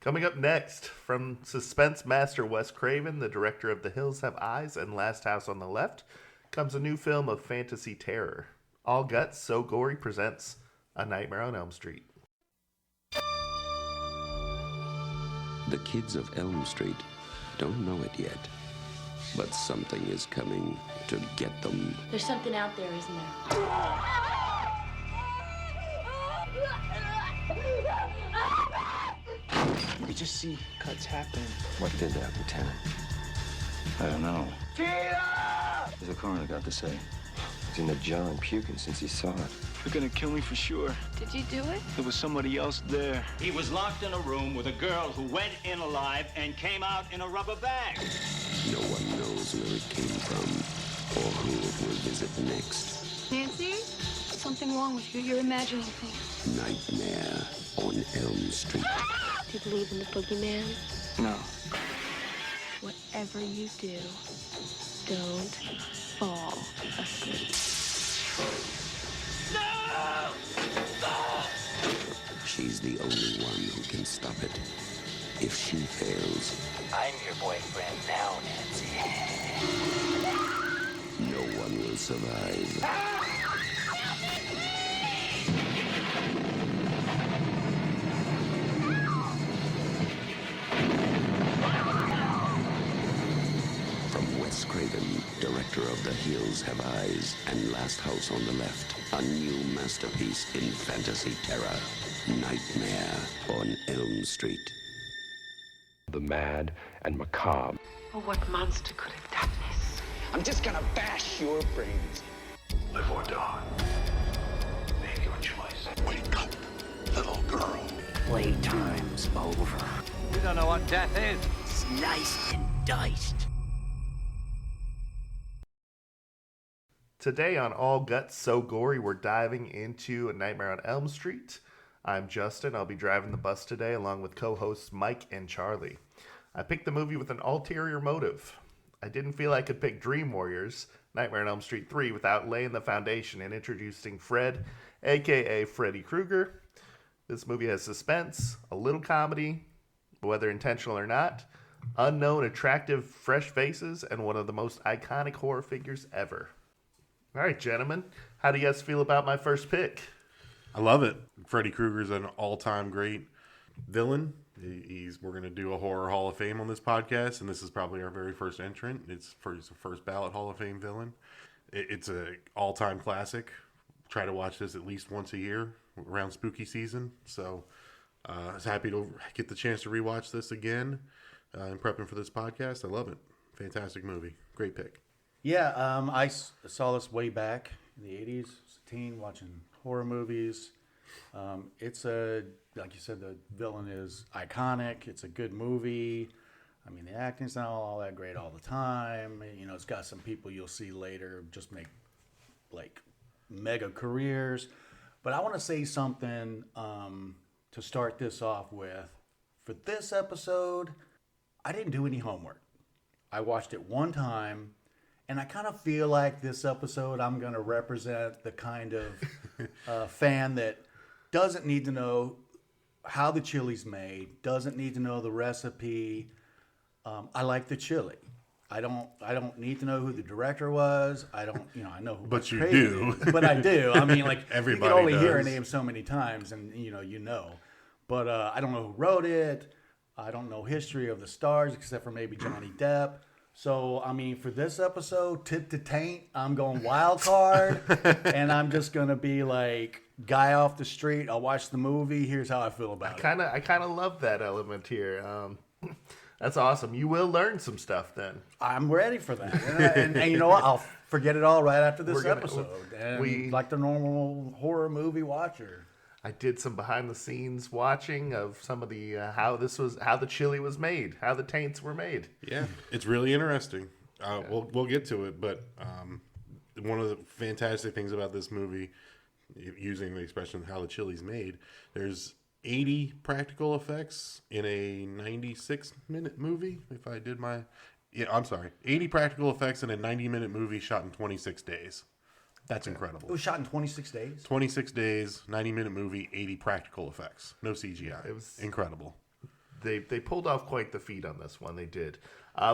Coming up next, from suspense master Wes Craven, the director of The Hills Have Eyes and Last House on the Left, comes a new film of fantasy terror. All Guts, So Gory presents A Nightmare on Elm Street. The kids of Elm Street don't know it yet, but something is coming to get them. There's something out there, isn't there? You just see cuts happen. What did that, Lieutenant? I don't know. What's the coroner got to say? He's in the jar and puking since he saw it. They're gonna kill me for sure. Did you do it? There was somebody else there. He was locked in a room with a girl who went in alive and came out in a rubber bag. No one knows where it came from or who it will visit next. Nancy? Something wrong with you. You're imagining things. Nightmare on Elm Street. Do you believe in the boogeyman? No. Whatever you do, don't fall asleep. She's the only one who can stop it. If she fails, I'm your boyfriend now, Nancy. no one will survive. From Wes Craven, director of The Hills Have Eyes and Last House on the Left, a new masterpiece in fantasy terror, Nightmare on Elm Street. The mad and macabre. Oh, what monster could have done this? I'm just gonna bash your brains. Live or die. Make your choice. Wake up, little girl. Playtime's over. You don't know what death is. Sliced and diced. Today on All Guts, So Gory, we're diving into A Nightmare on Elm Street. I'm Justin. I'll be driving the bus today along with co-hosts Mike and Charlie. I picked the movie with an ulterior motive. I didn't feel I could pick Dream Warriors, Nightmare on Elm Street 3, without laying the foundation and introducing Fred, aka Freddy Kruger. This movie has suspense, a little comedy, whether intentional or not, unknown, attractive, fresh faces, and one of the most iconic horror figures ever. All right, gentlemen, how do you guys feel about my first pick? I love it. Freddy Krueger's an all-time great villain. We're going to do a Horror Hall of Fame on this podcast, and this is probably our very first entrant. It's a first ballot Hall of Fame villain. It's an all-time classic. Try to watch this at least once a year around spooky season. So I was happy to get the chance to rewatch this again in prepping for this podcast. I love it. Fantastic movie. Great pick. Yeah, I saw this way back in the 80s. I was a teen watching horror movies. It's like you said, the villain is iconic. It's a good movie. I mean, the acting's not all that great all the time. You know, it's got some people you'll see later just make like mega careers. But I want to say something to start this off with. For this episode, I didn't do any homework. I watched it one time. And I kind of feel like this episode I'm going to represent the kind of fan that doesn't need to know how the chili's made, doesn't need to know the recipe. I like the chili. I don't need to know who the director was. I know who. But you Craven do. is, but I do. I mean, like Everybody you can only does. hear a name so many times, and you know. But I don't know who wrote it. I don't know history of the stars except for maybe Johnny Depp. So, I mean, for this episode, tip to taint, I'm going wild card, and I'm just going to be like, guy off the street, I'll watch the movie, here's how I feel about it. I kind of love that element here. That's awesome. You will learn some stuff then. I'm ready for that. And you know what? I'll forget it all right after this episode. And like the normal horror movie watcher. I did some behind the scenes watching of some of the how the chili was made, how the taints were made. Yeah, it's really interesting. We'll get to it, but one of the fantastic things about this movie, using the expression how the chili's made, there's 80 practical effects in a 96-minute movie. If I did my, 80 practical effects in a 90-minute movie shot in 26 days. That's incredible. It was shot in 26 days? 26 days, 90-minute movie, 80 practical effects. No CGI. It was incredible. They pulled off quite the feat on this one. They did.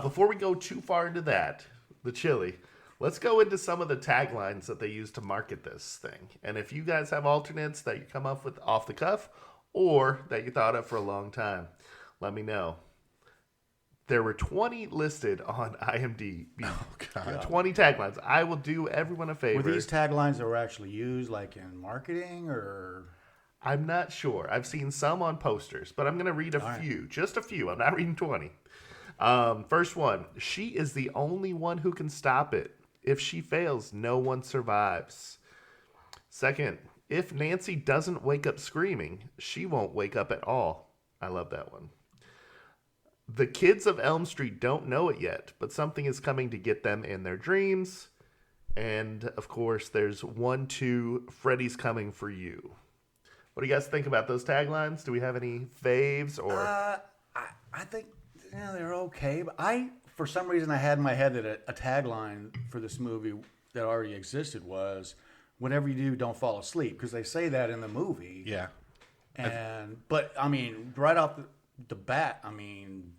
Before we go too far into that, the chili, let's go into some of the taglines that they used to market this thing. And if you guys have alternates that you come up with off the cuff or that you thought of for a long time, let me know. There were 20 listed on IMDb. Oh, God. 20 taglines. I will do everyone a favor. Were these taglines that were actually used, like in marketing, or? I'm not sure. I've seen some on posters, but I'm going to read a few. Just a few. I'm not reading 20. First one. She is the only one who can stop it. If she fails, no one survives. Second. If Nancy doesn't wake up screaming, she won't wake up at all. I love that one. The kids of Elm Street don't know it yet, but something is coming to get them in their dreams. And, of course, there's 1, 2, Freddy's coming for you. What do you guys think about those taglines? Do we have any faves? Or I think they're okay. But for some reason, I had in my head that a tagline for this movie that already existed was, whatever you do, don't fall asleep. Because they say that in the movie. Yeah. But, I mean, right off the bat, I mean,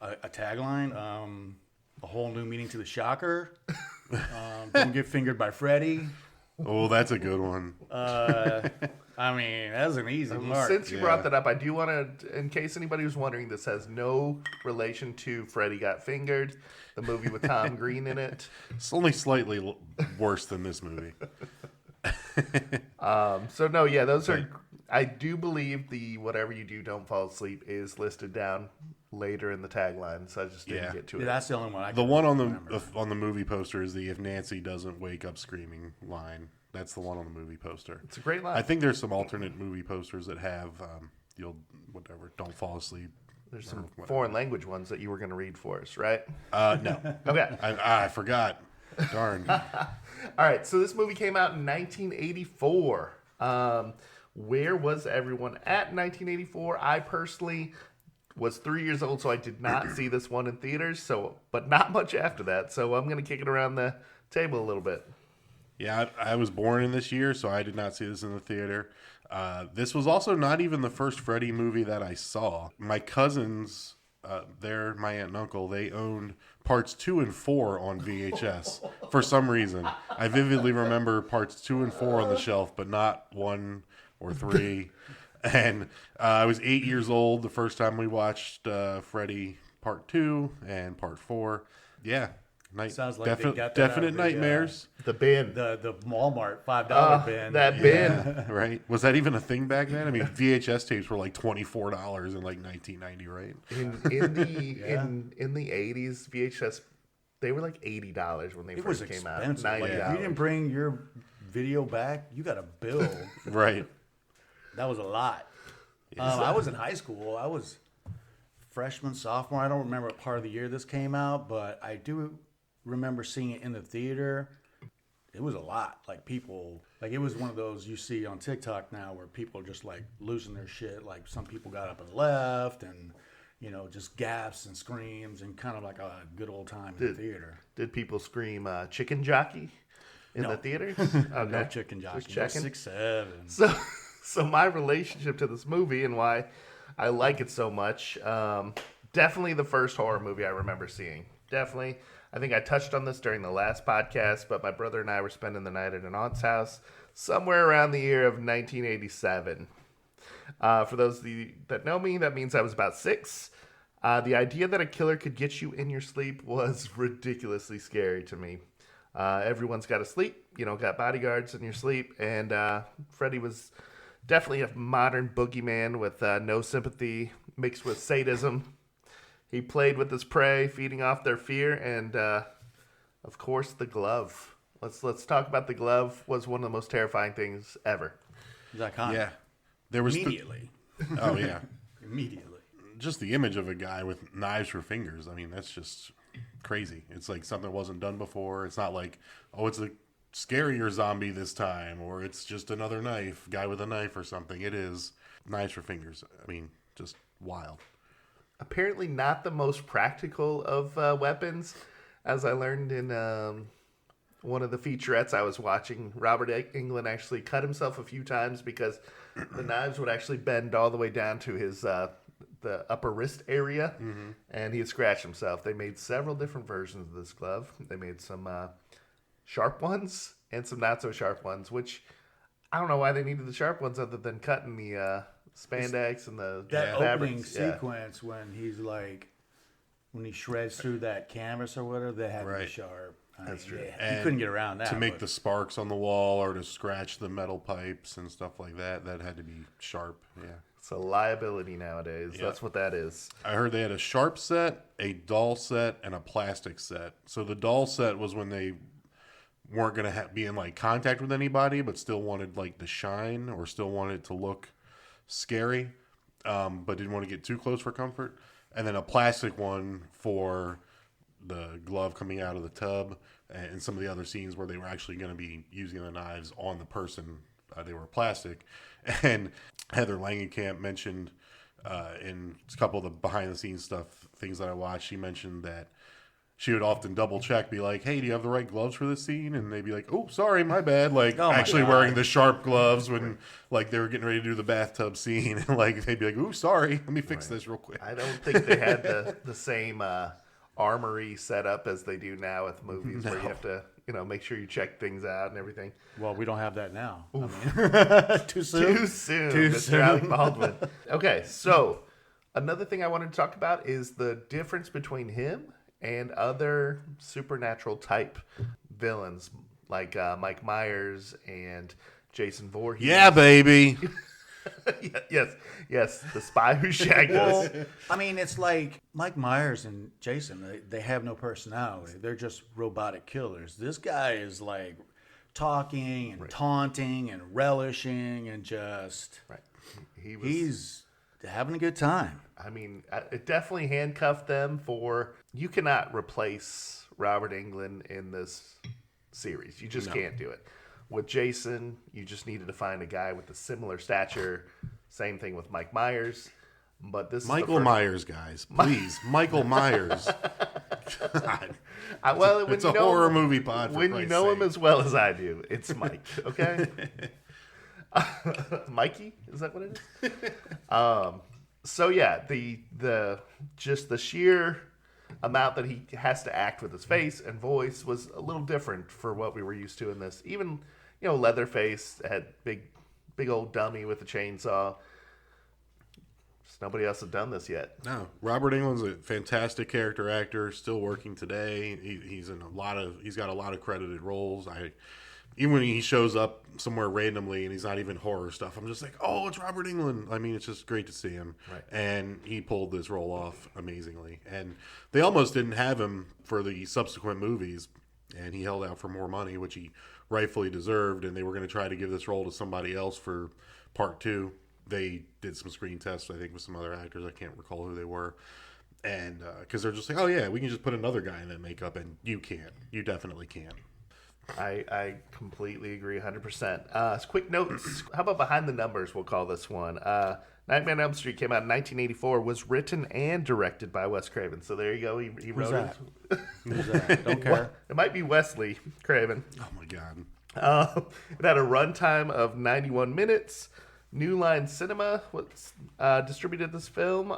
a tagline, a whole new meaning to the shocker. Don't get fingered by Freddy. Oh, that's a good one. I mean, that's an easy mark. Since you brought that up, I do want to, in case anybody was wondering, this has no relation to Freddy Got Fingered, the movie with Tom Green in it. It's only slightly worse than this movie. So, no, yeah, those are... I do believe the whatever you do, don't fall asleep is listed down later in the tagline, so I just didn't get to it. That's the only one The one on the movie poster is the "If Nancy doesn't wake up screaming" line. That's the one on the movie poster. It's a great line. I think there's some alternate movie posters that have don't fall asleep. There's some foreign language ones that you were going to read for us, right? No. Okay. I forgot. Darn. All right, so this movie came out in 1984. Where was everyone at in 1984? I personally was 3 years old, so I did not see this one in theaters. But not much after that. So I'm going to kick it around the table a little bit. Yeah, I was born in this year, so I did not see this in the theater. This was also not even the first Freddy movie that I saw. My cousins, my aunt and uncle, they owned parts 2 and 4 on VHS for some reason. I vividly remember parts 2 and 4 on the shelf, but not 1 or 3. And I was 8 years old the first time we watched Freddy Part 2 and Part 4. Yeah. Sounds like they got that definite nightmares. The bin. The Walmart $5 bin. That bin. Yeah, right. Was that even a thing back then? I mean, VHS tapes were like $24 in like 1990, right? In the 80s, VHS, they were like $80 when they first came out. $90. Like, if you didn't bring your video back, you got a bill. Right. That was a lot. I was in high school. I was freshman, sophomore. I don't remember what part of the year this came out, but I do remember seeing it in the theater. It was a lot. Like, people, like, it was one of those you see on TikTok now where people are just like losing their shit. Like, some people got up and left, and just gasps and screams, and kind of like a good old time in the theater. Did people scream chicken jockey in the theater? Okay. No chicken jockey. Just checking. No 6'7". So my relationship to this movie and why I like it so much, definitely the first horror movie I remember seeing. Definitely. I think I touched on this during the last podcast, but my brother and I were spending the night at an aunt's house somewhere around the year of 1987. For those of you that know me, that means I was about 6. The idea that a killer could get you in your sleep was ridiculously scary to me. Everyone's got to sleep, got bodyguards in your sleep, and Freddy was definitely a modern boogeyman with no sympathy mixed with sadism. He played with his prey, feeding off their fear, and of course the glove. Let's talk about the glove. Was one of the most terrifying things ever. It was iconic. Yeah, there was immediately. Oh yeah, immediately. Just the image of a guy with knives for fingers. I mean, that's just crazy. It's like something that wasn't done before. It's not like, oh, it's a scarier zombie this time, or it's just another guy with a knife or something. It is knives for fingers. I mean, just wild. Apparently not the most practical of weapons, as I learned in one of the featurettes I was watching. Robert Englund actually cut himself a few times because the knives would actually bend all the way down to his the upper wrist area, and he had scratched himself. They made several different versions of this glove. They made some sharp ones and some not so sharp ones, which I don't know why they needed the sharp ones other than cutting the spandex and the that opening fabrics. Yeah. sequence when he's like, when he shreds through that canvas or whatever, they had to be sharp. That's true. You couldn't get around that. To make the sparks on the wall or to scratch the metal pipes and stuff like that, that had to be sharp. Yeah. It's a liability nowadays. Yep. That's what that is. I heard they had a sharp set, a dull set, and a plastic set. So the dull set was when they weren't going to be in like contact with anybody, but still wanted like the shine or still wanted it to look scary, but didn't want to get too close for comfort. And then a plastic one for the glove coming out of the tub and some of the other scenes where they were actually going to be using the knives on the person. They were plastic. And Heather Langenkamp mentioned in a couple of the behind-the-scenes stuff, things that I watched, she mentioned that she would often double-check, be like, hey, do you have the right gloves for this scene? And they'd be like, oh, sorry, my bad. Like, actually wearing the sharp gloves when, like, they were getting ready to do the bathtub scene. And, like, they'd be like, ooh, sorry, let me fix this real quick. I don't think they had the same armory set up as they do now with movies where you have to, make sure you check things out and everything. Well, we don't have that now. I mean, too soon. Too soon, Mr. Alec Baldwin. Okay, so another thing I wanted to talk about is the difference between him and other supernatural type villains like Mike Myers and Jason Voorhees. Yeah, baby. Yes, the spy who shagged us. I mean, it's like Mike Myers and Jason, they have no personality. They're just robotic killers. This guy is like talking and taunting and relishing and just... Right. He's having a good time. I mean, it definitely handcuffed them for... You cannot replace Robert Englund in this series. You just can't do it. With Jason, you just needed to find a guy with a similar stature. Same thing with Mike Myers. But this Michael is Myers, guys. Please. Michael Myers. God. Well, it's a horror movie pod. When you know him as well as I do, it's Mike, okay? Mikey? Is that what it is? So yeah, the just the sheer amount that he has to act with his face and voice was a little different for what we were used to in this. Even, Leatherface had big old dummy with a chainsaw. Just nobody else had done this yet. No, Robert Englund's a fantastic character actor, still working today. He's got a lot of credited roles. Even when he shows up somewhere randomly and he's not even horror stuff, I'm just like, oh, it's Robert Englund. I mean, it's just great to see him. Right. And he pulled this role off amazingly. And they almost didn't have him for the subsequent movies, and he held out for more money, which he rightfully deserved, and they were going to try to give this role to somebody else for part 2. They did some screen tests, I think, with some other actors. I can't recall who they were. And because they're just like, oh, yeah, we can just put another guy in that makeup, and you can't. You definitely can't. I completely agree 100%. Quick notes. How about behind the numbers? We'll call this one. Nightmare on Elm Street came out in 1984, was written and directed by Wes Craven. So there you go. He wrote it. Who's that? Don't care. It might be Wesley Craven. Oh, my God. It had a runtime of 91 minutes. New Line Cinema distributed this film.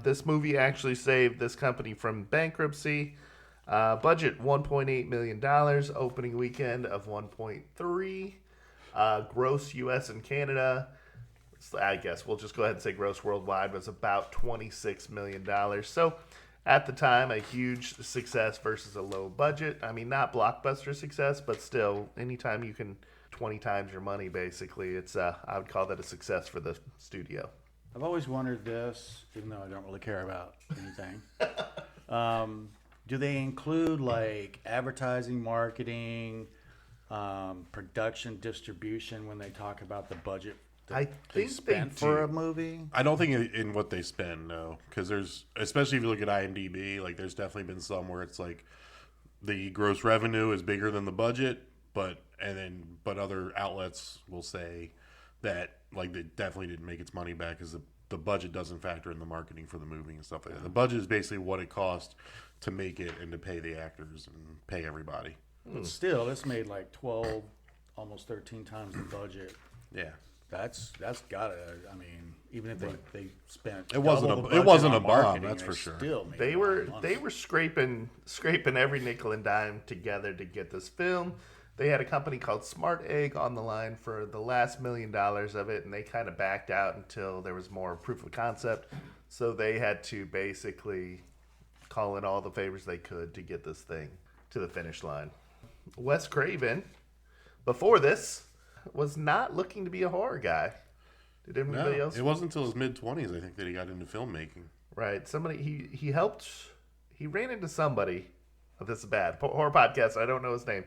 This movie actually saved this company from bankruptcy. Budget $1.8 million. Opening weekend of 1.3. Gross U.S. and Canada, I guess we'll just go ahead and say gross worldwide, was about $26 million. So at the time, a huge success versus a low budget. I mean, not blockbuster success, but still, anytime you can 20 times your money, basically, it's I would call that a success for the studio. I've always wondered this, even though I don't really care about anything. Do they include like advertising, marketing, production, distribution when they talk about the budget I think spent for a movie? I don't think in what they spend, no. Because there's, especially if you look at IMDb, like there's definitely been some where it's like the gross revenue is bigger than the budget, but other outlets will say that like it definitely didn't make its money back because the budget doesn't factor in the marketing for the movie and stuff like that. The budget is basically what it cost to make it and to pay the actors and pay everybody. But still, it's made like 12, almost 13 times the budget. Yeah. that's gotta. I mean, even if they spent It wasn't double the it budget wasn't on a bomb, marketing, that's they for sure. Still made They a lot were of money. scraping every nickel and dime together to get this film. They had a company called Smart Egg on the line for the last $1 million of it, and they kind of backed out until there was more proof of concept. So they had to basically call in all the favors they could to get this thing to the finish line. Wes Craven, before this, was not looking to be a horror guy. Did anybody else? It wasn't until his mid-20s, I think, that he got into filmmaking. Right. Somebody he ran into somebody. Oh, this is bad. Horror podcast. I don't know his name.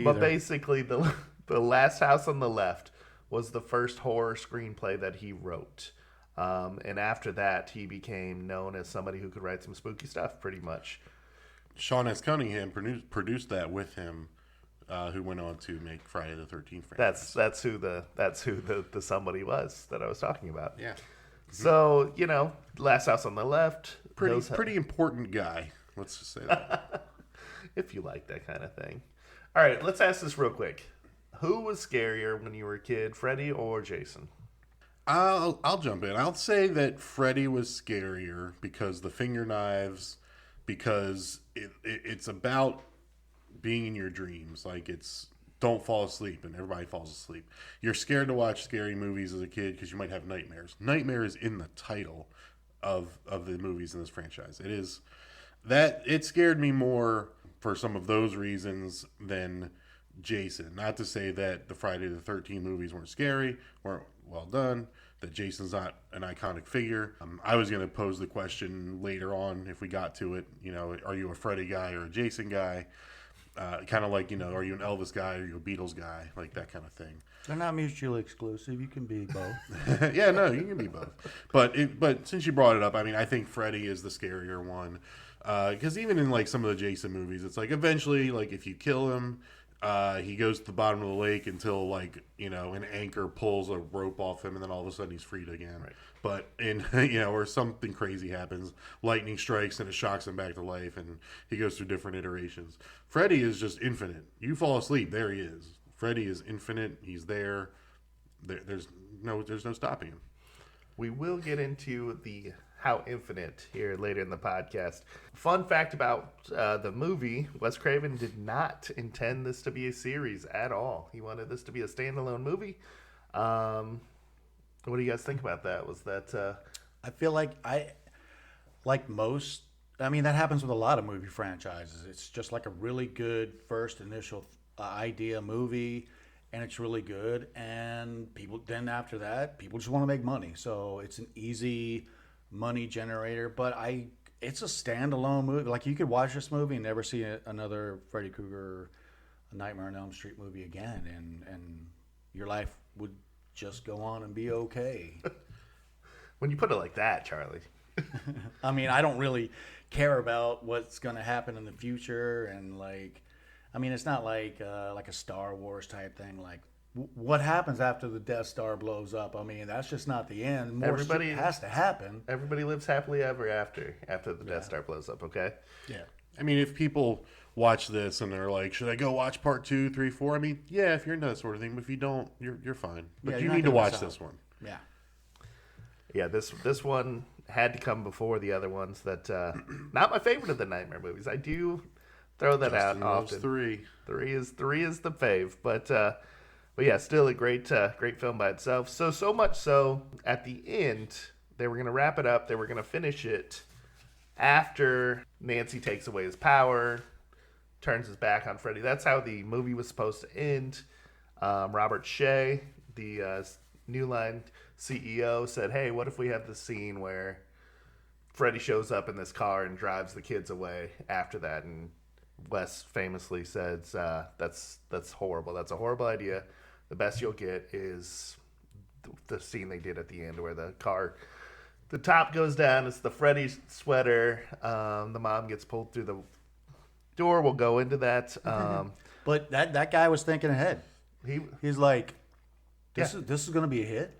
But basically, the Last House on the Left was the first horror screenplay that he wrote. And after that, he became known as somebody who could write some spooky stuff, pretty much. Sean S. Cunningham produced that with him, who went on to make Friday the 13th franchise. That's who the somebody was that I was talking about. Yeah. So, Last House on the Left. Pretty important guy. Let's just say that. If you like that kind of thing. All right, let's ask this real quick. Who was scarier when you were a kid, Freddy or Jason? I'll jump in. I'll say that Freddy was scarier because the finger knives, because it's about being in your dreams. Like, it's don't fall asleep, and everybody falls asleep. You're scared to watch scary movies as a kid because you might have nightmares. Nightmare is in the title of the movies in this franchise. It scared me more for some of those reasons than Jason. Not to say that the Friday the 13th movies weren't scary, weren't well done, that Jason's not an iconic figure. I was going to pose the question later on if we got to it, are you a Freddy guy or a Jason guy? Kind of like, are you an Elvis guy or are you a Beatles guy? Like that kind of thing. They're not mutually exclusive. You can be both. Yeah, no, you can be both. But since you brought it up, I mean, I think Freddy is the scarier one. Because even in like some of the Jason movies, it's like eventually, like if you kill him, he goes to the bottom of the lake until like an anchor pulls a rope off him, and then all of a sudden he's freed again. Right. But in or something crazy happens, lightning strikes and it shocks him back to life, and he goes through different iterations. Freddy is just infinite. You fall asleep, there he is. Freddy is infinite. He's there. There's no stopping him. We will get into the how infinite here later in the podcast. Fun fact about the movie, Wes Craven did not intend this to be a series at all. He wanted this to be a standalone movie. What do you guys think about that? Was that... I feel like that happens with a lot of movie franchises. It's just like a really good first initial idea movie, and it's really good, and after that, people just want to make money. So it's an easy money generator, but it's a standalone movie. Like, you could watch this movie and never see another Freddy Krueger, Nightmare on Elm Street movie again, and your life would just go on and be okay. When you put it like that, Charlie. I mean, I don't really care about what's going to happen in the future, and it's not like a Star Wars type thing. Like, what happens after the Death Star blows up? I mean, that's just not the end. More shit has to happen. Everybody lives happily ever after the Death Star blows up, okay? Yeah. I mean, if people watch this and they're like, should I go watch part 2, 3, 4? I mean, yeah, if you're into that sort of thing. But if you don't, you're fine. But you need to watch this one. Yeah. Yeah, this one had to come before the other ones that not my favorite of the Nightmare movies. I do throw that Justin out loves often. 3. 3 is the fave, but yeah, still a great film by itself. So much so at the end they were gonna wrap it up. They were gonna finish it after Nancy takes away his power, turns his back on Freddy. That's how the movie was supposed to end. Robert Shea, the New Line CEO, said, "Hey, what if we have the scene where Freddy shows up in this car and drives the kids away after that?" And Wes famously says, "That's horrible. That's a horrible idea. The best you'll get is the scene they did at the end where the top goes down. It's the Freddy sweater. The mom gets pulled through the door. We'll go into that. But that guy was thinking ahead. He's like, this is going to be a hit.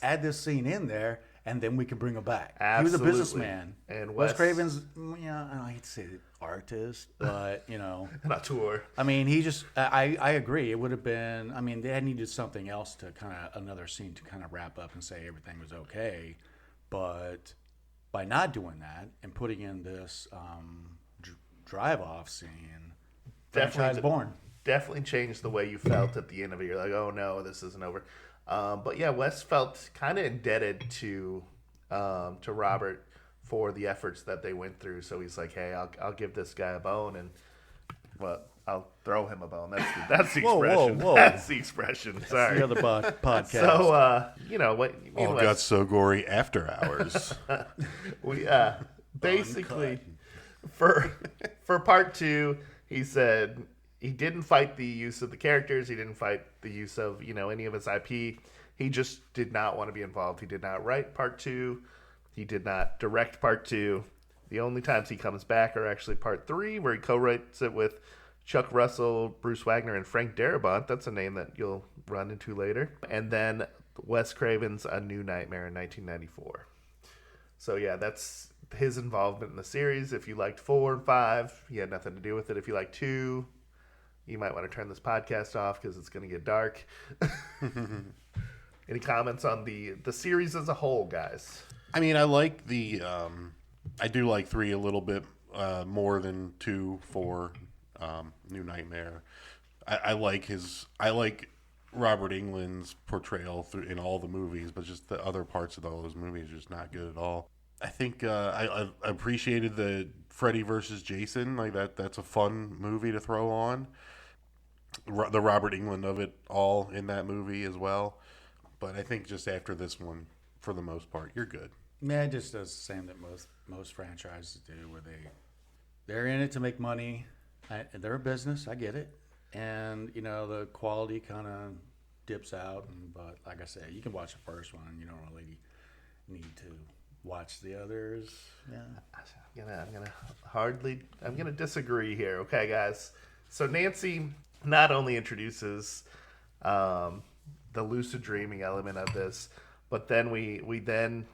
Add this scene in there, and then we can bring him back. Absolutely. He was a businessman. And Wes Craven's, I hate to say it, artist, but, Not tour. I mean, he just, I agree. It would have been, I mean, they had needed something else to kind of, another scene to kind of wrap up and say everything was okay. But by not doing that and putting in this drive-off scene, franchise born. Definitely changed the way you felt at the end of it. You're like, oh no, this isn't over. But yeah, Wes felt kind of indebted to Robert for the efforts that they went through. So he's like, hey, I'll give this guy a bone, and I'll throw him a bone. That's the expression. Whoa. That's the expression. Sorry. The other podcast. So what? All Guts So Gory After Hours. We basically for part 2, he said he didn't fight the use of the characters. He didn't fight the use of any of his IP. He just did not want to be involved. He did not write part 2. He did not direct part 2. The only times he comes back are actually part 3, where he co-writes it with Chuck Russell, Bruce Wagner, and Frank Darabont. That's a name that you'll run into later. And then Wes Craven's A New Nightmare in 1994. So yeah, that's his involvement in the series. If you liked 4 and 5, he had nothing to do with it. If you liked 2, you might want to turn this podcast off because it's going to get dark. Any comments on the series as a whole, guys? I mean, I like I do like 3 a little bit more than 2 for New Nightmare. I like Robert Englund's portrayal in all the movies, but just the other parts of all those movies are just not good at all. I think I appreciated the Freddy versus Jason. Like that's a fun movie to throw on. The Robert Englund of it all in that movie as well. But I think just after this one, for the most part, you're good. Yeah, it just does the same that most franchises do, where they're in it to make money. They're a business, I get it, and the quality kind of dips out. But like I said, you can watch the first one, and you don't really need to watch the others. Yeah, I'm gonna disagree here. Okay, guys. So Nancy not only introduces the lucid dreaming element of this, but then we then,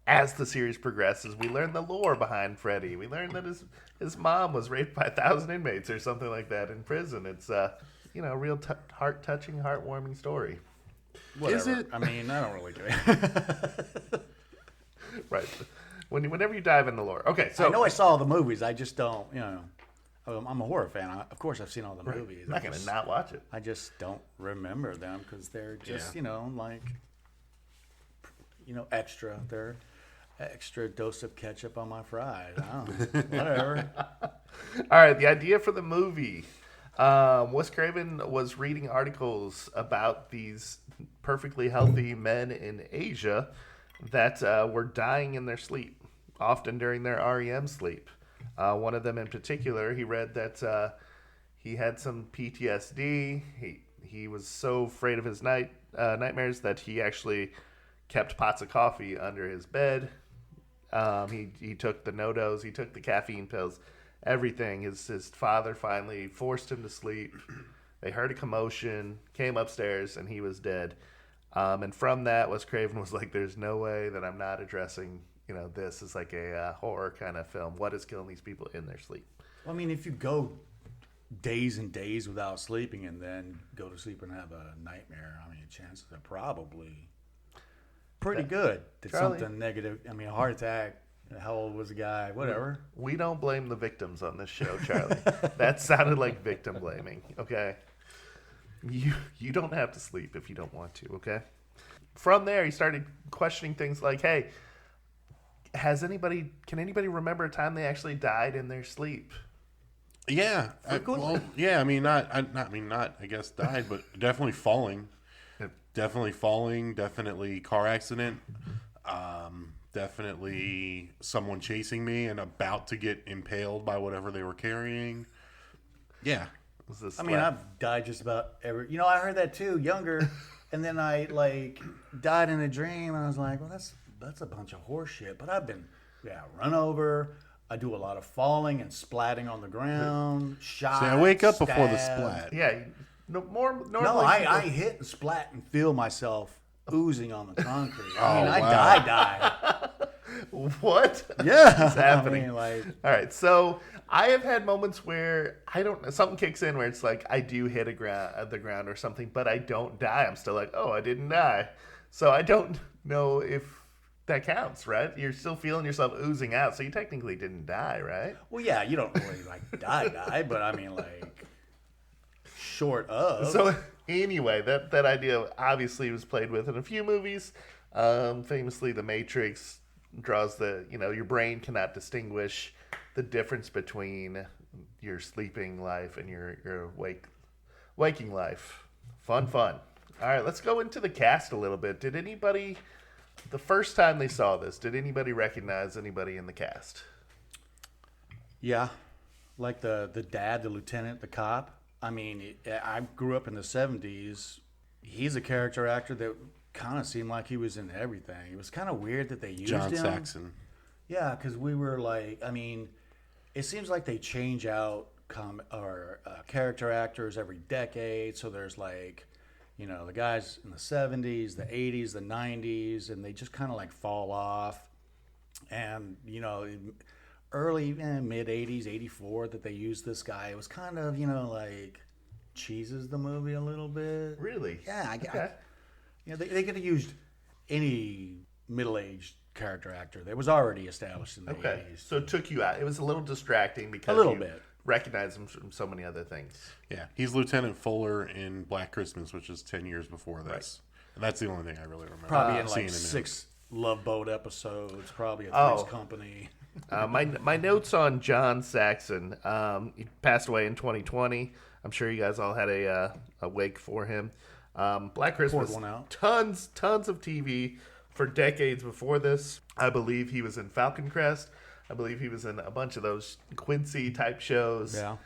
as the series progresses, we learn the lore behind Freddy. We learn that his mom was raped by 1,000 inmates or something like that in prison. It's a real heart-touching, heartwarming story. Whatever. Is it? I mean, I don't really care. Right. Whenever you dive in the lore. Okay, so I know I saw the movies. I just don't, I'm a horror fan. Of course, I've seen all the movies. I'm not going to not watch it. I just don't remember them because they're just, extra. They're extra dose of ketchup on my fries. I don't know. Whatever. All right, the idea for the movie. Wes Craven was reading articles about these perfectly healthy men in Asia that were dying in their sleep, often during their REM sleep. One of them in particular, he read that he had some PTSD. He was so afraid of his nightmares that he actually kept pots of coffee under his bed. He took the no-dos, he took the caffeine pills, everything. His father finally forced him to sleep. They heard a commotion, came upstairs, and he was dead. And from that, Wes Craven was like, there's no way that I'm not addressing, this is like a horror kind of film. What is killing these people in their sleep? Well, I mean, if you go days and days without sleeping and then go to sleep and have a nightmare, I mean, chances are probably pretty good that Charlie, something negative, a heart attack, how old was the guy, whatever. We don't blame the victims on this show, Charlie. That sounded like victim blaming, okay? You don't have to sleep if you don't want to, okay? From there, he started questioning things like, hey, can anybody remember a time they actually died in their sleep? Yeah. I guess died, but definitely falling. Definitely car accident. Definitely someone chasing me and about to get impaled by whatever they were carrying. Yeah. I've died just about every. I heard that too, younger, and then I died in a dream, and I was like, well, that's a bunch of horse shit. But I've been run over. I do a lot of falling and splatting on the ground. Shot. See, I wake up stabbed. before the splat. Yeah, normally. No, I hit and splat and feel myself oozing on the concrete. Oh, I mean, I wow. die. What? Yeah. Is happening? I mean, like, All right, so I have had moments where I don't. Something kicks in where it's like I do hit the ground or something, but I don't die. I'm still like, oh, I didn't die. So I don't know if that counts, right? You're still feeling yourself oozing out, so you technically didn't die, right? well, yeah, you don't really like die, but I mean, like, short of. So anyway, that idea obviously was played with in a few movies. Famously, The Matrix draws your brain cannot distinguish the difference between your sleeping life and your waking life. Fun. All right, let's go into the cast a little bit. Did anybody, the first time they saw this, did anybody recognize anybody in the cast? Yeah, like the dad, the lieutenant, the cop. I mean, I grew up in the 70s. He's a character actor that kind of seemed like he was in everything. It was kind of weird that they used John him. Saxon. Yeah, because we were like, I mean, it seems like they change out character actors every decade. So there's like, the guys in the 70s, the 80s, the 90s, and they just kind of like fall off. And, early, mid 80s, 84, that they used this guy. It was kind of, like cheeses the movie a little bit. Really? Yeah, Okay. they could have used any middle-aged character actor that was already established in the 80s. So it took you out. It was a little distracting because A little you bit. recognized him from so many other things. Yeah, he's Lieutenant Fuller in Black Christmas, which is 10 years before this. Right. And that's the only thing I really remember. Probably in seeing like him 6 Love Boat episodes, probably a Three's Company. My notes on John Saxon. He passed away in 2020. I'm sure you guys all had a wake for him. Black Christmas, Poured one out. tons of TV for decades before this. I believe he was in Falcon Crest. I believe he was in a bunch of those Quincy type shows. Yeah.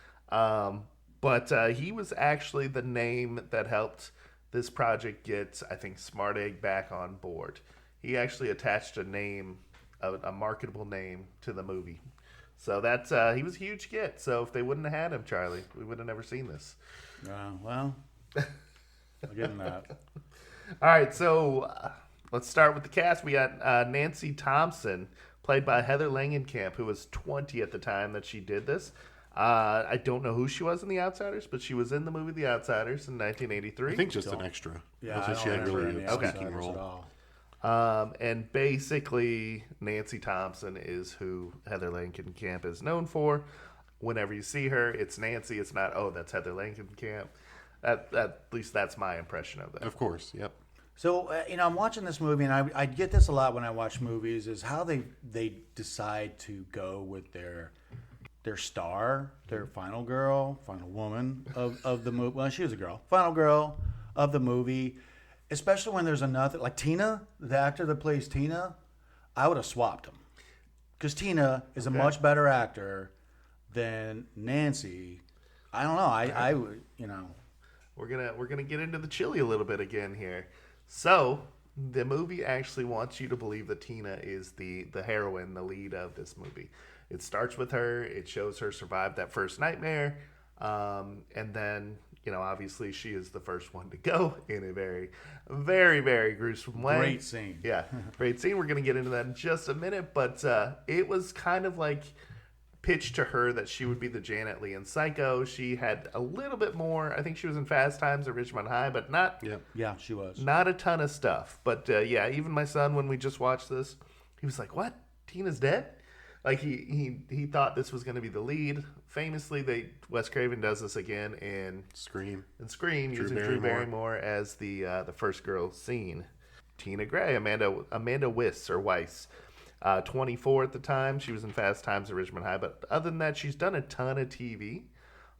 But he was actually the name that helped this project get, I think, Smart Egg back on board. He actually attached a name, a marketable name, to the movie. So that's he was a huge get. So if they wouldn't have had him, Charlie, we would have never seen this. Well, I'll give him that. All right, so let's start with the cast. We got Nancy Thompson, played by Heather Langenkamp, who was 20 at the time that she did this. I don't know who she was in The Outsiders, but she was in the movie The Outsiders in 1983. I think just an extra. Yeah, I she had really a speaking at role. all. And basically, Nancy Thompson is who Heather Langenkamp is known for. Whenever you see her, it's Nancy. It's not, oh, that's Heather Langenkamp. At least that's my impression of that. Of course, yep. So, I'm watching this movie, and I get this a lot when I watch movies, is how they decide to go with their star, their final woman of the movie. Well, she was a girl. Final girl of the movie. Especially when there's another, like Tina, the actor that plays Tina, I would have swapped him. Because Tina is a much better actor than Nancy. I don't know. I would, We're gonna get into the chili a little bit again here. So the movie actually wants you to believe that Tina is the heroine, the lead of this movie. It starts with her. It shows her survive that first nightmare, and then obviously she is the first one to go in a very, very, very gruesome way. Great scene. Yeah, great scene. We're gonna get into that in just a minute, but it was kind of like pitched to her that she would be the Janet Leigh in Psycho. She had a little bit more. I think she was in Fast Times at Ridgemont High, but not. Yeah, she was. Not a ton of stuff. But yeah, even my son, when we just watched this, he was like, "What? Tina's dead?" Like he thought this was going to be the lead. Famously, Wes Craven does this again in Scream. Using Drew Barrymore as the first girl seen. Tina Gray, Amanda Weiss. 24 at the time. She was in Fast Times at Ridgemont High. But other than that, she's done a ton of TV.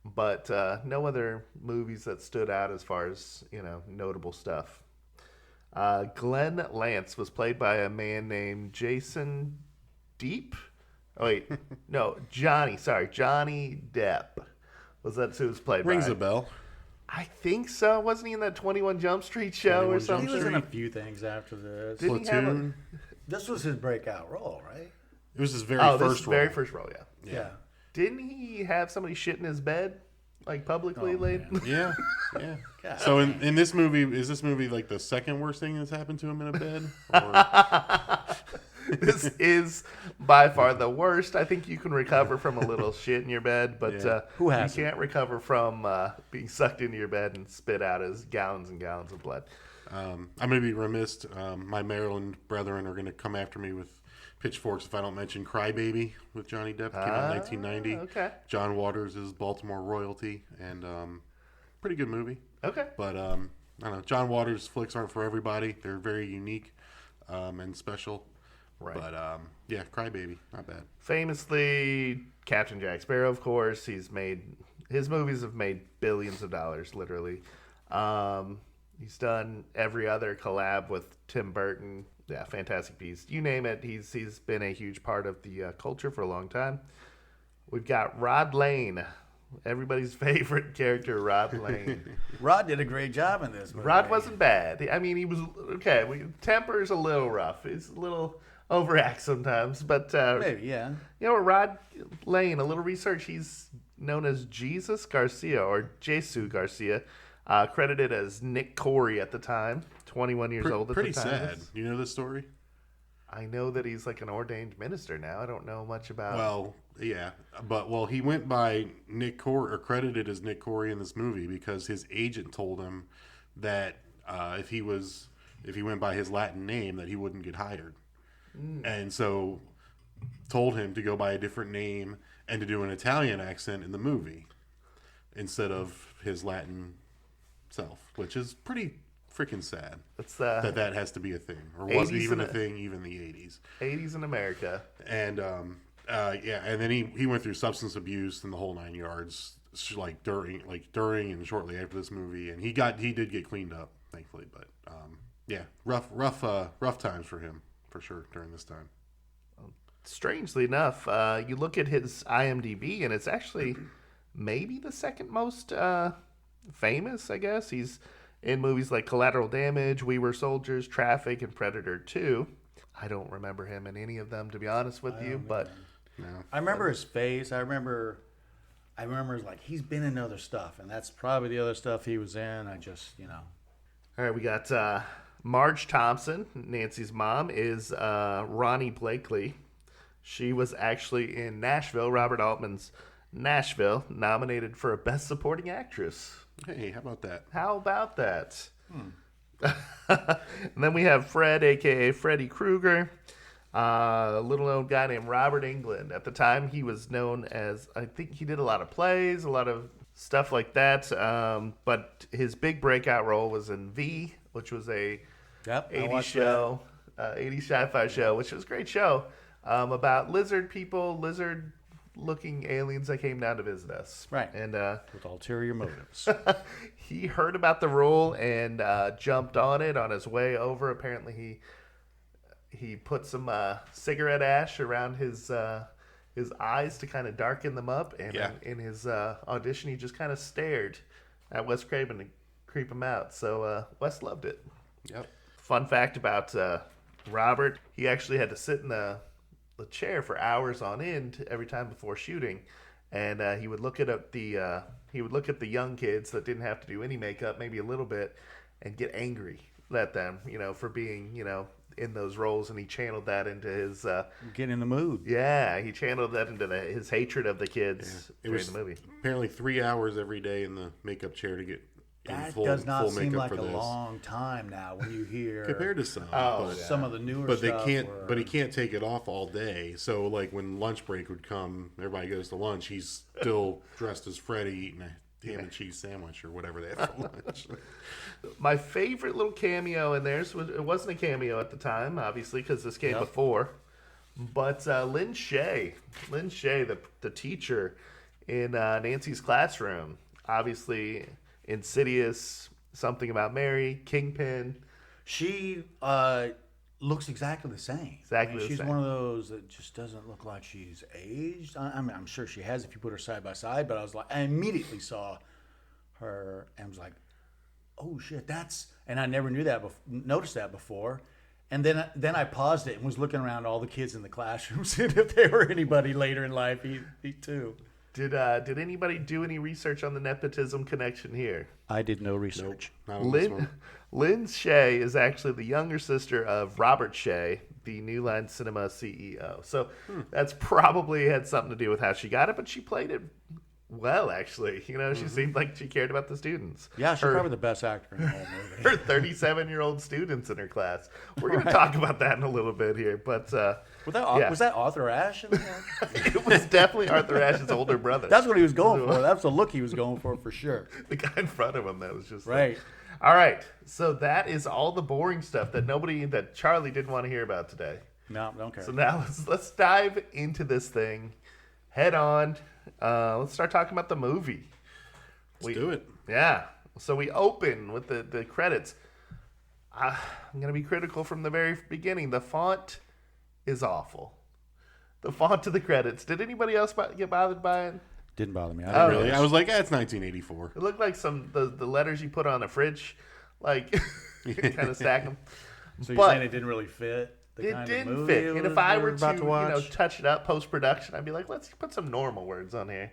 But no other movies that stood out as far as, notable stuff. Glenn Lance was played by a man named Jason Deep. Oh, wait. No, Johnny Depp. Was that who was played by? Rings a bell. I think so. Wasn't he in that 21 Jump Street show or something? He was in a few things after this. Platoon. This was his breakout role, right? It was his very first role. Very first role, yeah. Yeah. Didn't he have somebody shit in his bed? like publicly laid. Yeah. So in this movie, is this movie like the second worst thing that's happened to him in a bed? Or... This is by far the worst. I think you can recover from a little shit in your bed, but Who hasn't? you can't recover from being sucked into your bed and spit out as gallons and gallons of blood. I'm going to be remiss. My Maryland brethren are going to come after me with pitchforks if I don't mention Crybaby with Johnny Depp. Came out in 1990. Okay. John Waters is Baltimore royalty, and pretty good movie. Okay. But I don't know. John Waters flicks aren't for everybody. They're very unique and special. Right. But yeah, Crybaby, not bad. Famously, Captain Jack Sparrow, of course. His movies have made billions of dollars, literally. He's done every other collab with Tim Burton. Yeah, Fantastic Beasts. You name it, he's been a huge part of the culture for a long time. We've got Rod Lane, everybody's favorite character, Rod Lane. Rod did a great job in this movie. Rod wasn't bad. I mean, he was okay. Temper's a little rough. He's a little overact sometimes, but Maybe, yeah. You know, Rod Lane. A little research. He's known as Jesus Garcia or Jesu Garcia, credited as Nick Corey at the time. 21 years old at the time. Pretty sad. You know this story? I know that he's like an ordained minister now. I don't know much about. Well, yeah, but he went by Nick Corey, or credited as Nick Corey in this movie because his agent told him that if he went by his Latin name, that he wouldn't get hired, and so told him to go by a different name and to do an Italian accent in the movie instead of his Latin self, which is pretty freaking sad. It's that has to be a thing, or wasn't even a thing, even the 80s. 80s in America. And yeah, and then he went through substance abuse and the whole 9 yards, like during and shortly after this movie, and he did get cleaned up, thankfully. But yeah, rough times for him for sure during this time. Strangely enough, you look at his IMDb, and it's actually maybe the second most famous. I guess he's in movies like Collateral Damage, We Were Soldiers, Traffic, and Predator 2. I don't remember him in any of them, to be honest with you, but no. I remember his face. I remember like he's been in other stuff, and that's probably the other stuff he was in. I just, All right, we got Marge Thompson. Nancy's mom is Ronnie Blakely. She was actually in Nashville, Robert Altman's Nashville, nominated for a Best Supporting Actress. Hey, how about that? How about that? And then we have Fred, a.k.a. Freddy Kruger, a little-known guy named Robert Englund. At the time, he was known as, I think he did a lot of plays, a lot of stuff like that. But his big breakout role was in V, which was a 80s show, 80s sci-fi show, which was a great show, about lizard people, lizard-looking aliens that came down to visit us. Right. And with ulterior motives. he heard about the role and jumped on it on his way over. Apparently, he put some cigarette ash around his eyes to kind of darken them up. And in his audition, he just kind of stared at Wes Craven to creep him out. So Wes loved it. Yep. Fun fact about Robert, he actually had to sit in the chair for hours on end every time before shooting, and he would look at the young kids that didn't have to do any makeup, maybe a little bit, and get angry at them, for being, in those roles, and he channeled that into his get in the mood. Yeah, he channeled that into his hatred of the kids during the movie. Apparently 3 hours every day in the makeup chair to get That full, does not full seem makeup like for a this. long time now when you hear Compared to some, some of the newer but stuff. But he can't take it off all day. So like when lunch break would come, everybody goes to lunch. He's still dressed as Freddy eating a ham and cheese sandwich or whatever they had for lunch. My favorite little cameo in there, it wasn't a cameo at the time, obviously, because this came before, but Lynn Shay, the teacher in Nancy's classroom, obviously Insidious, Something About Mary, Kingpin. She looks exactly the same. She's one of those that just doesn't look like she's aged. I'm sure she has if you put her side by side, but I immediately saw her and was like, oh shit, and I never noticed that before. And then I paused it and was looking around all the kids in the classroom, seeing if there were anybody later in life he too. Did anybody do any research on the nepotism connection here? I did no research. Not on this Lynn, one. Lynn Shay is actually the younger sister of Robert Shay, the New Line Cinema CEO. So that's probably had something to do with how she got it, but she played it well, actually. You know, she seemed like she cared about the students. Yeah, she's probably the best actor in the whole movie. Her 37-year-old students in her class. We're going to talk about that in a little bit here, but Was that Arthur Ashe in there? it was definitely Arthur Ashe's older brother. That's what he was going for. That's the look he was going for sure. The guy in front of him that was just Right. All right, so that is all the boring stuff that Charlie didn't want to hear about today. No, don't care. So now let's dive into this thing head on. Let's start talking about the movie. Let's do it. Yeah. So we open with the credits. I'm going to be critical from the very beginning. The font is awful. The font of the credits. Did anybody else get bothered by it? Didn't bother me. Oh, Really? I was like, it's 1984. It looked like the letters you put on a fridge, like kind of stack them. So you're saying it didn't really fit? It didn't fit. And if I were to touch it up post production, I'd be like, let's put some normal words on here.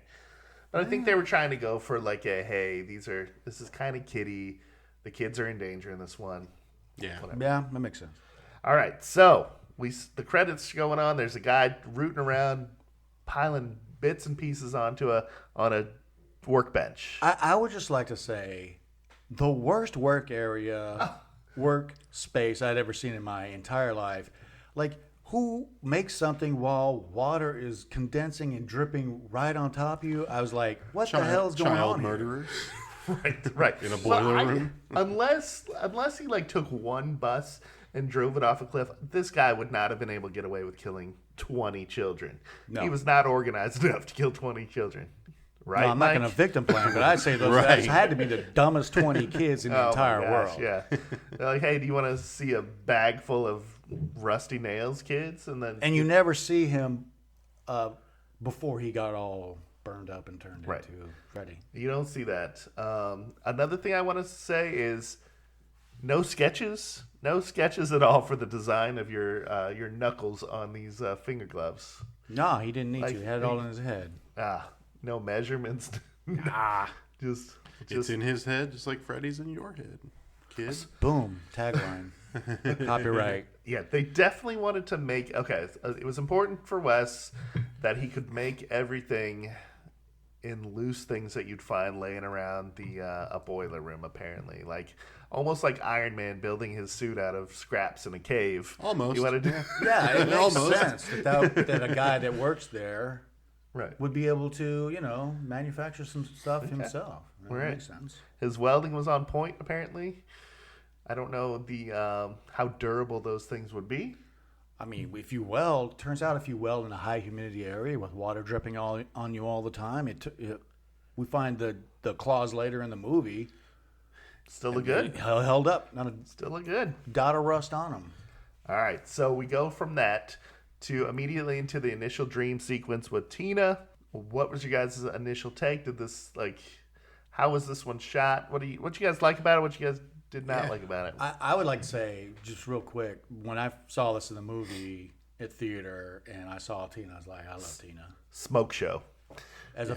But I think they were trying to go for like a this is kind of kiddie. The kids are in danger in this one. Yeah. Whatever. Yeah, that makes sense. All right, so the credits going on. There's a guy rooting around, piling bits and pieces on a workbench. I would just like to say the worst work area, work space I'd ever seen in my entire life. Like, who makes something while water is condensing and dripping right on top of you? I was like, what the hell is going on Child here? murderers. Right. In a boiler room. Unless he like took one bus and drove it off a cliff, this guy would not have been able to get away with killing 20 children. No. He was not organized enough to kill 20 children. Right, No, I'm not Mike? going to victim plan, but I'd say those Right. guys had to be the dumbest 20 kids in the Oh, entire my gosh, world. Yeah. They're like, hey, do you want to see a bag full of rusty nails, kids? And you never see him before he got all burned up and turned Right. into Freddy. You don't see that. Another thing I want to say is no sketches at all for the design of your knuckles on these finger gloves. No, he didn't need Like, to. He had it all in his head. No measurements. just It's in his head, just like Freddy's in your head, kid. Boom. Tagline. Copyright. Yeah, they definitely wanted to make. Okay, it was important for Wes that he could make everything in loose things that you'd find laying around a boiler room. Apparently, like almost like Iron Man building his suit out of scraps in a cave. Almost. You want to do? Yeah, it makes Almost. sense that a guy that works there Right. would be able to, manufacture some stuff himself. That Right. makes sense. His welding was on point. Apparently, I don't know how durable those things would be. I mean, turns out if you weld in a high humidity area with water dripping on you all the time, we find the claws later in the movie. Still look good. It held up. Not a Still look good. dot of rust on them. All right, so we go from that to immediately into the initial dream sequence with Tina. What was your guys' initial take? How was this one shot? What you guys like about it? What you guys did not like about it? I would like to say, just real quick, when I saw this in the movie at theater and I saw Tina, I was like, I love Tina. Smoke show. As a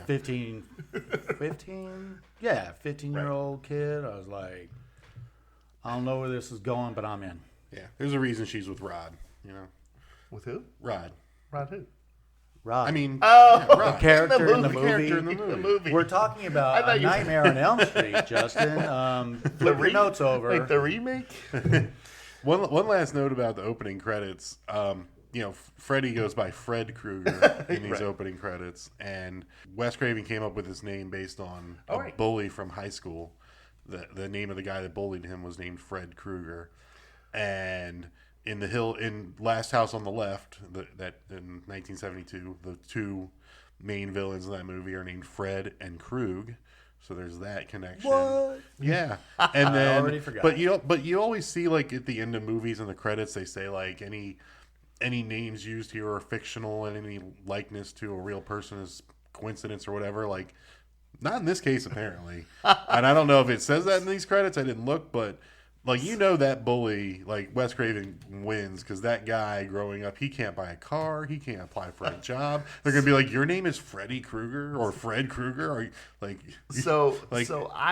15-year-old kid, I was like, I don't know where this is going, but I'm in. Yeah, there's a reason she's with Rod. With who? Rod. Rod who? Rod. I mean, the character in the character in movie. the movie. We're talking I about thought A you- Nightmare on Elm Street, Justin. Flip your notes over. Like the remake? One last note about the opening credits. Freddy goes by Fred Kruger in these Right. opening credits, and Wes Craven came up with his name based on a right. bully from high school. The name of the guy that bullied him was named Fred Kruger, and in Last House on the Left, that in 1972, the two main villains in that movie are named Fred and Krug. So there's that connection. What? Yeah, and then I already forgot. But you always see like at the end of movies in the credits they say like any names used here are fictional and any likeness to a real person is coincidence or whatever. Like not in this case apparently, and I don't know if it says that in these credits. I didn't look, but Like, you know, that bully, like Wes Craven wins because that guy growing up, he can't buy a car, he can't apply for a job. They're gonna be like, "Your name is Freddy Krueger or Fred Krueger," or like, so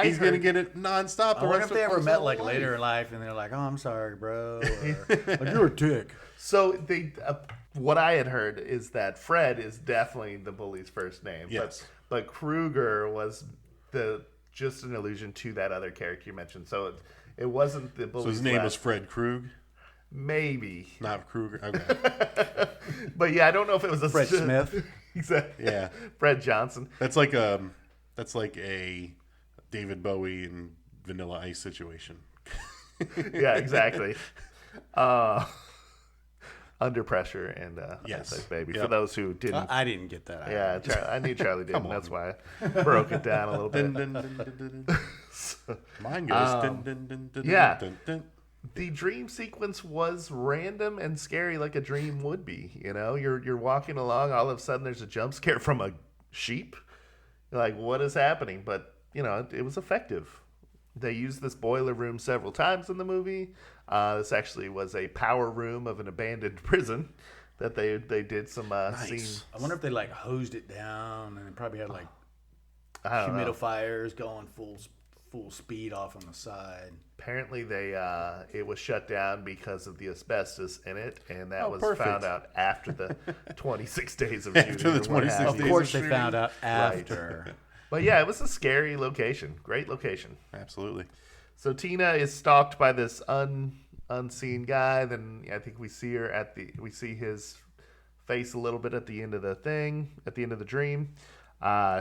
he's gonna get it nonstop. I wonder if they ever met like later in life, and they're like, "Oh, I'm sorry, bro," or, like, "You're a dick." So they, what I had heard is that Fred is definitely the bully's first name. Yes, but Kruger was just an allusion to that other character you mentioned. So it wasn't the bully's. So his name was Fred Krug? Maybe. Not Kruger. Okay. But yeah, I don't know if it was a Fred Smith. Exactly. Yeah. Fred Johnson. That's like a David Bowie and Vanilla Ice situation. Yeah, exactly. Under Pressure and yes, Ice Ice Baby. Yep. For those who didn't, I didn't get that. Yeah, I knew Charlie didn't. That's why I broke it down a little bit. Mine goes. Dun, dun, dun, dun, yeah. dun, dun. The dream sequence was random and scary, like a dream would be. You know, you're walking along, all of a sudden there's a jump scare from a sheep. You're like, what is happening? But you know, it was effective. They used this boiler room several times in the movie. This actually was a power room of an abandoned prison that they did some scenes. I wonder if they like hosed it down and it probably had like I don't know. humidifiers going full speed off on the side. Apparently, it was shut down because of the asbestos in it, and that was perfect. found out after the 26 days of After shooting. the or what 26 have days you. Of course, of they found out after. But yeah, it was a scary location. Great location. Absolutely. So Tina is stalked by this unseen guy. Then I think we see we see his face a little bit at the end of the thing, at the end of the dream.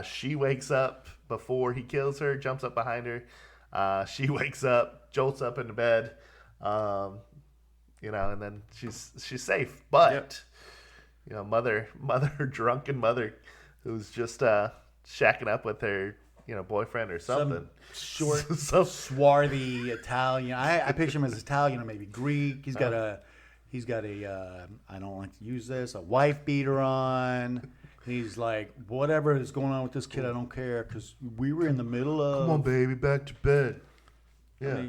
She wakes up before he kills her, jumps up behind her. She wakes up, jolts up into bed, you know, and then she's safe. But you know, drunken mother, who's just shacking up with her, you know, boyfriend or something. Short, swarthy Italian. I picture him as Italian or maybe Greek. He's got a I don't like to use this, a wife beater on. He's like, whatever is going on with this kid, I don't care, because we were in the middle of. Come on, baby, back to bed. Yeah.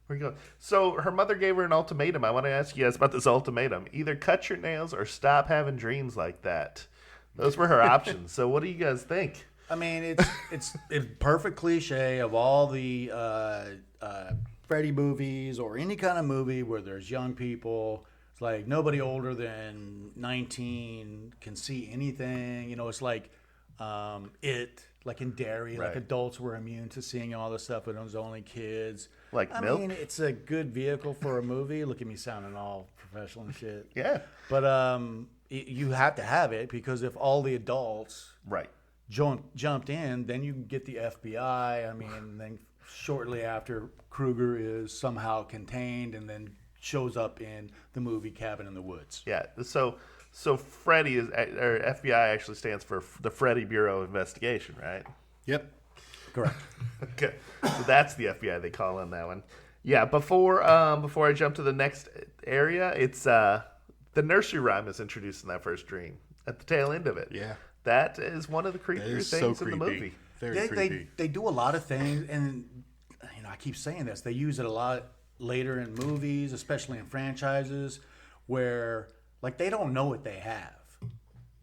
Where you go? So her mother gave her an ultimatum. I want to ask you guys about this ultimatum. Either cut your nails or stop having dreams like that. Those were her options. So what do you guys think? I mean, it's perfect cliche of all the Freddy movies or any kind of movie where there's young people. It's like nobody older than 19 can see anything. You know, it's like like in Derry, like adults were immune to seeing all this stuff, but it was only kids. Like I Milk? mean, it's a good vehicle for a movie. Look at me sounding all professional and shit. Yeah. But you have to have it because if all the adults jumped in, then you can get the FBI. I mean, then shortly after, Kruger is somehow contained and then shows up in the movie Cabin in the Woods. Yeah. So Freddy or FBI actually stands for the Freddy Bureau of Investigation, right? Yep. Correct. Okay. So that's the FBI they call on that one. Yeah. Before I jump to the next area, it's the nursery rhyme is introduced in that first dream at the tail end of it. Yeah. That is one of the creepier things in the movie. Very creepy. They do a lot of things, and you know I keep saying this. They use it a lot later in movies, especially in franchises, where like they don't know what they have.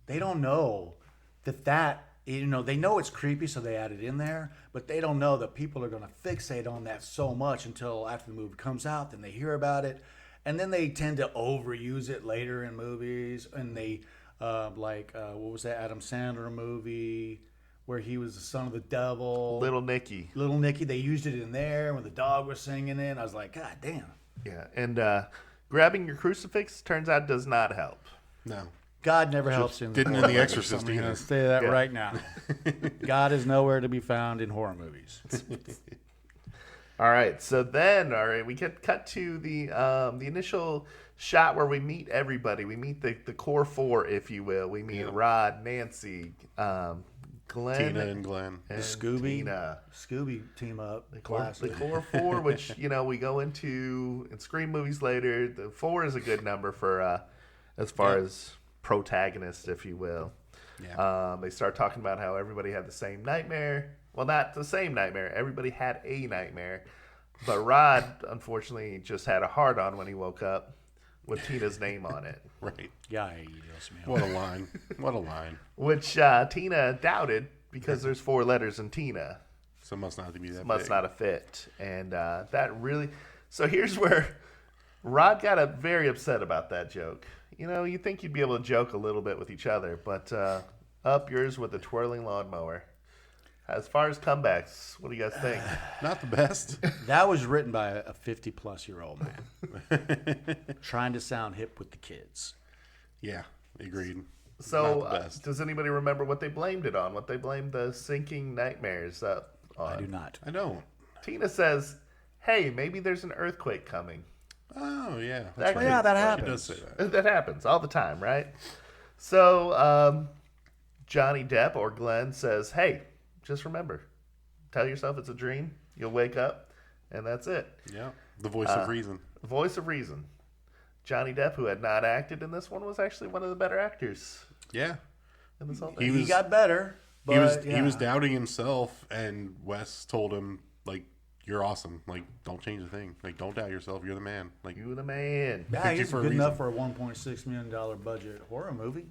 They don't know that you know they know it's creepy, so they add it in there, but they don't know that people are going to fixate on that so much until after the movie comes out. Then they hear about it, and then they tend to overuse it later in movies, and they. What was that Adam Sandler movie where he was the son of the devil? Little Nicky. They used it in there when the dog was singing it. I was like, God damn. Yeah, and grabbing your crucifix turns out does not help. No. God never helps in didn't in The Exorcist I'm going either. to say that right now. God is nowhere to be found in horror movies. All right, so then, we get cut to the initial shot where we meet everybody. We meet the core four, if you will. We meet Rod, Nancy, Glenn, Tina and Glenn, and Scooby team up. The core four, which you know we go into in Scream movies later. The 4 is a good number for as far as protagonists, if you will. Yeah. They start talking about how everybody had the same nightmare. Well, not the same nightmare. Everybody had a nightmare. But Rod, unfortunately, just had a hard-on when he woke up with Tina's name on it. Right. Yeah, Dios mío. What a line. What a line. Which Tina doubted because there's 4 letters in Tina. So it must not be that Must big. not have fit. And that really... So here's where Rod got very upset about that joke. You know, you think you'd be able to joke a little bit with each other, but up yours with the twirling lawnmower. As far as comebacks, what do you guys think? Not the best. That was written by a 50-plus-year-old man trying to sound hip with the kids. Yeah, agreed. So, Not the best. does anybody remember what they blamed it on? What they blamed the sinking nightmares on? I do not. I don't. Tina says, hey, maybe there's an earthquake coming. Oh, yeah. That That's could- Yeah, that She happens. does say that. That happens all the time, right? So, Johnny Depp or Glenn says, hey, just remember, tell yourself it's a dream. You'll wake up, and that's it. Yeah. The voice of reason. Voice of reason. Johnny Depp, who had not acted in this one, was actually one of the better actors Yeah. in this whole He thing. He was- got better. But, He was doubting himself, and Wes told him, like, you're awesome. Like, don't change a thing. Like, don't doubt yourself. You're the man. Like, You the man. Yeah, picked you he's for a good reason. enough for a $1.6 million budget horror movie.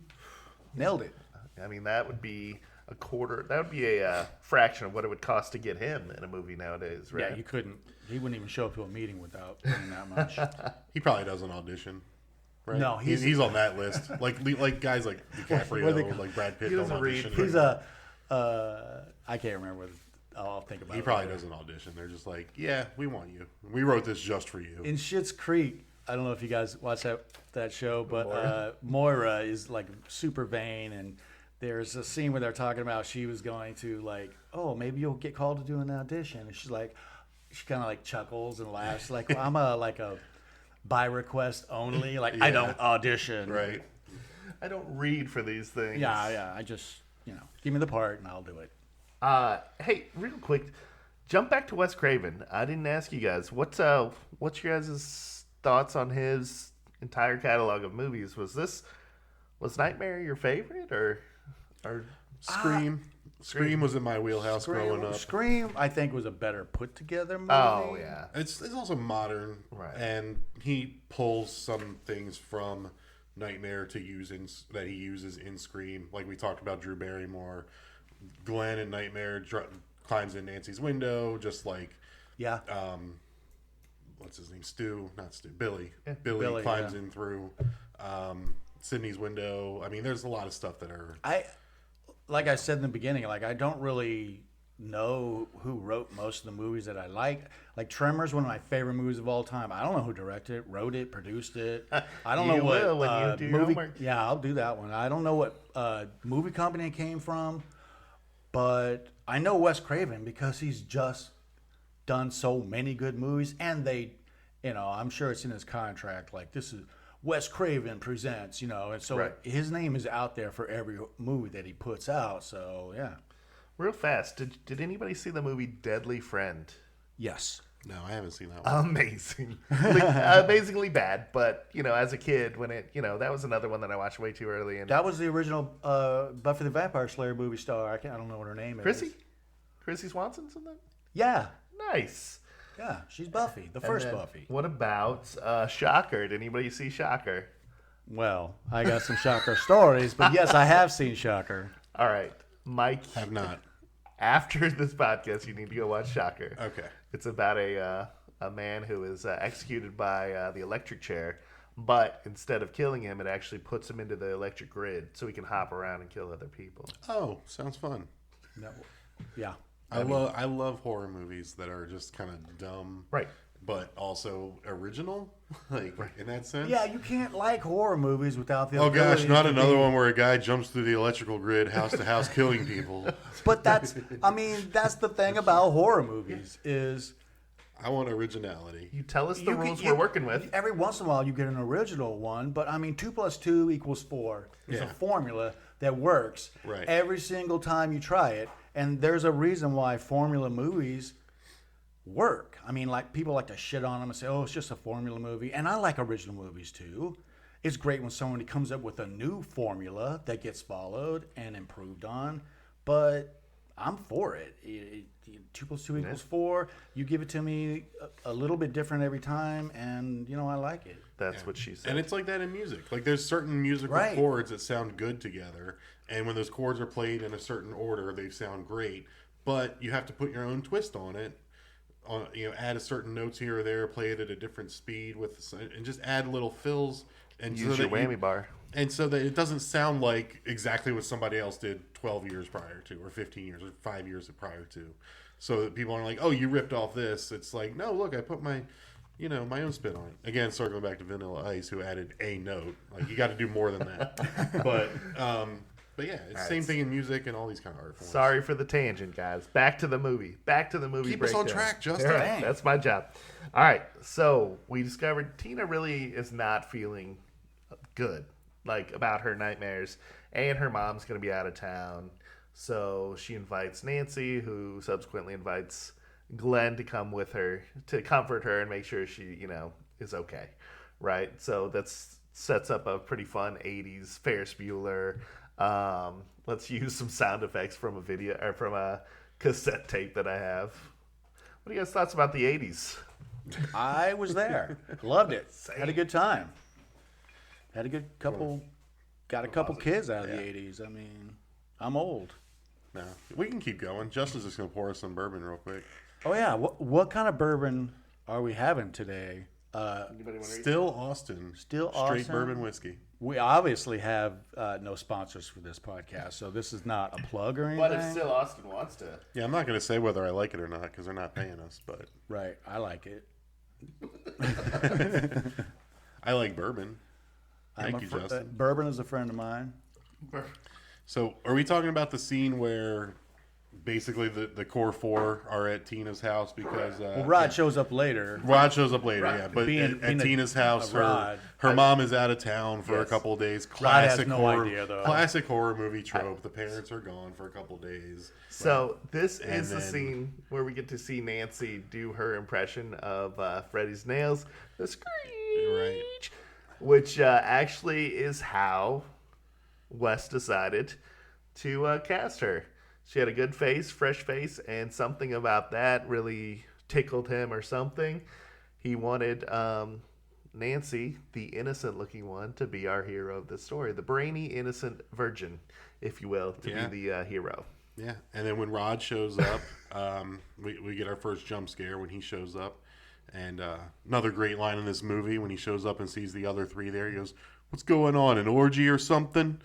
Nailed it. I mean, that would be a quarter. That would be a fraction of what it would cost to get him in a movie nowadays, right? Yeah, you couldn't. He wouldn't even show up to a meeting without paying that much. he probably does an audition. Right? No, he's on that list. Like guys like DiCaprio, like Brad Pitt He don't doesn't read. audition. He's a, I can't remember. I'll think about it. He probably later. doesn't audition. They're just like, yeah, we want you. We wrote this just for you. In Schitt's Creek, I don't know if you guys watch that show, but Moira is like super vain, and there's a scene where they're talking about she was going to like, oh, maybe you'll get called to do an audition, and she's like, she kind of like chuckles and laughs, like, well, I'm a by request only, like I don't audition, Right. I don't read for these things. Yeah, I just give me the part and I'll do it. Hey, real quick, jump back to Wes Craven. I didn't ask you guys what's your guys' thoughts on his entire catalog of movies. Was Nightmare your favorite or Scream. Scream was in my wheelhouse growing up. Scream, I think, was a better put together movie. Oh yeah, It's also modern, Right. And he pulls some things from Nightmare to use that he uses in Scream. Like we talked about Drew Barrymore, Glenn in Nightmare climbs in Nancy's window, just like Yeah. what's his name? Not Stu, Billy. Yeah. Billy climbs yeah. in through Sydney's window. I mean, there's a lot of stuff that are. Like I said in the beginning, like I don't really know who wrote most of the movies that I like. Like Tremors, one of my favorite movies of all time. I don't know who directed it, wrote it, produced it. I don't know You what will when you do your movie. homework. Yeah, I'll do that one. I don't know what movie company it came from, but I know Wes Craven because he's just done so many good movies, and I'm sure it's in his contract. Like this is Wes Craven presents, and so Right. his name is out there for every movie that he puts out. So yeah, real fast. Did anybody see the movie Deadly Friend? yes. No, I haven't seen that one. Amazing, amazingly bad. But as a kid, when that was another one that I watched way too early. And That was the original Buffy the Vampire Slayer movie star. I don't know what her name is. Chrissy Swanson's in that. Yeah, Nice. yeah, she's Buffy, the And first then Buffy. What about Shocker? Did anybody see Shocker? Well, I got some Shocker stories, but yes, I have seen Shocker. All right, Mike. Have not. After this podcast, you need to go watch Shocker. Okay. It's about a man who is executed by the electric chair, but instead of killing him, it actually puts him into the electric grid so he can hop around and kill other people. Oh, sounds fun. No. Yeah. I love horror movies that are just kind of dumb, Right. but also original, like in that sense. Yeah, you can't like horror movies without the Oh gosh, ability not to another be- one where a guy jumps through the electrical grid, house to house, killing people. But that's the thing about horror movies is I want originality. You tell us the you can- rules you- we're working with. Every once in a while, you get an original one, but 2 + 2 = 4. It's a Yeah. formula that works Right. every single time you try it, and there's a reason why formula movies work. I mean, like people like to shit on them and say, "Oh, it's just a formula movie," and I like original movies too. It's great when somebody comes up with a new formula that gets followed and improved on, but I'm for it. 2 + 2 = 4. You give it to me a little bit different every time, and I like it. That's what she said. And it's like that in music. Like there's certain musical chords that sound good together, and when those chords are played in a certain order, they sound great. But you have to put your own twist on it. Add a certain notes here or there, play it at a different speed and just add little fills and use your whammy bar. And so that it doesn't sound like exactly what somebody else did 12 years prior to, or 15 years, or 5 years prior to. So that people aren't like, oh, you ripped off this. It's like, no, look, I put my own spin on it. Again, circling back to Vanilla Ice, who added a note. Like, you got to do more than that. But yeah, it's the same thing in music and all these kind of art forms. Sorry for the tangent, guys. Back to the movie. Keep us on track, Justin. Right, that's my job. All right, so we discovered Tina really is not feeling good, like, about her nightmares, and her mom's going to be out of town. So she invites Nancy, who subsequently invites Glenn to come with her to comfort her and make sure she, is okay, right? So that sets up a pretty fun 80s Ferris Bueller. Let's use some sound effects from a video or from a cassette tape that I have. What are you guys' thoughts about the 80s? I was there. Loved it. Had a good time. Had a good couple. Got a couple kids out of the 80s. I mean, I'm old. No, we can keep going. Justin's just going to pour us some bourbon real quick. Oh, yeah. What kind of bourbon are we having today? Still Austin. Straight bourbon whiskey. We obviously have no sponsors for this podcast, so this is not a plug or anything. But if Still Austin wants to. Yeah, I'm not going to say whether I like it or not because they're not paying us. But right, I like it. I like bourbon. Thank you, Justin. Bourbon is a friend of mine. So, are we talking about the scene where basically the core four are at Tina's house because Rod shows up later. Rod shows up later, yeah. But at Tina's house, her mom is out of town for a couple of days. Classic classic horror movie trope. The parents are gone for a couple of days. So this is the scene where we get to see Nancy do her impression of Freddy's nails, the screech, right? Which actually is how Wes decided to cast her. She had a good face, fresh face, and something about that really tickled him or something. He wanted Nancy, the innocent-looking one, to be our hero of the story. The brainy, innocent virgin, if you will, to be the hero. Yeah, and then when Rod shows up, we get our first jump scare when he shows up. And another great line in this movie, when he shows up and sees the other three there, he goes, "What's going on, an orgy or something?"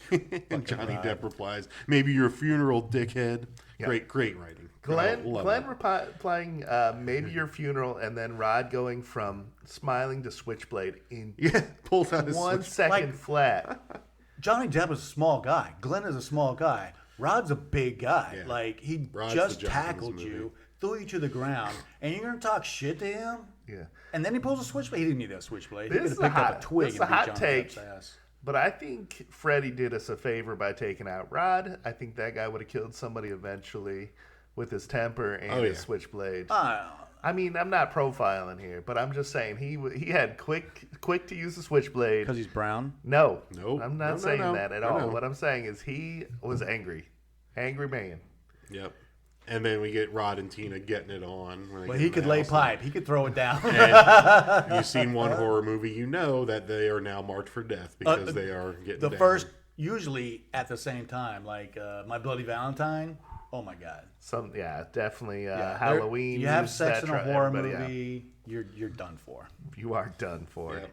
And Johnny Depp replies, "Maybe your funeral, dickhead." Yep. Great writing. Glenn replying, "Maybe your funeral," and then Rod going from smiling to switchblade in pulls out his 1 second flat. Johnny Depp is a small guy. Glenn is a small guy. Rod's a big guy. Yeah. Like, he Rod's just tackled you, threw you to the ground, and you're going to talk shit to him? Yeah. And then he pulls a switchblade. He didn't need that switchblade. He This could have picked up a twig and beat hot Johnny take, Depp's ass. but I think Freddy did us a favor by taking out Rod. I think that guy would have killed somebody eventually with his temper and his switchblade. I mean, I'm not profiling here, but I'm just saying he had quick to use the switchblade. Because he's brown? No. Nope. I'm not saying that at all. What I'm saying is he was angry. Angry man. Yep. And then we get Rod and Tina getting it on. Well, he could lay pipe. He could throw it down. And you've seen one horror movie, you know that they are now marked for death because they are getting the down. first, usually at the same time, like My Bloody Valentine. Oh my God. Definitely Halloween. You have sex in a horror movie, you're done for. You are done for. Yep.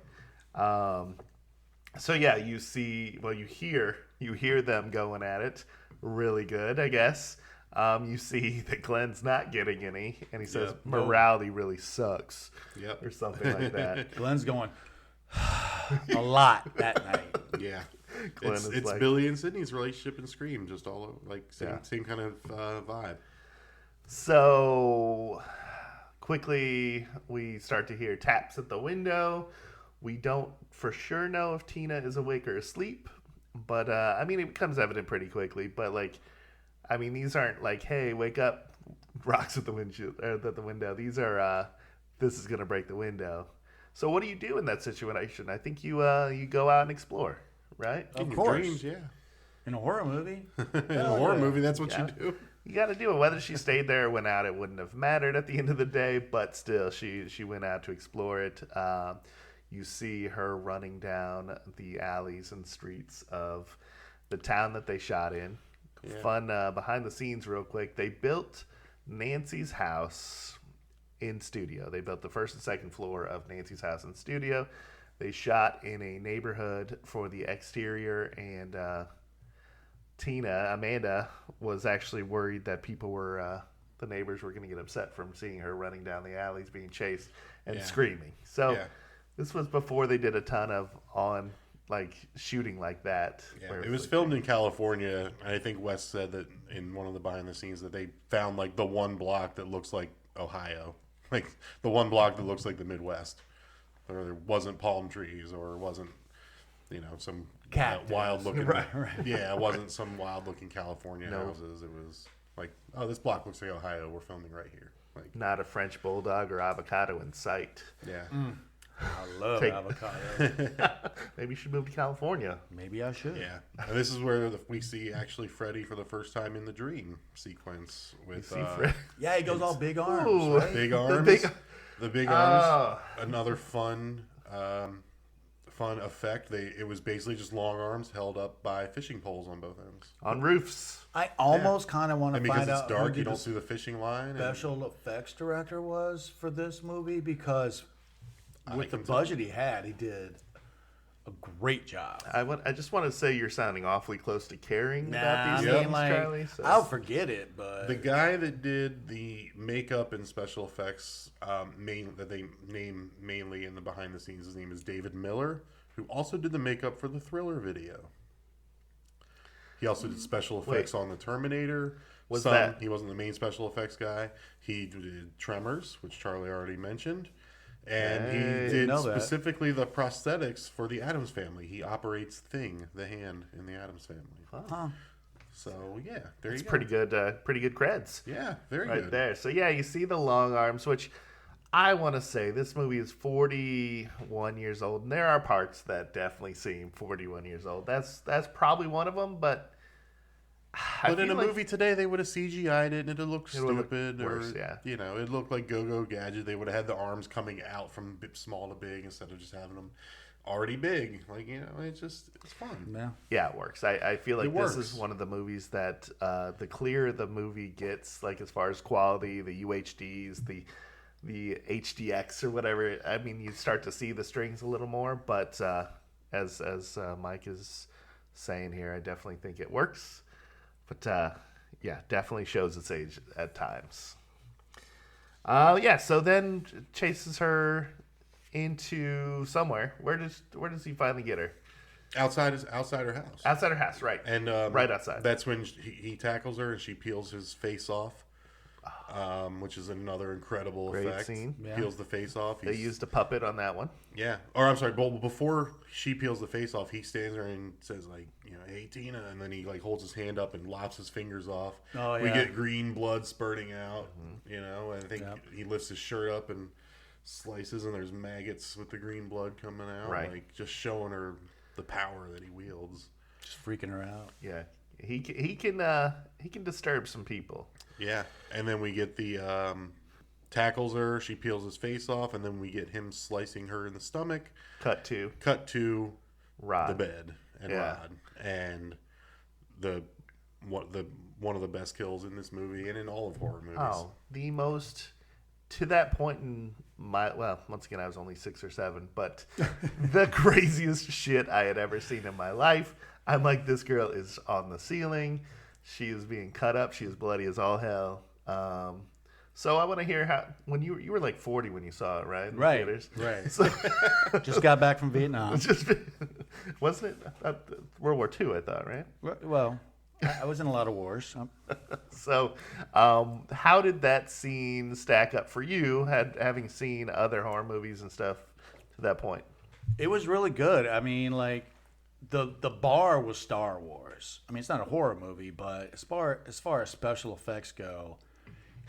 So yeah, you hear them going at it really good, I guess. You see that Glenn's not getting any, and he says morality really sucks, or something like that. Glenn's going a lot that night. Yeah, it's like, Billy and Sydney's relationship in Scream, just all over, like same kind of vibe. So quickly, we start to hear taps at the window. We don't for sure know if Tina is awake or asleep, but I mean, it becomes evident pretty quickly. But like, I mean, these aren't like, "Hey, wake up!" Rocks at the window. These are, "This is gonna break the window." So, what do you do in that situation? I think you go out and explore, right? Of course. Dreams, yeah. In a horror movie? In a horror movie, that's what you do. You got to do it. Whether she stayed there or went out, it wouldn't have mattered at the end of the day. But still, she went out to explore it. You see her running down the alleys and streets of the town that they shot in. Yeah. Fun behind the scenes real quick. They built Nancy's house in studio. They built the first and second floor of Nancy's house in studio. They shot in a neighborhood for the exterior, and Amanda was actually worried that people were, the neighbors were going to get upset from seeing her running down the alleys being chased and screaming. So this was before they did a ton of shooting like that. Yeah, it was filmed in California. I think Wes said that in one of the behind the scenes that they found like the one block that looks like Ohio, like the one block that looks like the Midwest, or there wasn't palm trees, or wasn't some wild looking. Right. Yeah, it wasn't some wild looking California houses. It was like, oh, this block looks like Ohio. We're filming right here. Like not a French bulldog or avocado in sight. Yeah. I love avocado. Maybe you should move to California. Maybe I should. Yeah. And this is where we see actually Freddy for the first time in the dream sequence with. Yeah, he goes all big arms. Ooh, right? Big arms. The big arms. Another fun effect. It was basically just long arms held up by fishing poles on both ends. On roofs. I almost kind of want to find out. Because it's dark, you don't see the fishing line. Special effects director was for this movie, because with the budget he had, he did a great job. I just want to say you're sounding awfully close to caring about these things, Charlie. So. I'll forget it, but the guy that did the makeup and special effects, that they name mainly in the behind the scenes, his name is David Miller, who also did the makeup for the Thriller video. He also did special effects on the Terminator. He wasn't the main special effects guy. He did Tremors, which Charlie already mentioned. And he did specifically the prosthetics for the Addams Family. He operates Thing, the hand in the Addams Family. Huh. So yeah, there you go. Pretty good creds. Yeah, very good. Right there. So yeah, you see the long arms, which I want to say this movie is 41 years old, and there are parts that definitely seem 41 years old. That's probably one of them, but. But in a movie today, they would have CGI'd it, and it'd look stupid. Worse, it looked like Go-Go Gadget. They would have had the arms coming out from small to big instead of just having them already big. It's fun. Yeah, it works. I feel like this is one of the movies that the clearer the movie gets, like as far as quality, the UHDs, the HDX or whatever. I mean, you start to see the strings a little more. But as Mike is saying here, I definitely think it works. But, definitely shows its age at times. So then chases her into somewhere. Where does he finally get her? Outside her house. Outside her house, right. And right outside. That's when he tackles her and she peels his face off. Which is another incredible Great effect. Scene. Yeah. Peels the face off. They used a puppet on that one. Yeah. Or I'm sorry, before she peels the face off, he stands there and says "Hey Tina," and then he holds his hand up and lops his fingers off. Oh, yeah. We get green blood spurting out. And I think he lifts his shirt up and slices, and there's maggots with the green blood coming out. Right. Just showing her the power that he wields. Just freaking her out. Yeah. He can disturb some people. Yeah, and then we get the tackles her. She peels his face off, and then we get him slicing her in the stomach. Cut to Rod, the bed, and Rod, and one of the best kills in this movie and in all of horror movies. Oh, the most to that point in once again I was only 6 or 7, but the craziest shit I had ever seen in my life. I'm like, this girl is on the ceiling. She is being cut up. She is bloody as all hell. So I want to hear how when you were like 40 when you saw it, right? In the theaters. Right. So, just got back from Vietnam. Wasn't it World War II? I thought, right? Well, I was in a lot of wars. So, how did that scene stack up for you? Having seen other horror movies and stuff to that point, it was really good. I mean, the bar was Star Wars. I mean, it's not a horror movie, but as far as special effects go,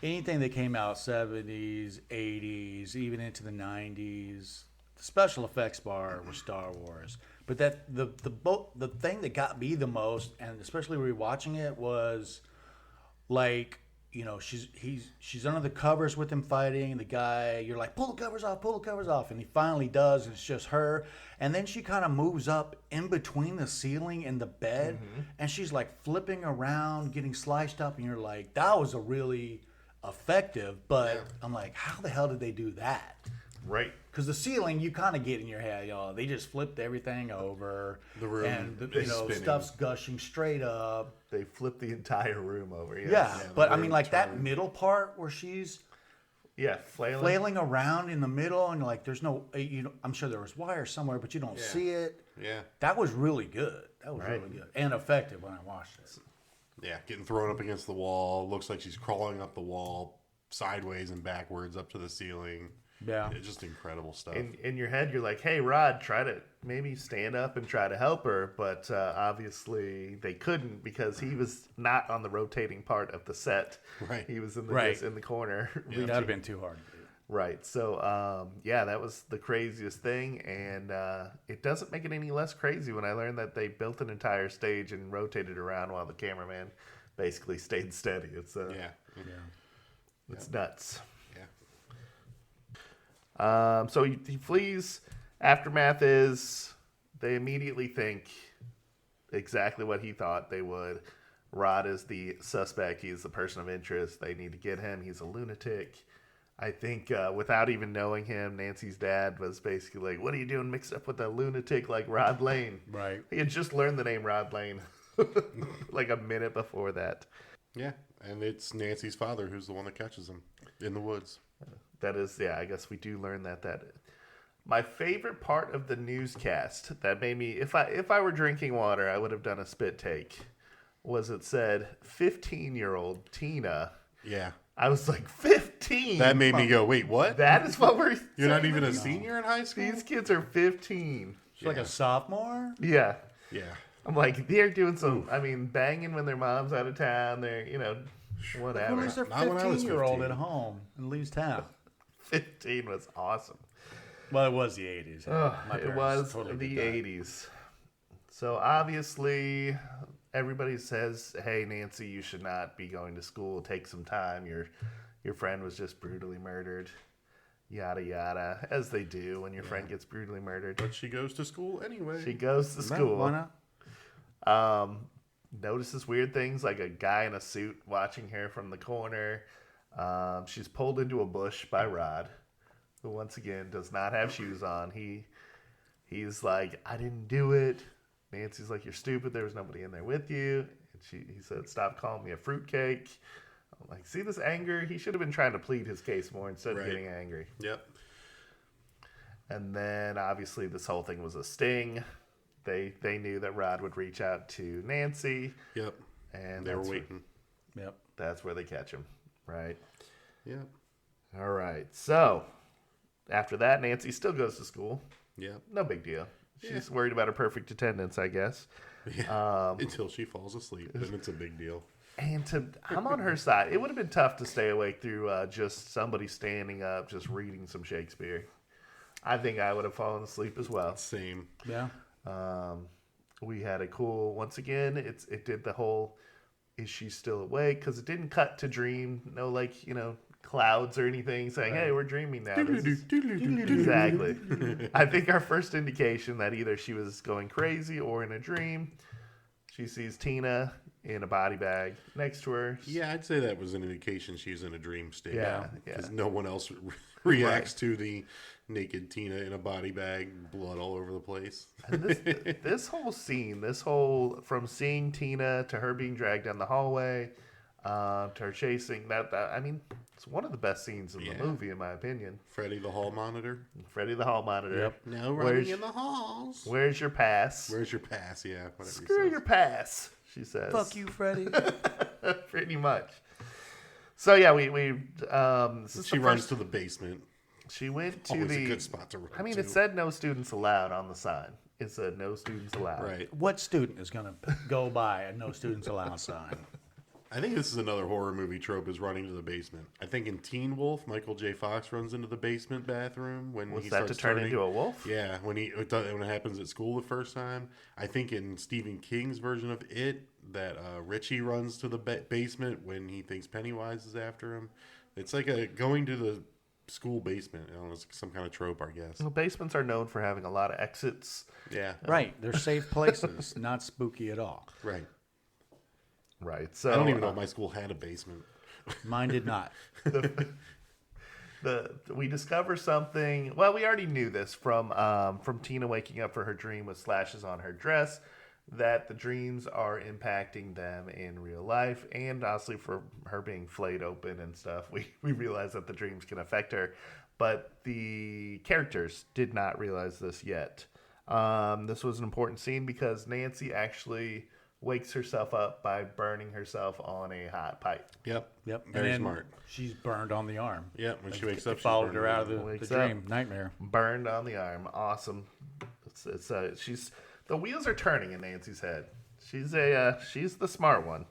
anything that came out 70s, 80s, even into the 90s, the special effects bar was Star Wars. But that the thing that got me the most, and especially rewatching it, was like, you know, she's under the covers with him fighting, and the guy, you're like, pull the covers off, and he finally does, and it's just her. And then she kind of moves up in between the ceiling and the bed, and she's like flipping around, getting sliced up, and you're like, that was a really effective, but I'm like, how the hell did they do that? Right. Because the ceiling, you kind of get in your head, y'all. They just flipped everything over. The room, and you know, spinning. Stuff's gushing straight up. They flipped the entire room over. Yes. Yeah, but I mean, like turned. that middle part where she's flailing around in the middle, and like there's no, you know, I'm sure there was wire somewhere, but you don't see it. Yeah. That was really good. That was really good and effective when I watched it. Yeah, getting thrown up against the wall. Looks like she's crawling up the wall sideways and backwards up to the ceiling. Yeah. It's just incredible stuff. In your head, you're like, hey, Rod, try to maybe stand up and try to help her. But obviously they couldn't because he was not on the rotating part of the set. Right. He was in the, just in the corner. Yeah. That would have been too hard to do. Right. So, that was the craziest thing. And it doesn't make it any less crazy when I learned that they built an entire stage and rotated around while the cameraman basically stayed steady. It's it's nuts. So he flees. Aftermath is they immediately think exactly what he thought they would. Rod is the suspect. He's the person of interest. They need to get him. He's a lunatic. I think without even knowing him, Nancy's dad was basically like, what are you doing mixed up with a lunatic like Rod Lane? Right. He had just learned the name Rod Lane like a minute before that. Yeah, and it's Nancy's father who's the one that catches him in the woods. That is, I guess we do learn that. My favorite part of the newscast that made me, if I were drinking water, I would have done a spit take, was it said 15-year-old Tina. Yeah. I was like, 15? That made me go, wait, what? That is what we're You're not even a senior in high school? These kids are 15. She's like a sophomore? Yeah. Yeah. I'm like, they're doing some, banging when their mom's out of town. They're, whatever. Who leaves their 15-year-old at home and leaves town? 15 was awesome. Well, it was the 80s. It was totally the 80s. So obviously, everybody says, hey, Nancy, you should not be going to school. Take some time. Your friend was just brutally murdered. Yada, yada. As they do when your friend gets brutally murdered. But she goes to school anyway. She goes to school. Why not? Notices weird things like a guy in a suit watching her from the corner. She's pulled into a bush by Rod, who once again does not have shoes on. He's like, I didn't do it. Nancy's like, you're stupid. There was nobody in there with you. And he said, stop calling me a fruitcake. I'm like, see this anger? He should have been trying to plead his case more instead of getting angry. Yep. And then obviously this whole thing was a sting. They knew that Rod would reach out to Nancy. Yep. And they were waiting. Yep. That's where they catch him. Right. Yep. All right. So after that, Nancy still goes to school. Yep. No big deal. She's worried about her perfect attendance, I guess. Yeah. Until she falls asleep, then it's a big deal. And I'm on her side. It would have been tough to stay awake through just somebody standing up, just reading some Shakespeare. I think I would have fallen asleep as well. Same. Yeah. We had a cool, once again, it did the whole, is she still awake? Because it didn't cut to dream. No, clouds or anything saying, hey, we're dreaming now. Exactly. I think our first indication that either she was going crazy or in a dream, she sees Tina in a body bag next to her. Yeah, I'd say that was an indication she's in a dream state. Yeah. Because no one else reacts to the naked Tina in a body bag, blood all over the place. And this whole scene, from seeing Tina to her being dragged down the hallway, to her chasing, it's one of the best scenes in the movie, in my opinion. Freddy the hall monitor. Yep. No running in the halls. Where's your pass? Where's your pass? Yeah. Whatever. Screw your pass, she says. Fuck you, Freddy. Pretty much. So yeah, she runs to the basement. She went to Always a good spot to run to. It said no students allowed on the sign. It said no students allowed. Right. What student is going to go by a no students allowed sign? I think this is another horror movie trope, is running to the basement. I think in Teen Wolf, Michael J. Fox runs into the basement bathroom when Was he that to starts turn turning into a wolf? Yeah, when it happens at school the first time. I think in Stephen King's version of It, that Richie runs to the basement when he thinks Pennywise is after him. It's like going to the school basement. I don't know, it's some kind of trope, I guess. Well, basements are known for having a lot of exits. Yeah. Right. They're safe places, not spooky at all. Right. Right. So I don't even know if my school had a basement. Mine did not. We discover something. Well, we already knew this from Tina waking up for her dream with slashes on her dress, that the dreams are impacting them in real life, and honestly for her being flayed open and stuff, we realize that the dreams can affect her, but the characters did not realize this yet. This was an important scene because Nancy actually wakes herself up by burning herself on a hot pipe. Yep. Very smart. She's burned on the arm. Yep. When she wakes up, It followed her out of the dream nightmare. Burned on the arm. Awesome. She's the wheels are turning in Nancy's head. She's the smart one.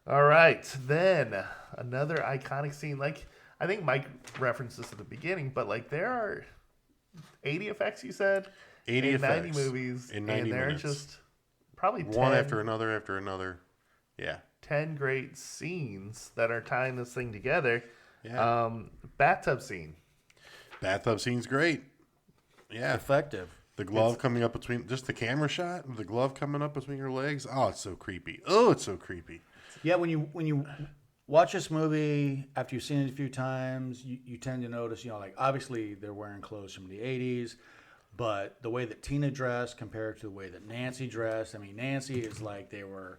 All right, then another iconic scene. Like I think Mike referenced this at the beginning, but like there are 80 effects. You said 80 in effects 90 movies, in 90 and they're minutes. just probably 10, One after another. Yeah. 10 great scenes that are tying this thing together. Yeah. Bathtub scene. Bathtub scene's great. Yeah. Effective. The glove coming up between, just the camera shot, the glove coming up between her legs. Oh, it's so creepy. Yeah, when you watch this movie after you've seen it a few times, you tend to notice, like obviously they're wearing clothes from the 80s, but the way that Tina dressed compared to the way that Nancy dressed, I mean, Nancy is like they were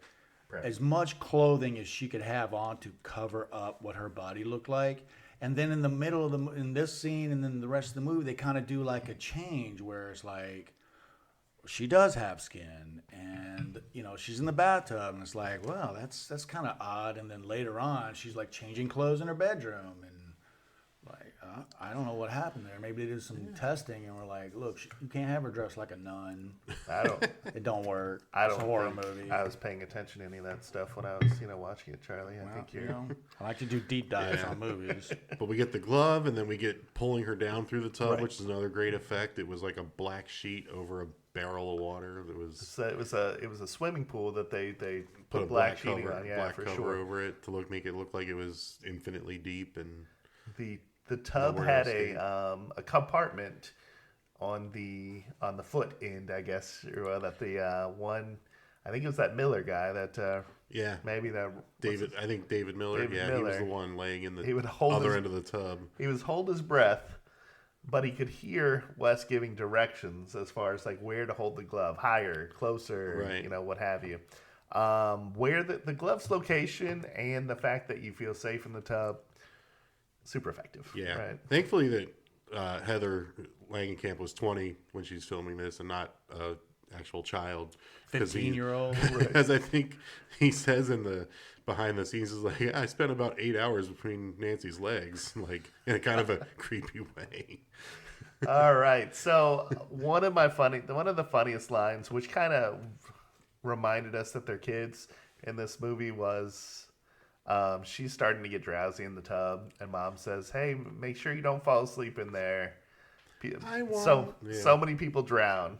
as much clothing as she could have on to cover up what her body looked like. And then in the middle of in this scene and then the rest of the movie, they kind of do like a change where it's like she does have skin and, she's in the bathtub and it's like, well, that's kind of odd. And then later on, she's like changing clothes in her bedroom and like, I don't know what happened there. Maybe they did some testing and we're like, look, you can't have her dressed like a nun. It don't work. It's a horror movie. I was paying attention to any of that stuff when I was, watching it, Charlie. I think you're. I like to do deep dives on movies. But we get the glove, and then we get pulling her down through the tub, which is another great effect. It was like a black sheet over a barrel of water. It was a swimming pool that they put a black sheeting on, black for cover sure, over it to make it look like it was infinitely deep. And the tub had a compartment on the foot end, I guess, or that the one. I think it was that Miller guy that. Maybe that David. I think David Miller. He was the one laying in the other end of the tub. He was hold his breath, but he could hear Wes giving directions as far as like where to hold the glove, higher, closer, what have you. Where the glove's location and the fact that you feel safe in the tub, super effective. Yeah. Right? Thankfully that Heather Langenkamp was 20 when she's filming this and not an actual child. 15-year-old. As I think he says in the behind the scenes, is like, I spent about 8 hours between Nancy's legs, like in a kind of a creepy way. All right. So one of the funniest lines, which kind of reminded us that they're kids in this movie, was she's starting to get drowsy in the tub, and Mom says, "Hey, make sure you don't fall asleep in there. So many people drown."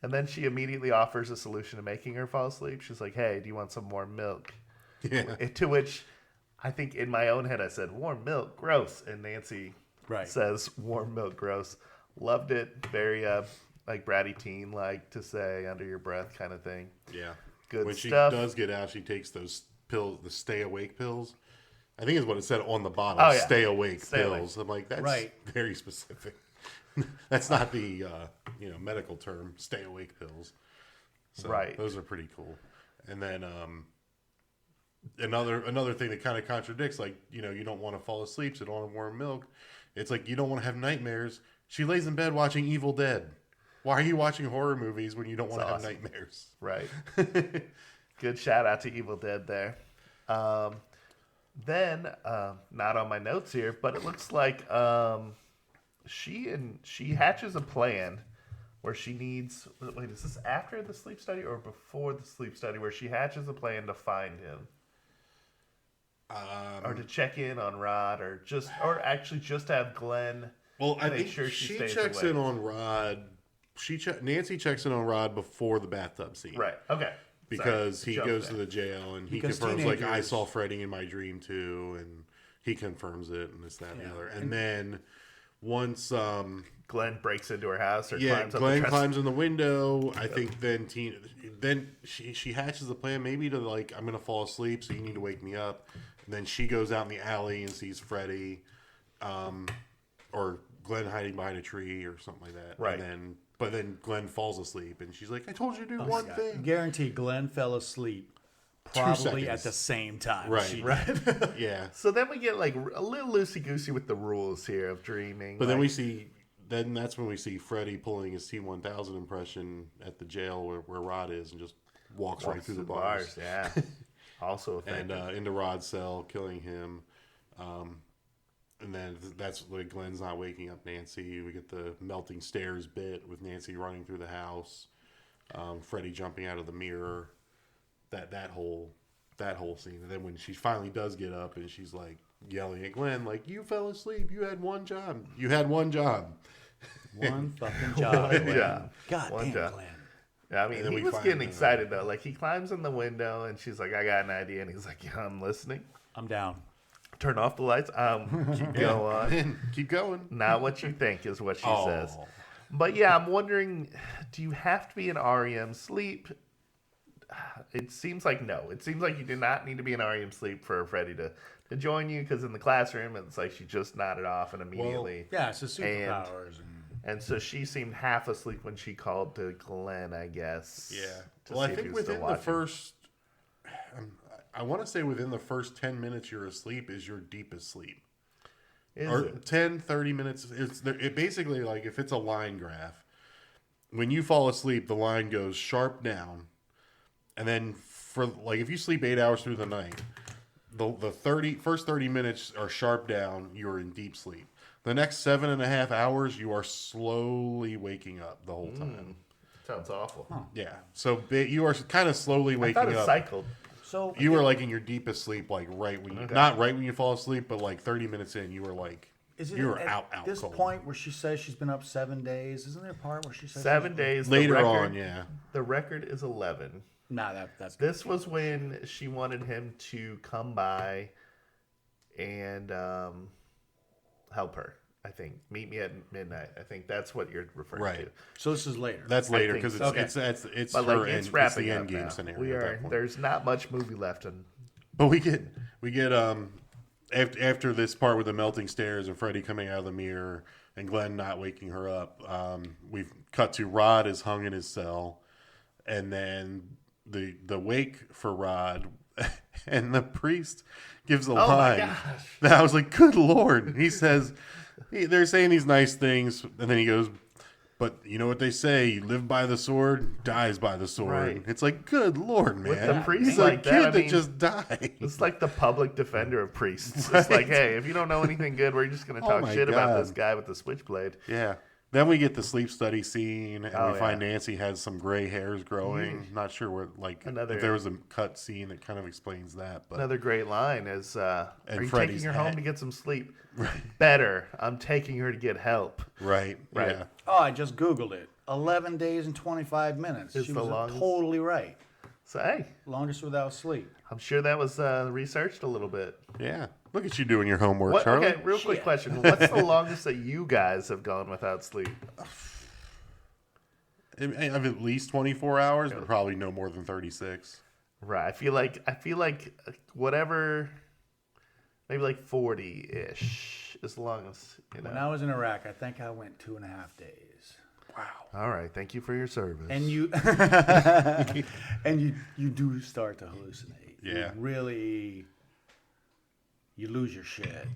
And then she immediately offers a solution to making her fall asleep. She's like, "Hey, do you want some warm milk?" Yeah. To which I think in my own head I said, "Warm milk, gross." And Nancy says, "Warm milk, gross." Loved it. Very like bratty teen like to say under your breath kind of thing. Yeah. Good when stuff. When she does get out, she takes those pills, the stay awake pills. I think is what it said on the bottle. Oh, yeah. Stay awake pills. I'm like, that's very specific. That's not the medical term, stay awake pills. So those are pretty cool. And then another thing that kind of contradicts, like, you don't want to fall asleep, so you don't want warm milk. It's like you don't want to have nightmares. She lays in bed watching Evil Dead. Why are you watching horror movies when you don't want to have nightmares? Right. Good shout out to Evil Dead there. Then, not on my notes here, but it looks like she hatches a plan where she needs. Wait, is this after the sleep study or before the sleep study? Where she hatches a plan to find him? or to check in on Rod, or actually just have Glenn. Well, I make think sure she stays checks away. in on Rod. Nancy checks in on Rod before the bathtub scene. Right. Okay. Because Sorry, he jumped goes there. to the jail and he Because confirms, like, I teenagers- saw Freddy in my dream too, and he confirms it, and this, that, and the other. And then once Glenn breaks into her house, or Glenn climbs climbs in the window. I think then she hatches the plan, maybe to, like, I'm gonna fall asleep, so you need to wake me up. And then she goes out in the alley and sees Freddy, or Glenn hiding behind a tree or something like that. Right. But then Glenn falls asleep, and she's like, "I told you to do one thing." Guarantee Glenn fell asleep probably at seconds. the same time. Right. She Right. Yeah. So then we get like a little loosey goosey with the rules here of dreaming. But then we see. Then that's when we see Freddy pulling his T-1000 impression at the jail where Rod is, and just walks right through the bars. Yeah. Also effective. And into Rod's cell, killing him. And then that's like Glenn's not waking up Nancy. We get the melting stairs bit with Nancy running through the house. Freddy jumping out of the mirror. That whole scene. And then when she finally does get up and she's like yelling at Glenn, like, "You fell asleep. You had one job. You had one job." One fucking job. Glenn. Yeah. God One damn, job. Glenn. Yeah, I mean, then he we was find getting out. excited though. Like he climbs in the window and she's like, "I got an idea," and he's like, "Yeah, I'm listening." I'm down. Turn off the lights. Keep going. Keep going. Not what you think is what she Oh. says. But yeah, I'm wondering, do you have to be an REM sleep? It seems like no. It seems like you do not need to be an REM sleep for Freddy to join you, because in the classroom, it's like she just nodded off and immediately. Yeah, it's the superpowers. And so she seemed half asleep when she called to Glenn, I guess. Yeah. to Well, I see if he think was still within the watching. first, I want to say within the first 10 minutes you're asleep is your deepest sleep. Is Or it? 10, 30 minutes. It basically, like, if it's a line graph, when you fall asleep, the line goes sharp down. And then for, like, if you sleep 8 hours through the night, the first 30 minutes are sharp down, you're in deep sleep. The next 7.5 hours, you are slowly waking up the whole time. Sounds awful. Yeah. So you are kind of slowly I waking thought it up. cycled. So You were like in your deepest sleep, like right when you, not right when you fall asleep, but like 30 minutes in, you were like, is it you were at out this cold. point where she says she's been up 7 days? Isn't there a part where she says 7 days. Later the record, on, yeah. The record is 11. Nah, that's This was when she wanted him to come by and help her. I think meet me at midnight. I think that's what you're referring Right. to. So this is later. That's later think because so. it's But her like it's end, wrapping the up end game now. scenario. We at are. that point. There's not much movie left, and But we get after this part with the melting stairs and Freddy coming out of the mirror and Glenn not waking her up. We've cut to Rod is hung in his cell, and then the wake for Rod, and the priest gives a line. gosh. That I was like, good Lord. He says they're saying these nice things, and then he goes, "But you know what they say: you live by the sword, dies by the sword." Right. It's like, good Lord, man. With the priest He's like a that, kid I that mean, just died. it's like the public defender of priests. Right. It's like, hey, if you don't know anything good, we're just going to Oh talk my shit about God. this guy with the switchblade. Yeah. Then we get the sleep study scene, and Oh, we find yeah. Nancy has some gray hairs growing. Not sure what, like, Another- if there was a cut scene that kind of explains that. But Another great line is, are you Freddy's taking her home hat. to get some sleep? Better. I'm taking her to get help. right, Right. yeah. Oh, I just Googled it. 11 days and 25 minutes. Is She the was longest? totally right. So, hey, Longest without sleep. I'm sure that was researched a little bit. Yeah. Look at you doing your homework, What, Charlie. okay, real quick question. What's the longest that you guys have gone without sleep? I've at least 24 hours, but probably no more than 36. Right. I feel like whatever, maybe like 40-ish, as long as, you know. When I was in Iraq, I think I went 2.5 days. All right. Thank you for your service. And you you do start to hallucinate. Yeah. You really you lose your shit.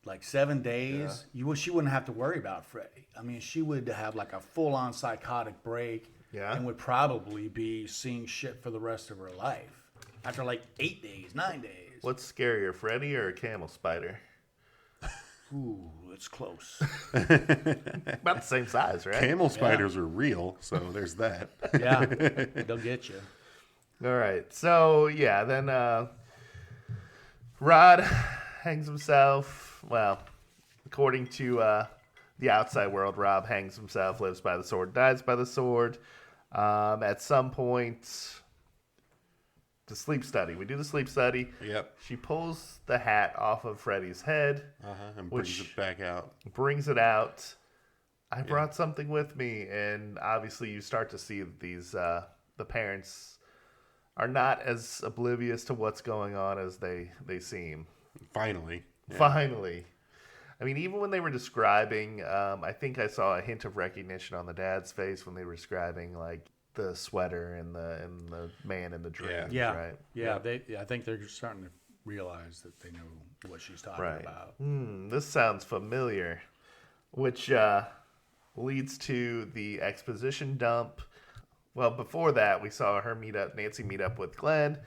Like 7 days, she wouldn't have to worry about Freddy. I mean, she would have like a full-on psychotic break, Yeah. and would probably be seeing shit for the rest of her life after like 8 days, 9 days. What's scarier, Freddy or a camel spider? Ooh, it's close. About the same size, right? Camel spiders are real, so there's that. Yeah, they'll get you. All right. So, yeah, then Rod hangs himself. Well, according to the outside world, Rob hangs himself, lives by the sword, dies by the sword. At some point, the sleep study. We do the sleep study. Yep. She pulls the hat off of Freddy's head. And brings it back out. Brings it out. I brought something with me. And obviously you start to see that these, the parents are not as oblivious to what's going on as they seem. Finally. Yeah. Finally. I mean, even when they were describing, I think I saw a hint of recognition on the dad's face when they were describing like the sweater and the man in the dream. Yeah, right? Yeah. I think they're just starting to realize that they know what she's talking about. This sounds familiar, which leads to the exposition dump. Well, before that, we saw Nancy meet up with Glenn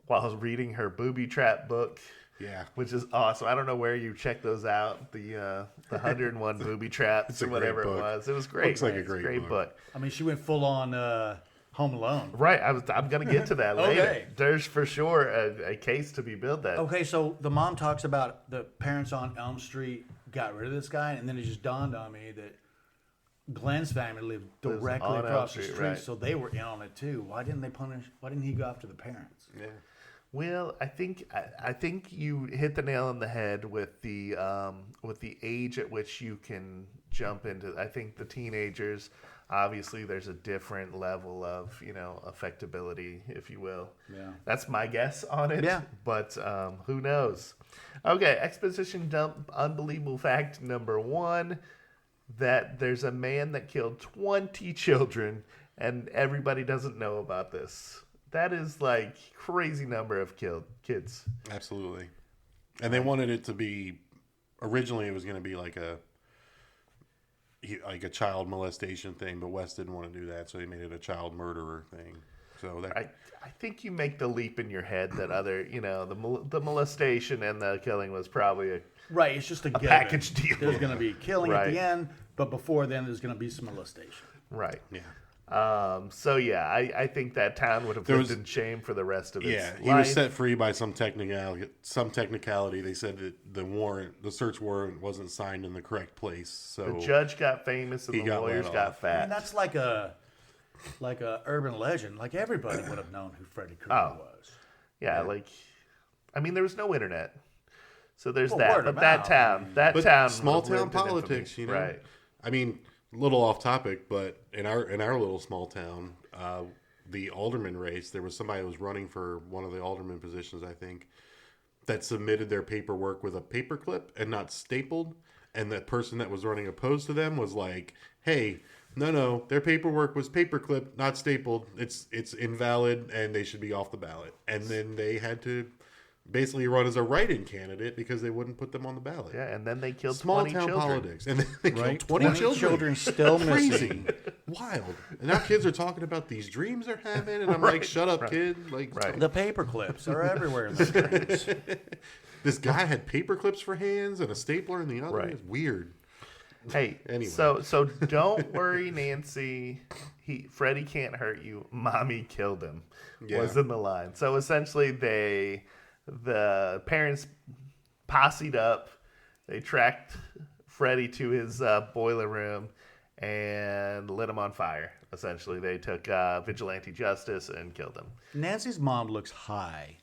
while reading her booby trap book. Yeah, which is awesome. I don't know where you check those out. The 101 booby traps or whatever it was. It was great. Looks like a great book. I mean, she went full on Home Alone. Right. I'm gonna get to that later. Okay. There's for sure a case to be built. That. Okay, so the mom talks about the parents on Elm Street got rid of this guy, and then it just dawned on me that Glenn's family lived directly across the street, right. so they were in on it too. Why didn't he go after the parents? Yeah. Well, I think you hit the nail on the head with the age at which you can jump into. I think the teenagers, obviously, there's a different level of affectability, if you will. Yeah, that's my guess on it. Yeah, but who knows? Okay, exposition dump. Unbelievable fact number 1: that there's a man that killed 20 children, and everybody doesn't know about this. That is like crazy number of killed kids. Absolutely. And they wanted it to be, originally it was going to be like a child molestation thing, but Wes didn't want to do that, so he made it a child murderer thing. So that I think you make the leap in your head that other, the molestation and the killing was probably it's just a package deal. There's going to be killing at the end, but before then there's going to be some molestation. Right. Yeah. So yeah, I think that town would have lived in shame for the rest of its life. He was set free by some technicality. They said that the search warrant wasn't signed in the correct place. So the judge got famous and the lawyers got fat. I mean, that's like a urban legend. Like everybody would have known who Freddy Krueger was. Yeah, I mean, there was no internet, so there's Well, that. word But of that mouth. town, small lived in town politics, infamy. Right? I mean, a little off topic, but in our little small town, the alderman race, there was somebody who was running for one of the alderman positions, I think, that submitted their paperwork with a paperclip and not stapled, and the person that was running opposed to them was like, "Hey, no, their paperwork was paperclip, not stapled. It's invalid, and they should be off the ballot." And then they had to basically run as a write-in candidate because they wouldn't put them on the ballot. Yeah, and then they killed small 20 town children. politics, and then they killed 20 children. children Still crazy, missing. wild. And now kids are talking about these dreams they're having, and I'm like, "Shut up, kid!" Like, The paper clips are everywhere in the streets. this guy had paper clips for hands and a stapler in the other. Right. It's weird. Hey, Anyway. so don't worry, Nancy. Freddy can't hurt you. Mommy killed him. Yeah. Was in the line. So essentially, the parents posseed up. They tracked Freddy to his boiler room and lit him on fire. Essentially, they took vigilante justice and killed him. Nancy's mom looks high.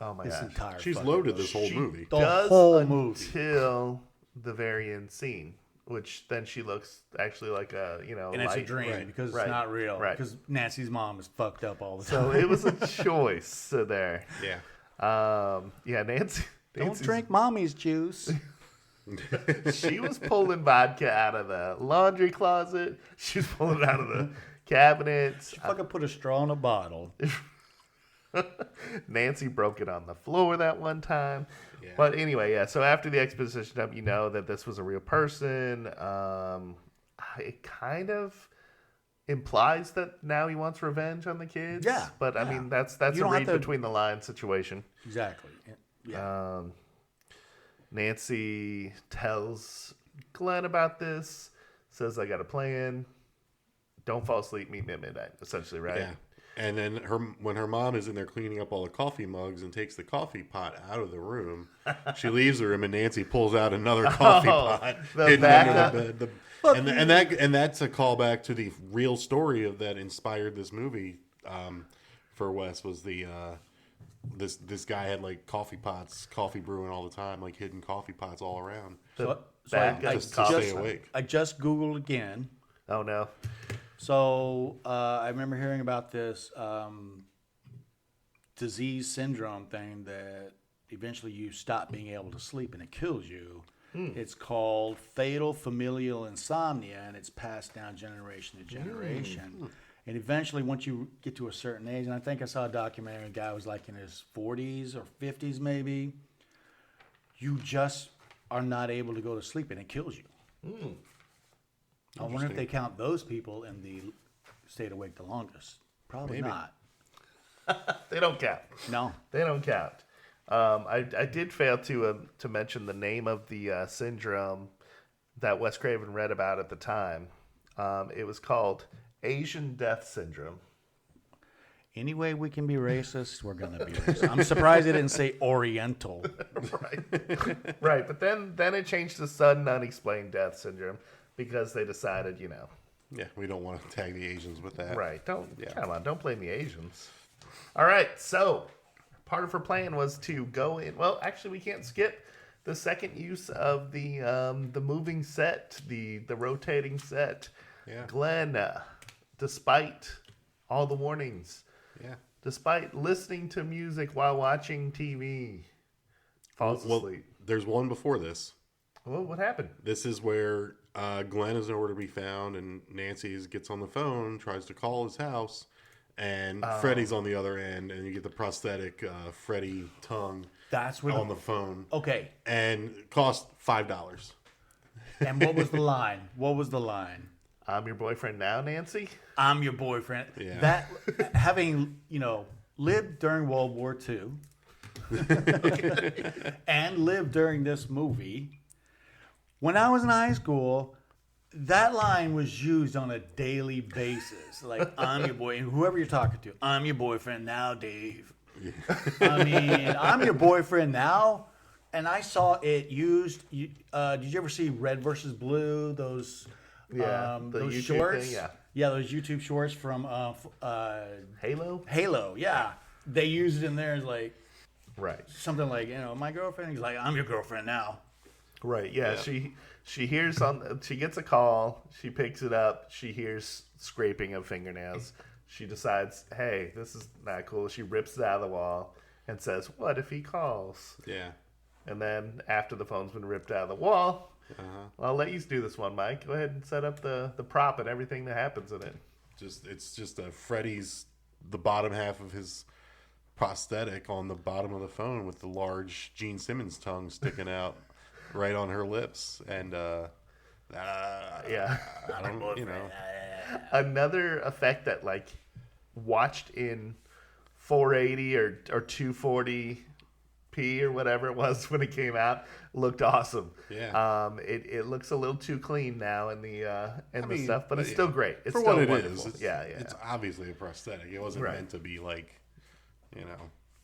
Oh my This gosh. entire She's fucking loaded movie. this whole movie. The Does whole movie. until the very end scene, which then she looks actually like a And it's a dream because it's not real. Right. Because Nancy's mom is fucked up all the So time. it was a choice there. Yeah. Nancy. Don't drink mommy's juice. She was pulling vodka out of the laundry closet. She was pulling it out of the cabinets. She fucking put a straw in a bottle. Nancy broke it on the floor that one time. Yeah. But anyway, yeah. So after the exposition dump, you know that this was a real person. It kind of implies that now he wants revenge on the kids. Yeah, But I yeah. mean, that's You a don't have read to- between the lines situation. Exactly. Yeah. Nancy tells Glenn about this, says, "I got a plan. Don't fall asleep, meet me at midnight," essentially, right? Yeah. And then when her mom is in there cleaning up all the coffee mugs and takes the coffee pot out of the room, she leaves the room and Nancy pulls out another coffee pot hidden under the bed. And that's a callback to the real story that inspired this movie for Wes. Was the this guy had like coffee brewing all the time, like hidden coffee pots all around. So to stay awake. I just Googled again. Oh no. So I remember hearing about this disease syndrome thing that eventually you stop being able to sleep and it kills you. It's called fatal familial insomnia, and it's passed down generation to generation. And eventually, once you get to a certain age, and I think I saw a documentary, a guy was like in his 40s or 50s maybe, you just are not able to go to sleep and it kills you. I wonder if they count those people in the stayed awake the longest. Probably not. They don't count. No. They don't count. I did fail to mention the name of the syndrome that Wes Craven read about at the time. It was called Asian Death Syndrome. Any way we can be racist, we're going to be racist. I'm surprised they didn't say Oriental. Right. But then it changed to Sudden Unexplained Death Syndrome because they decided, Yeah, we don't want to tag the Asians with that. Right. Come on, don't blame the Asians. All right, so part of her plan was to go in. Well, actually, we can't skip the second use of the moving set, the rotating set. Yeah. Glenn, despite all the warnings, despite listening to music while watching TV, falls asleep. There's one before this. Well, what happened? This is where Glenn is nowhere to be found, and Nancy gets on the phone, tries to call his house, and Freddy's on the other end, and you get the prosthetic Freddy tongue on the phone. Okay. And it cost $5. And what was the line? I'm your boyfriend now, Nancy? I'm your boyfriend. Yeah. That, having, lived during World War II and lived during this movie, when I was in high school, that line was used on a daily basis. Like, I'm your boy, and whoever you're talking to, I'm your boyfriend now, Dave. I mean, I'm your boyfriend now. And I saw it used. Did you ever see Red versus Blue? Those YouTube shorts. thing, yeah, those YouTube shorts from Halo. Halo, yeah. They used it in there as like something like my girlfriend. He's like, I'm your girlfriend now. Right. Yeah. She hears she gets a call. She picks it up. She hears scraping of fingernails. She decides, hey, this is not cool. She rips it out of the wall and says, what if he calls? Yeah. And then after the phone's been ripped out of the wall, I'll let you do this one, Mike. Go ahead and set up the prop and everything that happens in it. It's just Freddy's, the bottom half of his prosthetic on the bottom of the phone with the large Gene Simmons tongue sticking out right on her lips. And, I don't, Another effect that, like, watched in 480 or 240p or whatever it was when it came out, looked awesome. Yeah. It looks a little too clean now in the stuff, but it's still great. It's for still what it wonderful. is. It's obviously a prosthetic. It wasn't meant to be like,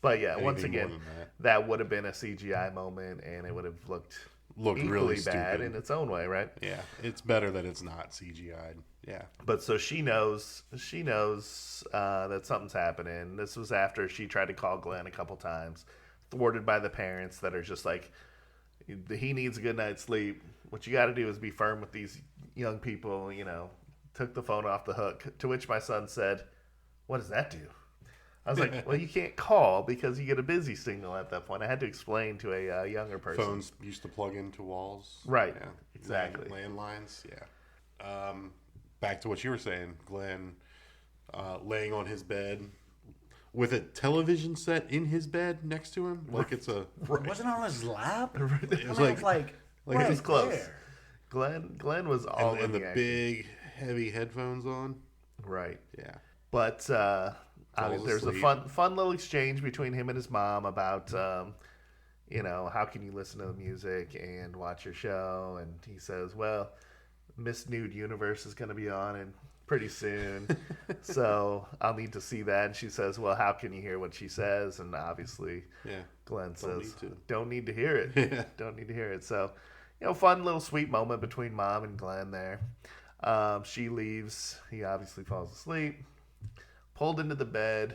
But yeah, once anything again, more than that would have been a CGI moment, and it would have looked equally really bad stupid in its own way, right? Yeah, it's better that it's not CGI'd. Yeah. But so she knows that something's happening. This was after she tried to call Glenn a couple times, thwarted by the parents that are just like, he needs a good night's sleep. What you got to do is be firm with these young people, took the phone off the hook, to which my son said, what does that do? I was like, well, you can't call because you get a busy signal at that point. I had to explain to a younger person. Phones used to plug into walls. Right. Yeah. Exactly. Landlines. Yeah. Back to what you were saying, Glenn, laying on his bed with a television set in his bed next to him, like it's a. Wasn't it on his lap? It was like it was close. There. Glenn was all and the big heavy headphones on. Right. Yeah. But there's a fun little exchange between him and his mom about how can you listen to the music and watch your show, and he says, well, Miss Nude Universe is going to be on, and pretty soon. So I'll need to see that. And she says, well, how can you hear what she says? And obviously Glenn says, don't need to hear it. Don't need to hear it. So, fun little sweet moment between Mom and Glenn there. She leaves. He obviously falls asleep. Pulled into the bed.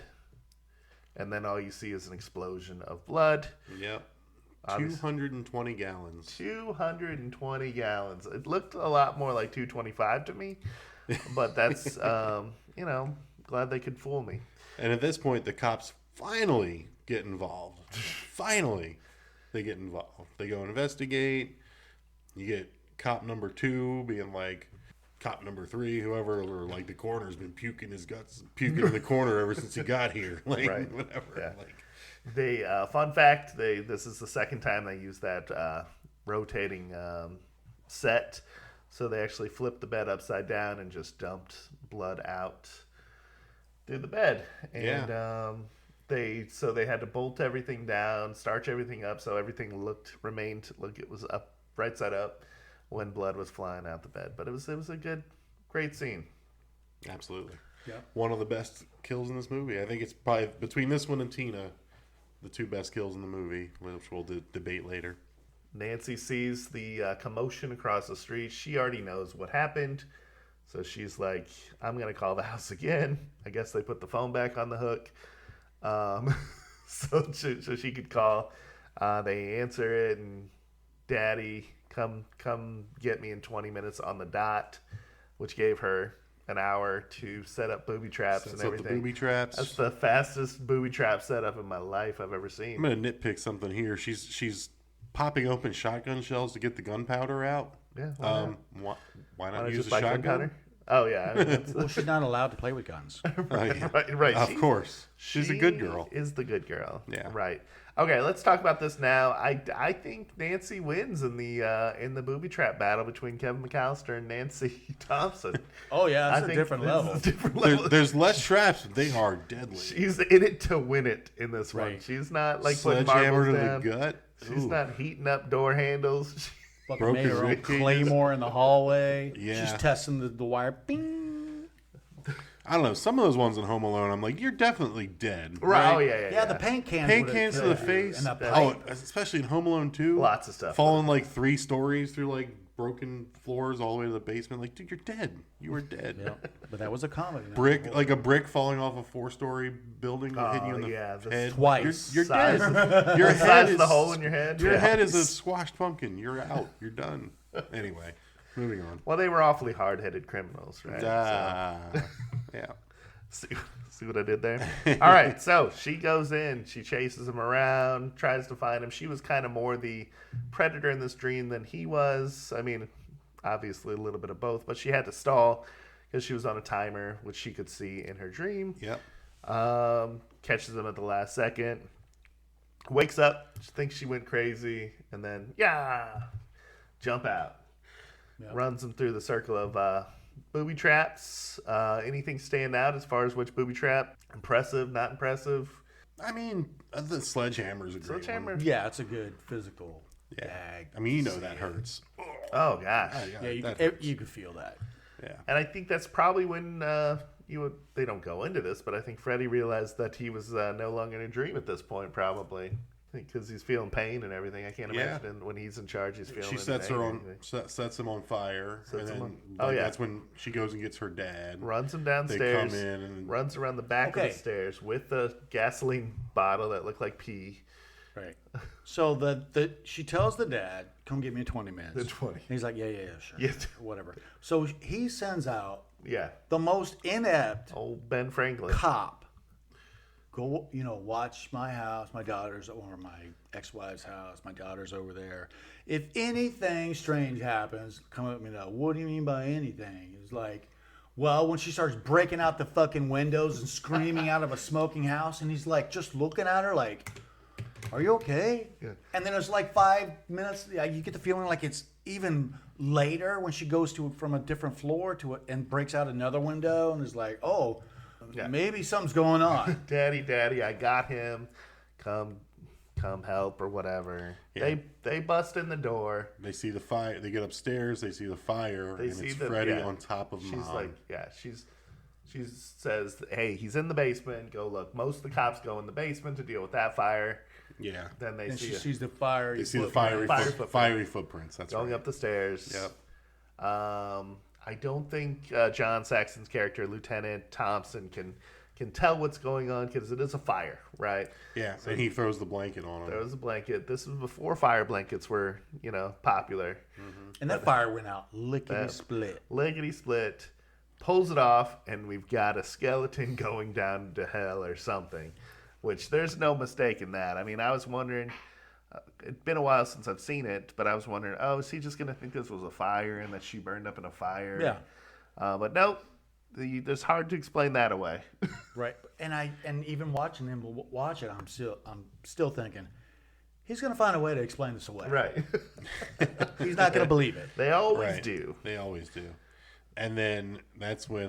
And then all you see is an explosion of blood. Yep. 220 gallons. 220 gallons. It looked a lot more like 225 to me. But that's, glad they could fool me. And at this point, the cops finally get involved. Finally, they get involved. They go investigate. You get cop number 2 being like, cop number 3, whoever, or like the coroner's been puking in the corner ever since he got here. Like, right. Whatever. Yeah. Like, they, fun fact, this is the second time they used that rotating set. So they actually flipped the bed upside down and just dumped blood out through the bed. And they had to bolt everything down, starch everything up so everything remained like it was up, right side up when blood was flying out the bed. But it was a great scene. Absolutely. Yeah. One of the best kills in this movie. I think it's probably between this one and Tina, the 2 best kills in the movie, which we'll debate later. Nancy sees the commotion across the street. She already knows what happened. So she's like, I'm going to call the house again. I guess they put the phone back on the hook. So she could call. They answer it, and Daddy, come get me in 20 minutes on the dot, which gave her an hour to set up booby traps and everything. The booby traps. That's the fastest booby trap setup in my life I've ever seen. I'm going to nitpick something here. She's popping open shotgun shells to get the gunpowder out. Yeah. Why not use just a buy shotgun? gunpowder? Oh, yeah. Well, she's not allowed to play with guns. Right. Of course. She's a good girl. Is the good girl. Yeah. Right. Okay, let's talk about this now. I think Nancy wins in the booby trap battle between Kevin McAllister and Nancy Thompson. Oh, yeah. That's a different level. There's less traps, but they are deadly. She's in it to win it in this one. She's not like putting marbles to down. the gut. She's not heating up door handles. Fucking made her own claymore in the hallway. Yeah. She's testing the wire. Bing. I don't know. Some of those ones in Home Alone, I'm like, you're definitely dead. Right? Oh, yeah. The paint cans. Paint cans to the face. And especially in Home Alone 2. Lots of stuff. Falling like 3 stories through like broken floors all the way to the basement. Like, dude, you're dead. You were dead. Yeah. But that was a comedy. Like a brick falling off a 4-story building hitting you in the head. Twice. You're dead. Your head is the hole in your head. Your head is a squashed pumpkin. You're out. You're done. Anyway, moving on. Well, they were awfully hard-headed criminals, right? Yeah. See what I did there? All right, so she goes in. She chases him around, tries to find him. She was kind of more the predator in this dream than he was. I mean, obviously a little bit of both, but she had to stall because she was on a timer, which she could see in her dream. Yep. Catches him at the last second. Wakes up, thinks she went crazy, and then, jump out. Yep. Runs him through the circle of booby traps. Anything stand out as far as which booby trap? Impressive, not impressive? I mean, the sledgehammer's a great one. Yeah, it's a good physical gag. I mean, that hurts. Oh, gosh. You could feel that. Yeah. And I think that's probably when they don't go into this, but I think Freddy realized that he was no longer in a dream at this point, probably. Because he's feeling pain and everything. I can't imagine when he's in charge, he's feeling. She sets him on fire, that's when she goes and gets her dad. Runs him downstairs. They come in and runs around the back of the stairs with a gasoline bottle that looked like pee. Right. So she tells the dad, "Come get me in 20 minutes." The 20. And he's like, "Yeah, sure, yeah, whatever." So he sends out the most inept old Ben Franklin cop. Go, watch my house, my daughter's, or my ex-wife's house. My daughter's over there. If anything strange happens, come up and know. What do you mean by anything? It's like, well, when she starts breaking out the fucking windows and screaming out of a smoking house, and he's like, just looking at her like, are you okay? Yeah. And then it's like 5 minutes. You get the feeling like it's even later when she goes from a different floor and breaks out another window and is like, maybe something's going on. Daddy, I got him. Come come help or whatever. Yeah. They bust in the door. They see the fire. They get upstairs. They see the fire, and it's Freddy on top of Mom. She says, "Hey, he's in the basement. Go look." Most of the cops go in the basement to deal with that fire. Yeah. Then they she sees the fire. They see the fiery footprints. That's going right. up the stairs. Yep. I don't think John Saxon's character, Lieutenant Thompson, can tell what's going on because it is a fire, right? Yeah, so he throws the blanket on him. Throws the blanket. This was before fire blankets were, popular. Mm-hmm. And that fire went out lickety-split. Lickety-split. Pulls it off, and we've got a skeleton going down to hell or something, which there's no mistake in that. I mean, I was wondering, it's been a while since I've seen it, but I was wondering, is he just going to think this was a fire and that she burned up in a fire? Yeah. But nope. It's hard to explain that away. Right. And even watching him watch it, I'm still thinking, he's going to find a way to explain this away. Right. He's not going to believe it. They always do. They always do. And then that's when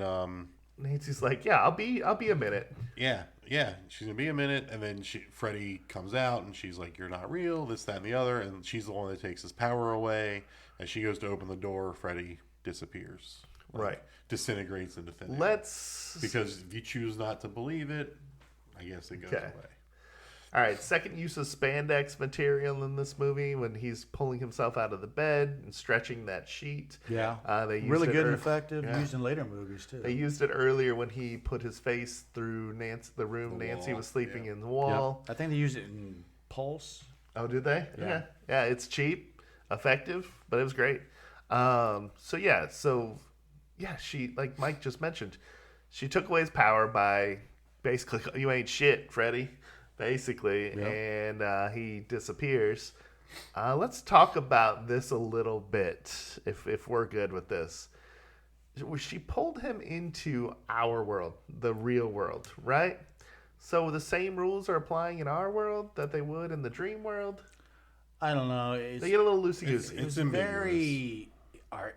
Nancy's like, "Yeah, I'll be a minute." Yeah, she's gonna be a minute, and then Freddy comes out, and she's like, "You're not real," this, that, and the other, and she's the one that takes his power away. As she goes to open the door, Freddy disappears. Right. Disintegrates into thin air. Because if you choose not to believe it, I guess it goes away. All right, second use of spandex material in this movie when he's pulling himself out of the bed and stretching that sheet. Yeah, they used really it good and effective. Used in later movies too. They used it earlier when he put his face through the room Nancy was sleeping in the wall. Yep. I think they used it in Pulse. Oh, did they? Yeah. Yeah. It's cheap, effective, but it was great. She, like Mike just mentioned, she took away his power by basically, "You ain't shit, Freddy." Basically, and he disappears. Let's talk about this a little bit, if we're good with this. She pulled him into our world, the real world, right? So the same rules are applying in our world that they would in the dream world? I don't know. They get a little loosey-goosey. It's very... Are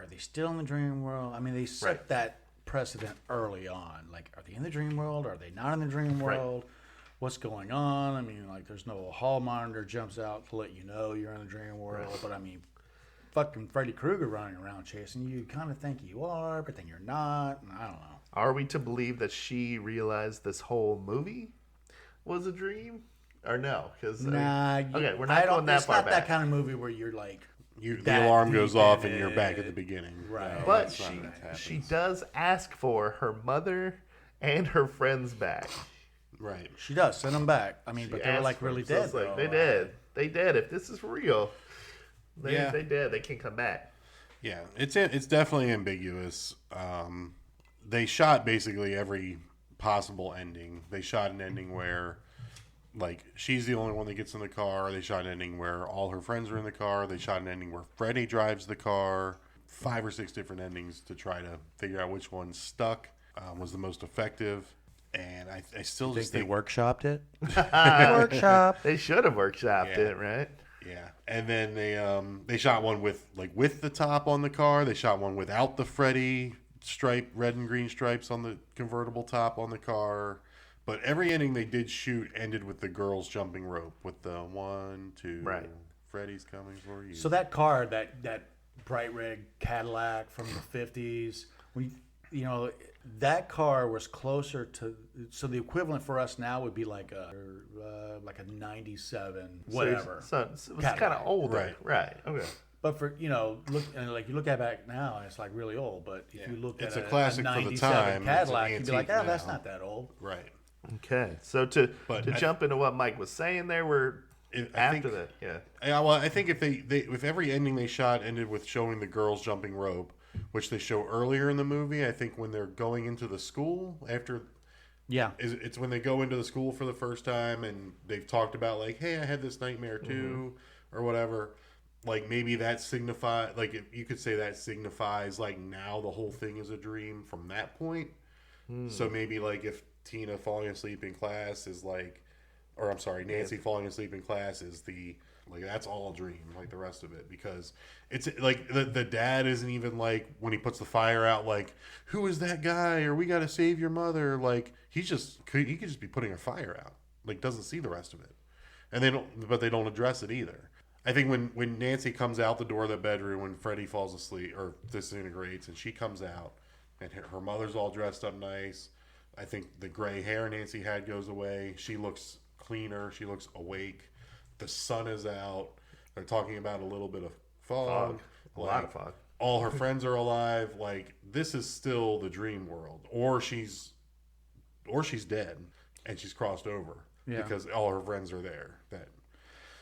they still in the dream world? I mean, they set that precedent early on. Like, are they in the dream world? Are they not in the dream world? Right. What's going on? I mean, like, there's no hall monitor jumps out to let you know you're in the dream world. Right. But, I mean, fucking Freddy Krueger running around chasing you. You kind of think you are, but then you're not. And I don't know. Are we to believe that she realized this whole movie was a dream? Or no? Because we're not going that far back. It's not that kind of movie where you're like... the alarm goes off and you're back at the beginning. Right. But she does ask for her mother and her friends back. Right. She does send them back. I mean, but they're like really dead. So like, they did. They did. If this is real, they did. They can't come back. Yeah, it's definitely ambiguous. They shot basically every possible ending. They shot an ending where, like, she's the only one that gets in the car. They shot an ending where all her friends are in the car. They shot an ending where Freddy drives the car. 5 or 6 different endings to try to figure out which one stuck, was the most effective. And I still just think they workshopped it. They should have workshopped it, right? Yeah. And then they shot one with the top on the car. They shot one without the Freddy red and green stripes on the convertible top on the car. But every ending they did shoot ended with the girls jumping rope with the 1, 2, right. Freddy's coming for you. So that car, that bright red Cadillac from the 50s, that car was closer to, so the equivalent for us now would be like a 97 whatever. So it was kind of older, right? Okay. But for you look at back now, and it's like really old. But if you look at a classic a for the time, Cadillac, you'd be like, that's not that old, right? Okay, so to jump into what Mike was saying, there were after that, yeah. Well, I think if every ending they shot ended with showing the girls jumping rope, which they show earlier in the movie, I think when they're going into the school after. Yeah. It's when they go into the school for the first time and they've talked about like, hey, I had this nightmare too, or whatever. Like maybe that signifies, like if you could say that signifies like now the whole thing is a dream from that point. So maybe like if Tina falling asleep in class is like, or I'm sorry, Nancy falling asleep in class is that's all a dream, like the rest of it, because it's like the dad isn't even like when he puts the fire out, like who is that guy or we got to save your mother, like he could just be putting a fire out, like doesn't see the rest of it, but they don't address it either. I think when Nancy comes out the door of the bedroom when Freddy falls asleep or disintegrates, and she comes out, and her mother's all dressed up nice. I think the gray hair Nancy had goes away. She looks cleaner. She looks awake. The sun is out. They're talking about a little bit of fog. A lot of fog. All her friends are alive. Like, this is still the dream world. Or she's dead and she's crossed over because all her friends are there.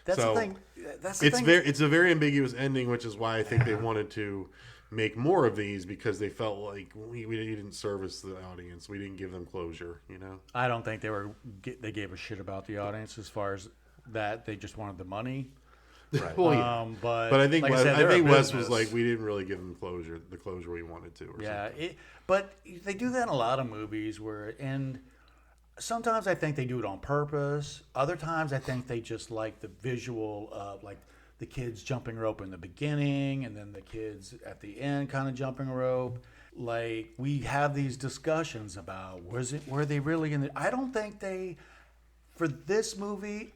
That's the thing. It's a very ambiguous ending, which is why I think they wanted to make more of these, because they felt like we didn't service the audience. We didn't give them closure, you know? I don't think they gave a shit about the audience as far as that. They just wanted the money. Right. Well, yeah. But I think like I think Wes business. was like, we didn't really give them the closure we wanted to. But they do that in a lot of movies and sometimes I think they do it on purpose. Other times I think they just like the visual of like the kids jumping rope in the beginning and then the kids at the end kind of jumping rope. Like, we have these discussions about were they really in I don't think for this movie,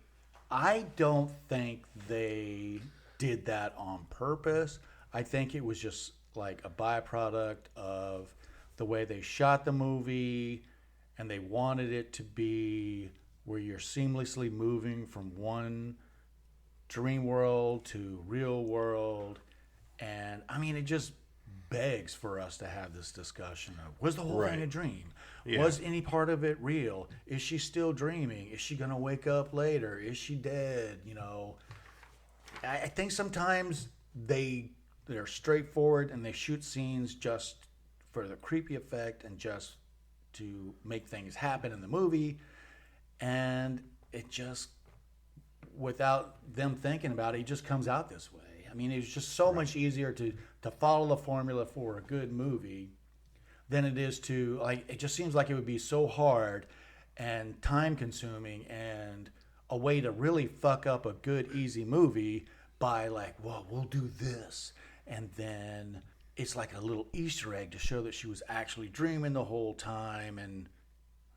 I don't think they did that on purpose. I think it was just like a byproduct of the way they shot the movie, and they wanted it to be where you're seamlessly moving from one dream world to real world. And I mean, it just begs for us to have this discussion of, was the whole thing a dream? Yeah. Was any part of it real? Is she still dreaming? Is she going to wake up later? Is she dead? You know, I think sometimes they're straightforward and they shoot scenes just for the creepy effect and just to make things happen in the movie, and it just, without them thinking about it, it just comes out this way. I mean, it's just so much easier to follow the formula for a good movie than it is to, like, it just seems like it would be so hard and time consuming and a way to really fuck up a good, easy movie by like, well, we'll do this. And then it's like a little Easter egg to show that she was actually dreaming the whole time. And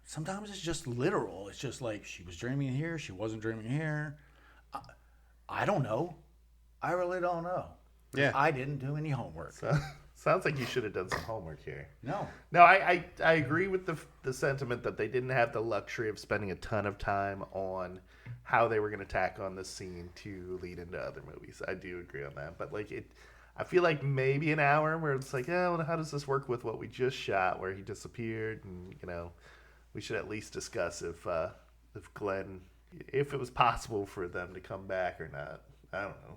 sometimes it's just literal. It's just like, she was dreaming here, she wasn't dreaming here. I don't know. I really don't know. Yeah. I didn't do any homework. Sounds like you should have done some homework here. No, I agree with the sentiment that they didn't have the luxury of spending a ton of time on how they were going to tack on this scene to lead into other movies. I do agree on that. But like I feel like maybe an hour where it's like, well, how does this work with what we just shot where he disappeared? And, you know, we should at least discuss if Glenn, if it was possible for them to come back or not. I don't know.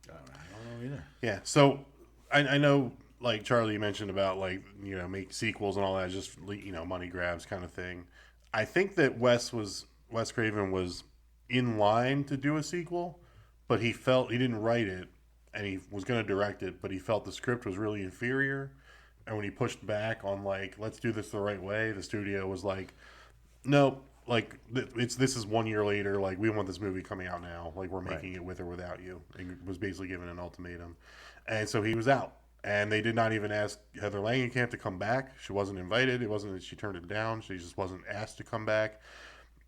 I don't know either. Yeah, so I know, like Charlie, you mentioned about, like, you know, make sequels and all that, just, you know, money grabs kind of thing. I think that Wes Craven was in line to do a sequel, but he didn't write it, and he was going to direct it, but he felt the script was really inferior. And when he pushed back on, like, let's do this the right way, the studio was like, no, like, this is 1 year later, like, we want this movie coming out now, like, we're making it with or without you. He was basically given an ultimatum. And so he was out. And they did not even ask Heather Langenkamp to come back. She wasn't invited. It wasn't that she turned it down. She just wasn't asked to come back.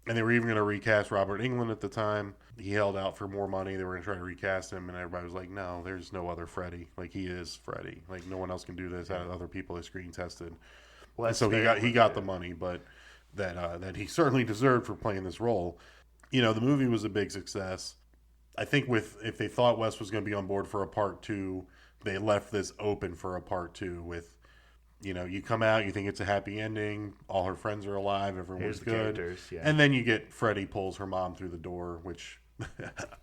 And they were even going to recast Robert Englund at the time. He held out for more money. They were going to try to recast him, and everybody was like, no, there's no other Freddy. Like, he is Freddy. Like, no one else can do this out of other people they screen tested. And so he got the money, but that he certainly deserved for playing this role. You know, the movie was a big success. I think if they thought Wes was going to be on board for a part 2, they left this open for a part 2 with, you know, you come out, you think it's a happy ending, all her friends are alive, everyone's good. Yeah. And then you get Freddy pulls her mom through the door, which,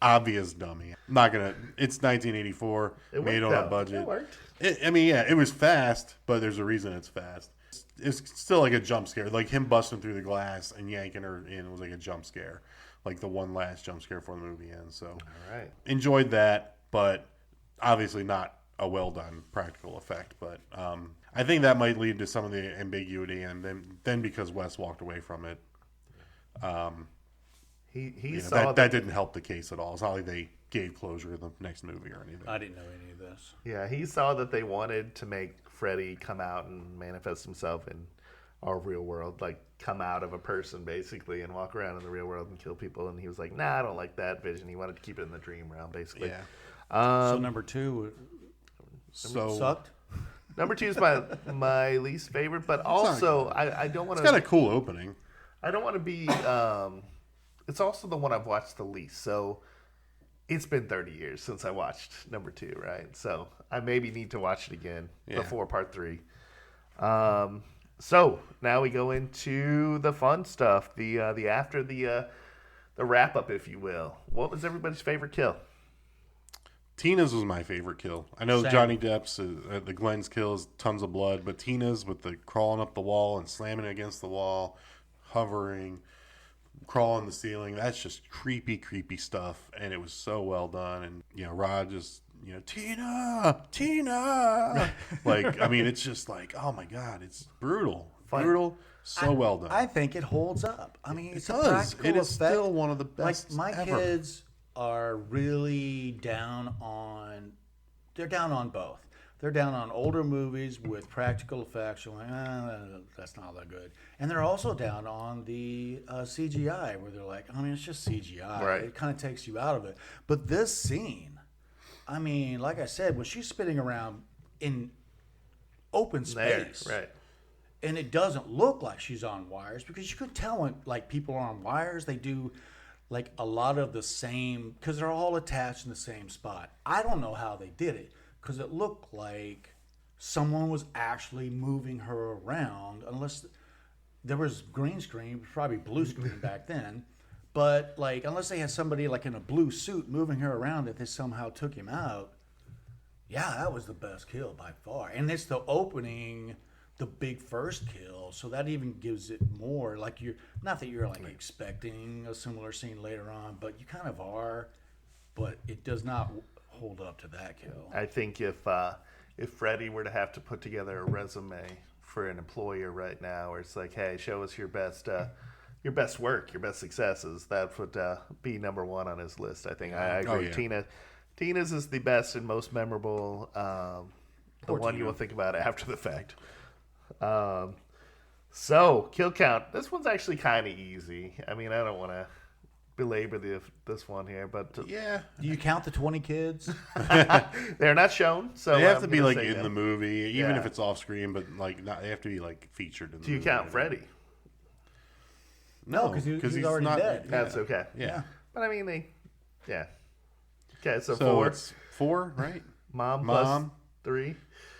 obvious dummy. It's 1984, made on a budget. It worked. It was fast, but there's a reason it's fast. It's still like a jump scare. Like, him busting through the glass and yanking her in was like a jump scare. Like the one last jump scare before the movie ends. So, all right. Enjoyed that, but obviously not a well done practical effect. But I think that might lead to some of the ambiguity, and then because Wes walked away from it, that didn't help the case at all. It's not like they gave closure to the next movie or anything. I didn't know any of this. Yeah, he saw that they wanted to make Freddy come out and manifest himself in our real world, like come out of a person basically and walk around in the real world and kill people. And he was like, nah, I don't like that vision. He wanted to keep it in the dream realm, basically. Yeah. So number 2 sucked. Number 2 is my least favorite, but also I don't want to. It's got a cool opening. I don't want to be. It's also the one I've watched the least. So it's been 30 years since I watched number 2, right? So I maybe need to watch it again before part 3. So now we go into the fun stuff, the after the wrap up, if you will. What was everybody's favorite kill? Tina's was my favorite kill. I know Same. Johnny Depp's, the Glenn's kill is tons of blood, but Tina's with the crawling up the wall and slamming against the wall, hovering, crawling the ceiling. That's just creepy, creepy stuff, and it was so well done. And Rod just Tina. Like, I mean, it's just like, oh my God, it's brutal. Brutal. So well done. I think it holds up. I mean, it's it a does. practical It is effect. still one of the best Like, my ever. kids are really down on, they're down on both. They're down on older movies with practical effects. You're like, that's not that good. And they're also down on the CGI, where they're like, I mean, it's just CGI. Right. It kind of takes you out of it. But this scene, I mean, like I said, when she's spinning around in open space, Right. and it doesn't look like she's on wires, because you could tell when like people are on wires, they do like a lot of the same, because they're all attached in the same spot. I don't know how they did it, because it looked like someone was actually moving her around, unless there was green screen, probably blue screen back then. But like, unless they had somebody like in a blue suit moving her around, if they somehow took him out, yeah, that was the best kill by far. And it's the opening, the big first kill, so that even gives it more. Like, you're not that you're like expecting a similar scene later on, but you kind of are. But it does not hold up to that kill. I think if Freddy were to have to put together a resume for an employer right now, where it's like, hey, show us your best work, your best successes, that would be number 1 on his list. I think I agree. yeah. Tina's is the best and most memorable. The one you will think about after the fact. So kill count. This one's actually kind of easy. I mean, I don't want to belabor this one here, but Yeah. Do you count the 20 kids? they're not shown. So They have I'm to be gonna like say in no. the movie, even Yeah. if it's off screen, but like not, they have to be like featured in the Do you movie. count Freddy? No, 'cause he's already not, dead. Yeah. That's okay. Yeah. But I mean, yeah. Okay, so So 4. it's 4, right? Mom Mom. plus 3.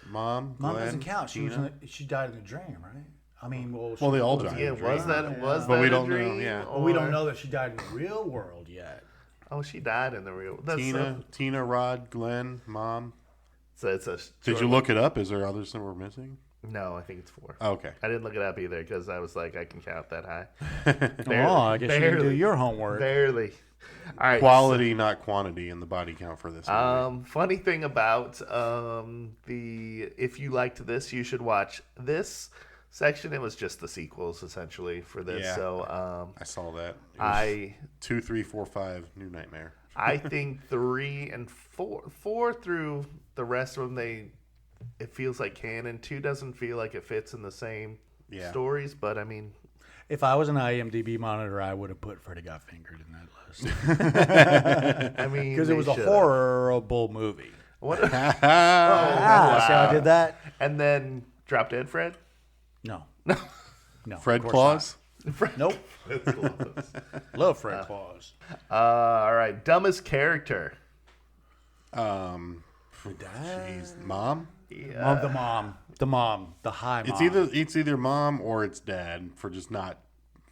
Mom Mom Glenn, doesn't count. She Tina. she died in a dream, right? I mean, Well, they all died. Yeah, in a was dream. that But that we a don't know, dream, yeah. Well, we don't or- know that she died in the real world yet. Oh, she died in the real. That's Tina, Rod, Glenn, Mom. so it's a. Did you look it up? Is there others that we're missing? No, I think it's 4. Oh, okay. I didn't look it up either because I was like, I can count that high. Oh, I guess you didn't do barely. your homework. Barely. All right. Quality, not quantity, in the body count for this movie. Funny thing about if you liked this, you should watch this section. It was just the sequels essentially for this. Yeah. So I saw that. It was 2, 3, 4, 5, New Nightmare. I think 3 and 4 through the rest of them, it feels like canon. 2 doesn't feel like it fits in the same stories, but I mean, If I was an IMDb monitor, I would have put Freddy Got Fingered in that list. I mean, Because it was a should've. horrible movie. What? See how I did that? And then Drop Dead Fred. No. No. Fred of course Claus? not. Nope. Love Fred Claus. All right, dumbest character. Jeez, Mom? Yeah. The mom. The high mom. It's either mom or it's dad for just not,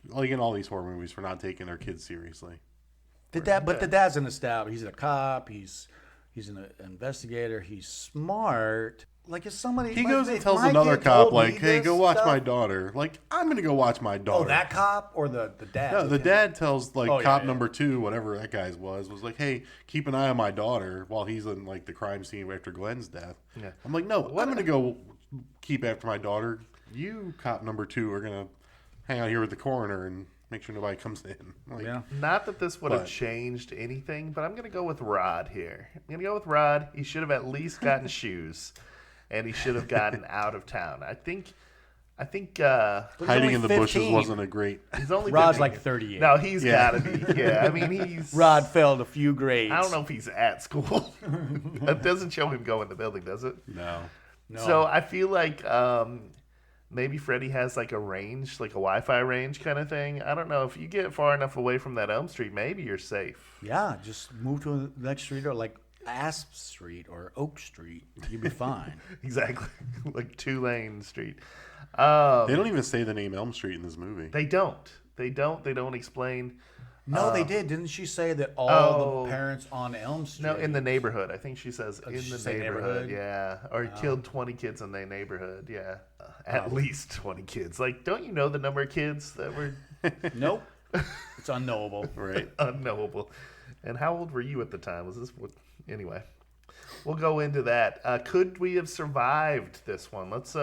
like in all these horror movies, for not taking their kids seriously. But the dad's an established. He's a cop. He's an investigator. He's smart. Like, if somebody He goes and tells another cop, like, hey, go watch my daughter. Like, I'm going to go watch my daughter. Oh, that cop or the dad? No, the dad tells, like, Oh, yeah, cop yeah. number 2, whatever that guy's was like, hey, keep an eye on my daughter while he's in, like, the crime scene after Glenn's death. Yeah. I'm like, no, I'm going to go keep after my daughter. You, cop number 2, are going to hang out here with the coroner and make sure nobody comes in. Like, Yeah. Not that this would have But- changed anything, but I'm going to go with Rod here. I'm going to go with Rod. He should have at least gotten shoes, and he should have gotten out of town. I think I think Hiding in the bushes 15. wasn't a great. he's only Rod's 15. like 38. No, he's Yeah. got to be. Yeah, I mean, he's Rod failed a few grades. I don't know if he's at school. It doesn't show him go in the building, does it? No. So I feel like maybe Freddy has like a range, like a Wi-Fi range kind of thing. I don't know. If you get far enough away from that Elm Street, maybe you're safe. Yeah, just move to the next street or like Asp Street or Oak Street. You'd be fine. Exactly. Like 2-lane street. They don't even say the name Elm Street in this movie. They don't. They don't explain. No, they did. Didn't she say that all the parents on Elm Street? No, in the neighborhood. I think she says in she the say neighborhood. neighborhood? Yeah. Or killed 20 kids in their neighborhood. Yeah. At least 20 kids. Like, don't you know the number of kids that were Nope. It's unknowable. Right. unknowable? And how old were you at the time? Was this what? Anyway, we'll go into that. Could we have survived this one? Let's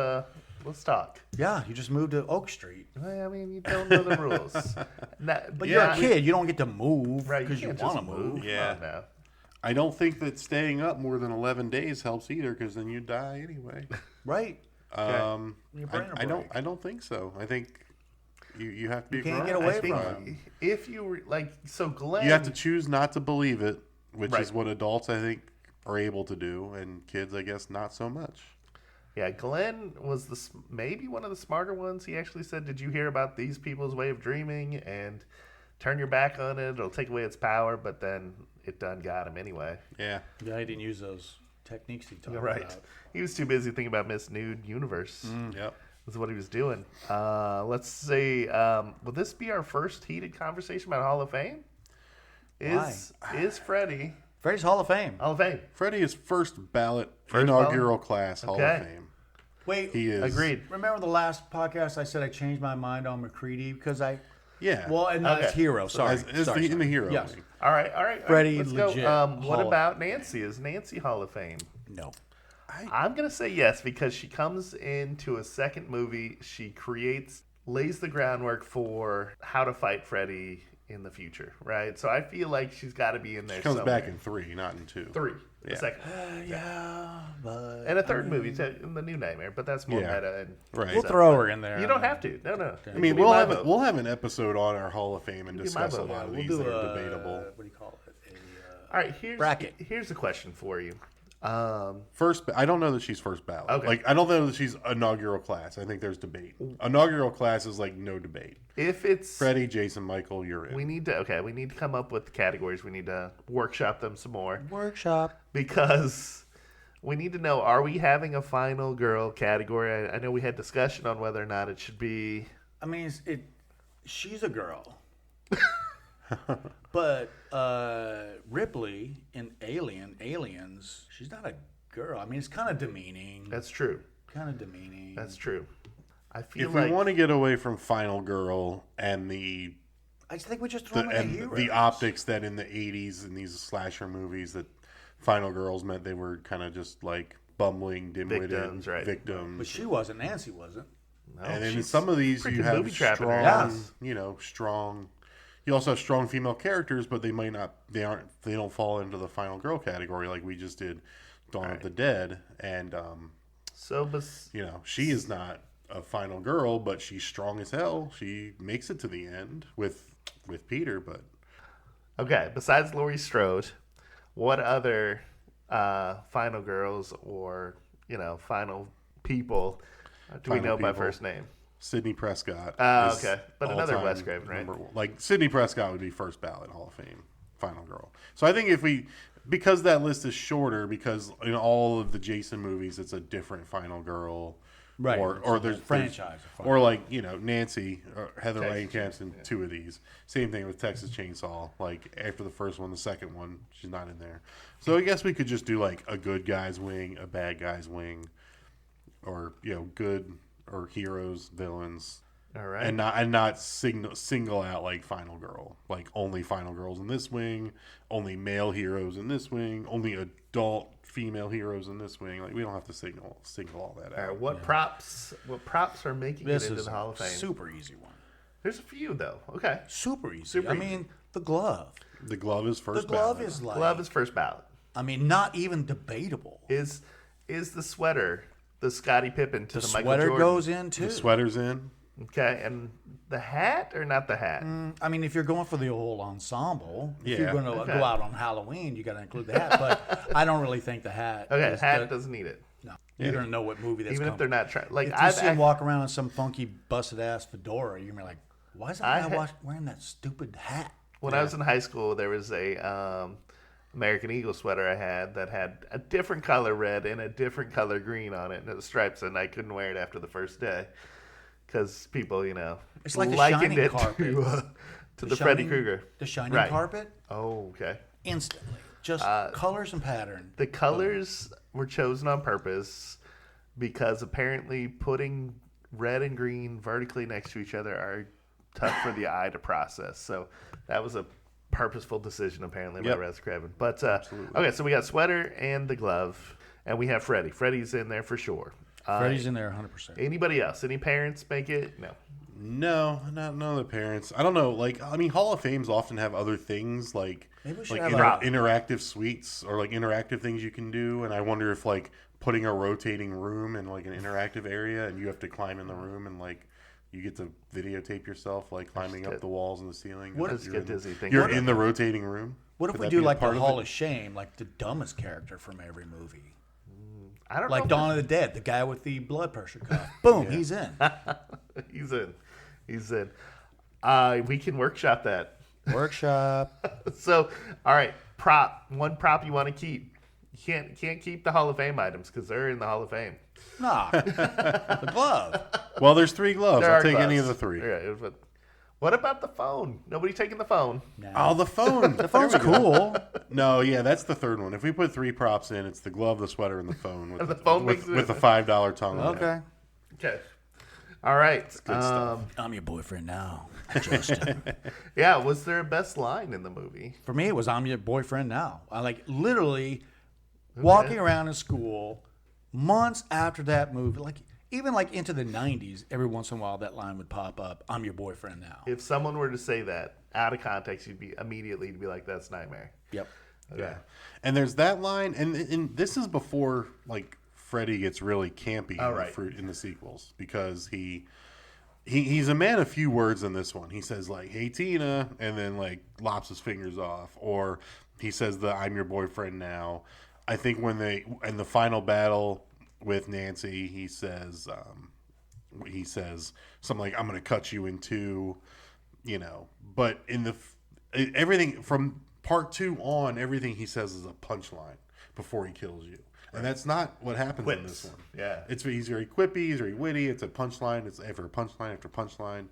talk. Yeah, you just moved to Oak Street. I mean, you don't know the rules. But you're a kid. You don't get to move Right? because you can't want to just move. Yeah. Come on now. I don't think that staying up more than 11 days helps either, because then you die anyway. Right. Your brain will I don't. break. I don't think so. I think you have to be. You can't grown. get away I think from it. if you were like, so Glenn, You have to choose not to believe it, which Right. is what adults I think are able to do, and kids I guess not so much. Yeah, Glenn was maybe one of the smarter ones. He actually said, "Did you hear about these people's way of dreaming? And turn your back on it; it'll take away its power." But then it done got him anyway. Yeah. Yeah, I didn't use those techniques he talked Right. about. He was too busy thinking about Miss Nude Universe. Yep. That's what he was doing. Let's see. Will this be our first heated conversation about Hall of Fame? Is Freddy Freddy's Hall of Fame. Hall of Fame? Freddie is first ballot First inaugural class Hall Okay. of Fame. Wait, He is. Agreed. remember the last podcast I said I changed my mind on McCready because Yeah. well, and not as Okay. hero. Sorry, as sorry, in the sorry. hero. Yes. wing. All right. Freddy, Let's legit go. Hall What of about Nancy? Is Nancy Hall of Fame? No. I'm gonna say yes because she comes into a second movie. She lays the groundwork for how to fight Freddy in the future, right? So I feel like she's got to be in there. She comes somewhere. back in 3, not in 2. 3. Yeah. The second, Yeah, but and a third movie, in the new Nightmare, but that's more Yeah. meta. And Right. we'll throw her in there. You don't have to. No. I mean, we'll have an episode on our Hall of Fame and Give me my discuss a vote. lot of We'll these do that a are debatable. What do you call it? All right, bracket. Here's a question for you. First, I don't know that she's first ballot. Okay. Like, I don't know that she's inaugural class. I think there's debate. Inaugural class is like no debate. If it's Freddie, Jason, Michael, you're in. we need to come up with categories. We need to workshop them some more. Workshop. Because we need to know, are we having a final girl category? I know we had discussion on whether or not it should be. I mean, she's a girl. But Ripley in Aliens, she's not a girl. I mean, it's kind of demeaning. That's true. Kind of demeaning. That's true. I feel If like we want to get away from Final Girl and the I just think we just throw them in the heroes. the optics that in the 80s in these slasher movies that Final Girls meant they were kind of just like bumbling, dim-witted Victims, right. victims. But she wasn't. Nancy wasn't. no, And then in she's some of these, you freaking have booby trapping her strong, ass. strong. You also have strong female characters, but they might not. They don't fall into the final girl category like we just did, Dawn of the Dead, and So, she is not a final girl, but she's strong as hell. She makes it to the end with Peter, but okay. Besides Laurie Strode, what other final girls or final people do we Final know by people. first name? Sidney Prescott. Oh, is okay. But another all-time Wes Craven, right? Like Sidney Prescott would be first ballot Hall of Fame, final girl. So I think because that list is shorter, because in all of the Jason movies, it's a different final girl, Right. Or there's franchise, or like Nancy or Heather Texas Langenkamp's in 2 of these. Same thing with Texas Chainsaw. Like after the first one, the second one, she's not in there. So I guess we could just do like a good guy's wing, a bad guy's wing, or good. Or heroes, villains, All right. and not single out like final girl, like only final girls in this wing, only male heroes in this wing, only adult female heroes in this wing. Like we don't have to single all that All out. right, what props are making This it into is the Hall of a Fame? super easy one. There's a few though. Okay. Super easy. Super I easy. mean, the glove. The glove is first. The glove ballot. is like. Glove is first ballot. I mean, not even debatable. Is the sweater the Scottie Pippen to the Michael sweater Jordan. goes in too. The sweater's in. Okay, and the hat or not the hat? I mean, if you're going for the whole ensemble, if Yeah. you're going to Okay. go out on Halloween, you got to include the hat. But I don't really think the hat. Okay, is hat doesn't need it. No, you're going to know what movie that's Even if coming. they're not trying. Like If you see him walk around in some funky busted ass fedora, you're gonna be like, why is that guy wearing that stupid hat? When I was in high school, there was a American Eagle sweater I had that had a different color red and a different color green on it, and it was stripes, and I couldn't wear it after the first day because people, It's like the likened shining it carpet. to the Freddy shining- Krueger. The shining Right. carpet, Oh, okay. instantly, just colors and pattern. The colors were chosen on purpose because apparently putting red and green vertically next to each other are tough for the eye to process. So that was a purposeful decision apparently by Wes Craven. But okay, so we got sweater and the glove, and we have Freddy. Freddy's in there for sure. Freddy's in there 100%. Anybody else? Any parents make it? No. No, not none of the parents. I don't know. Like, I mean, Hall of Fames often have other things like Maybe we should like have interactive suites or like interactive things you can do. And I wonder if like putting a rotating room in like an interactive area, and you have to climb in the room, and like you get to videotape yourself like climbing up the walls and the ceiling. What is get dizzy thinking You're about in the rotating room. What if Could we that do be a like the part of Hall it? of Shame, like the dumbest character from every movie? I don't Like know. Dawn of the Dead, the guy with the blood pressure cuff. Boom, he's in. He's in. He's in. We can workshop that. Workshop. So, all right, one prop you want to keep. You can't keep the Hall of Fame items because they're in the Hall of Fame. Nah, the glove. Well, there's 3 gloves. There I'll are take any gloves. of the 3. Yeah, but what about the phone? Nobody taking the phone. Oh, the phone. The phone's cool. No, yeah, that's the third one. If we put 3 props in, it's the glove, the sweater, and the phone. With And the phone makes it with the in. $5 tongue. on it. Okay. Okay. All right. Good stuff. I'm your boyfriend now, Justin. Yeah, was there a best line in the movie? For me, it was I'm your boyfriend now. I like literally walking around in school months after that movie, like even like into the 90s, every once in a while that line would pop up, I'm your boyfriend now. If someone were to say that out of context, you'd be like, that's Nightmare. Yep. Okay. Yeah. And there's that line, and this is before like Freddy gets really campy in the sequels, because he's a man of few words in this one. He says like, "Hey Tina," and then like lops his fingers off, or he says the "I'm your boyfriend now." I think when in the final battle with Nancy, he says something like, "I'm going to cut you in two," But in everything from part 2 on, everything he says is a punchline before he kills you. And that's not what happens in this one. Yeah. He's very quippy, he's very witty, it's a punchline, it's after punchline after punchline.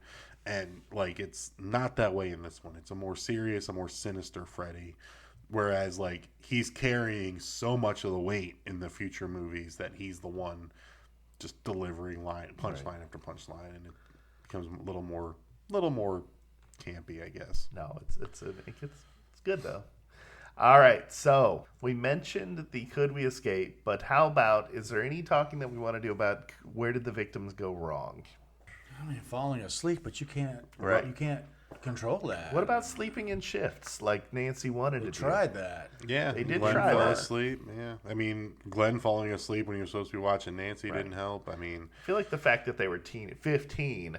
And like it's not that way in this one. It's a more serious, a more sinister Freddy. Whereas like he's carrying so much of the weight in the future movies that he's the one just delivering punchline after punchline, and it becomes a little more campy, I guess. No, it's good though. All right, so we mentioned the could we escape, but how about, is there any talking that we want to do about where did the victims go wrong? I mean, falling asleep, but you can't. Right. You can't control that. What about sleeping in shifts like Nancy wanted to do? Tried that. Yeah, They did Glenn try fell that. asleep. Yeah, I mean, Glenn falling asleep when he was supposed to be watching Nancy didn't help. I mean, I feel like the fact that they were 15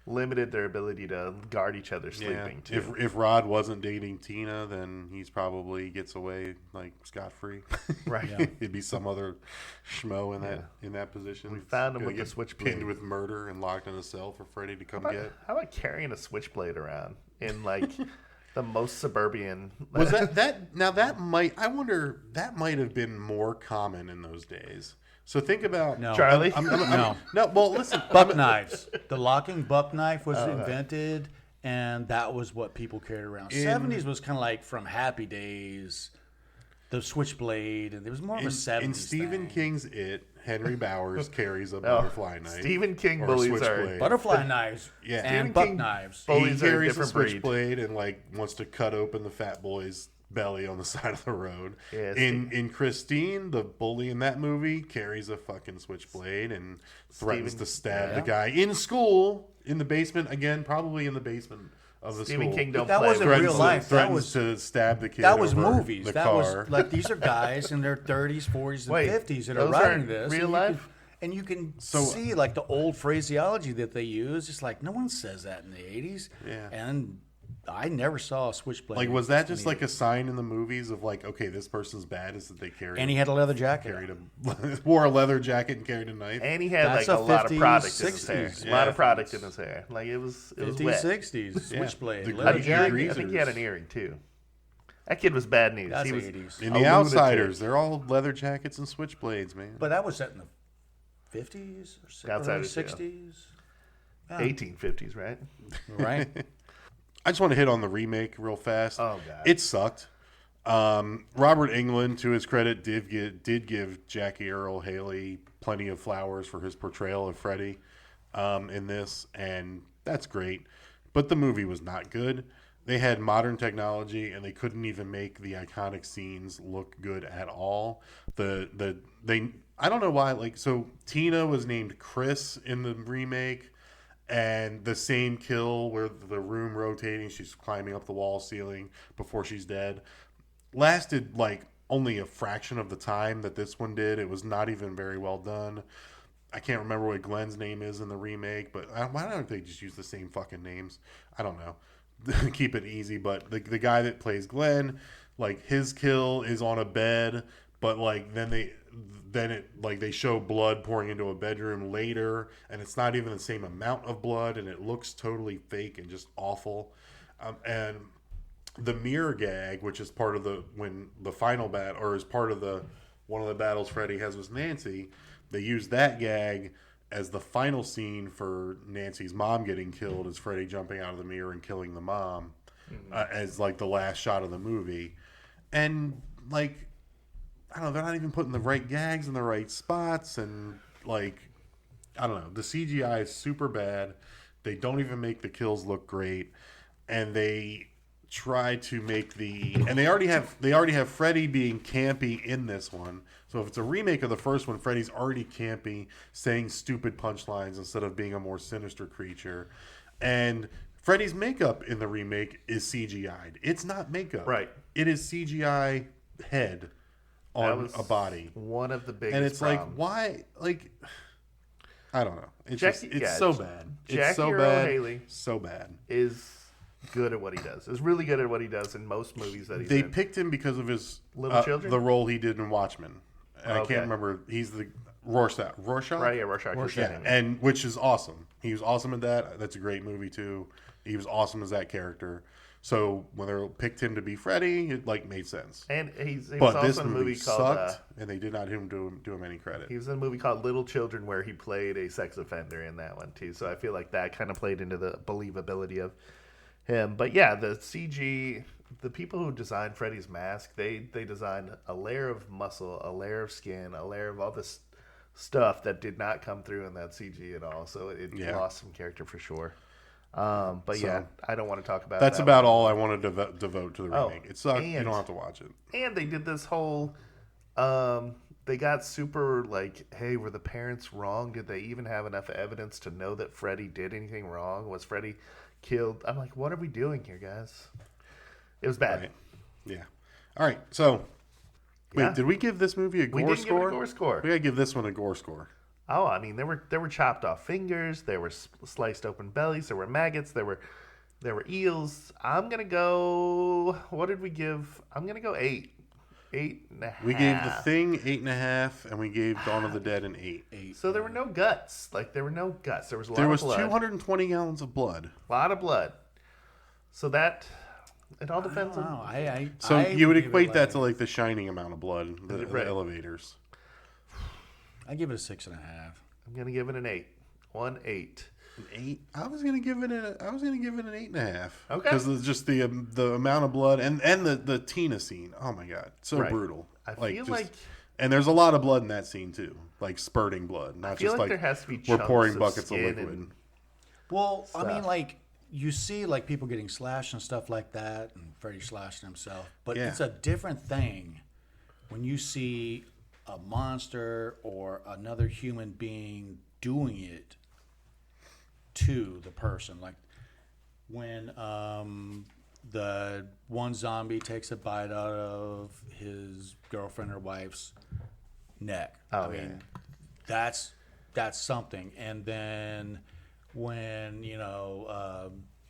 limited their ability to guard each other sleeping too. If Rod wasn't dating Tina, then he's probably gets away like scot free. Right. Yeah. It'd be some other schmo in that position. We found him Gonna with the get switchblade. pinned with murder and locked in a cell for Freddy to come get. How about carrying a switchblade around in like the most suburban? Was that now that might have been more common in those days. So think about No. Charlie? No. No, well, listen. Buck knives. The locking buck knife was invented, and that was what people carried around. 70s was kind of like from Happy Days, the switchblade, and there was more of a 70s In Stephen thing. King's It, Henry Bowers carries a butterfly knife. Stephen King or a bullies are switchblade. Butterfly knives Yeah. and Stephen buck King- knives. Bull- He Bullies are a carries a different breed. switchblade and like wants to cut open the fat boy's belly on the side of the road. Yeah, in Christine, the bully in that movie carries a fucking switchblade and threatens Stephen- to stab the guy in school, in the basement, again, probably in the basement of the Stephen school. King don't That play wasn't with real it. life. That Threatens was to stab the kid. that was over movies. The That car. was like these are guys in their 30s, 40s, and Wait, 50s that are those writing aren't this. real and you life? And you can see like the old phraseology that they use. It's like no one says that in the 80s. Yeah. And I never saw a switchblade. Like, was that just like a sign in the movies of like, okay, this person's bad, is that they carried? And he had a leather jacket. Wore a leather jacket and carried a knife. And he had That's like a lot 50s, of product in 60s. his hair. Yeah. A lot of product in his hair. Like it was 50s, wet. 60s, switchblade, The leather greasy jacket. greasers. I think he had an earring too. That kid was bad news. That's He was 80s. In a The Outsiders, lunatic. they're all leather jackets and switchblades, man. But that was set in the 50s or Outsiders, 60s. Yeah. 1850s, right? Right. I just want to hit on the remake real fast. Oh, God. It sucked. Robert Englund, to his credit, did give Jackie Earle Haley plenty of flowers for his portrayal of Freddy in this, and that's great. But the movie was not good. They had modern technology, and they couldn't even make the iconic scenes look good at all. I don't know why. Like, so Tina was named Chris in the remake. And the same kill where the room rotating, she's climbing up the wall ceiling before she's dead, lasted like only a fraction of the time that this one did. It was not even very well done. I can't remember what Glenn's name is in the remake, but why don't they just use the same fucking names? I don't know. Keep it easy. But the guy that plays Glenn, like his kill is on a bed, but like then they show blood pouring into a bedroom later, and it's not even the same amount of blood, and it looks totally fake and just awful. And the mirror gag, which is part of when the final battle, or is part of one of the battles Freddy has with Nancy, they use that gag as the final scene for Nancy's mom getting killed, as Freddy jumping out of the mirror and killing the mom, as like the last shot of the movie. And like, I don't know, they're not even putting the right gags in the right spots, and like, I don't know, the CGI is super bad. They don't even make the kills look great, and they try to make and they already have Freddy being campy in this one. So if it's a remake of the first one, Freddy's already campy, saying stupid punchlines instead of being a more sinister creature. And Freddy's makeup in the remake is CGI'd. It's not makeup. Right. It is CGI head on a body. One of the biggest And it's problems. like, why? Like, I don't know. It's Jackie- so bad. It's Jackie so Earle bad. Haley So bad. is good at what he does. Is really good at what he does in most movies that he's They in. picked him because of his Little Children? the role he did in Watchmen. And I Okay. can't remember. He's the Rorschach. Right, yeah, Rorschach. Yeah, and which is awesome. He was awesome at that. That's a great movie too. He was awesome as that character. So when they picked him to be Freddy, it like made sense. And he was But also this in a movie movie called sucked, and they did not do him any credit. he was in a movie called Little Children where he played a sex offender in that one too. So I feel like that kind of played into the believability of him. But yeah, the CG, the people who designed Freddy's mask, they designed a layer of muscle, a layer of skin, a layer of all this stuff that did not come through in that CG at all. So it lost some character for sure. But yeah, I don't want to talk about That's that about one. all I want to devote to the remake. It sucked. You and- don't have to watch it. And they did this whole they got super like, hey, were the parents wrong? Did they even have enough evidence to know that Freddy did anything wrong? Was Freddy killed? I'm like, what are we doing here, guys? It was bad. Right. Yeah. All right. So, wait, Yeah. did we give this movie a gore We didn't score? give it a gore score. We gotta give this one a gore score. Oh, I mean, there were chopped off fingers, there were sliced open bellies, there were maggots, there were eels. I'm gonna go. What did we give? I'm gonna go 8. 8.5. We gave The Thing 8.5, and we gave Dawn of the Dead an 8. So there were no guts. Like there were no guts. There was a lot There of was blood. 220 gallons of blood. A lot of blood. So that it all depends on. I So I you would give it equate that like- to like the Shining amount of blood, the Right. elevators. I give it a 6.5. I'm gonna give it an 8. 1-8. An 8. I was gonna give it an 8.5. Okay. Because just the amount of blood and the Tina scene. Oh my god, so Right. brutal. I feel like- and there's a lot of blood in that scene too, like spurting blood, not feel just like like there has to be we're chunks pouring of buckets of skin liquid. and- Well, I mean, stuff. like you see, like people getting slashed and stuff like that, and Freddy slashing himself. But Yeah. it's a different thing when you see a monster or another human being doing it to the person. Like when the one zombie takes a bite out of his girlfriend or wife's neck. Oh, I mean, that's that's something. And then when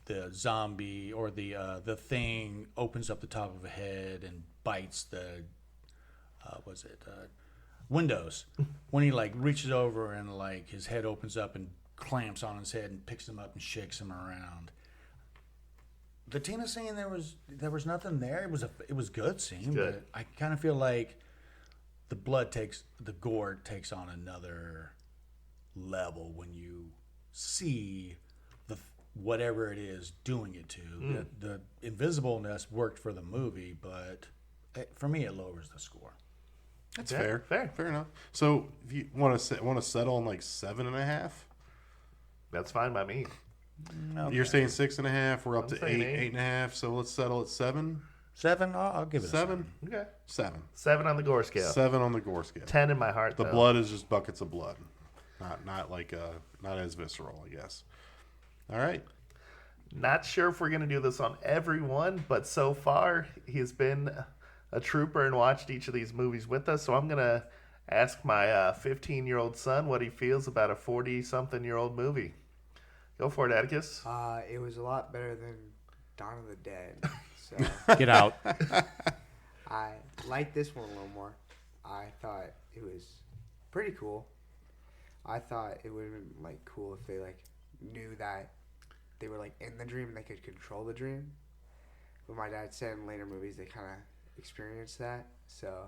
the zombie or the thing opens up the top of a head and bites the windows, when he like reaches over and like his head opens up and clamps on his head and picks him up and shakes him around. The Tina scene, there was nothing there. It was good scene, good. but I kind of feel like the gore takes on another level when you see whatever it is doing it to. The invisibleness worked for the movie, but for me, it lowers the score. That's fair enough. So if you want to settle on like 7.5, That's fine by me. Okay. You're saying 6.5. We're up to saying 8.5. So let's settle at 7. 7? I'll give it 7. a 7. Okay. 7. 7 on the gore scale. 7 on the gore scale. 10 in my heart. The though. blood is just buckets of blood, not like not as visceral, I guess. All right. Not sure if we're gonna do this on everyone, but so far he's been a trooper and watched each of these movies with us. So I'm gonna ask my 15-year-old son what he feels about a 40-something-year-old movie. Go for it, Atticus. It was a lot better than Dawn of the Dead. So Get out. I liked this one a little more. I thought it was pretty cool. I thought it would have been like cool if they like knew that they were like in the dream and they could control the dream. But my dad said in later movies they kind of experienced that. So,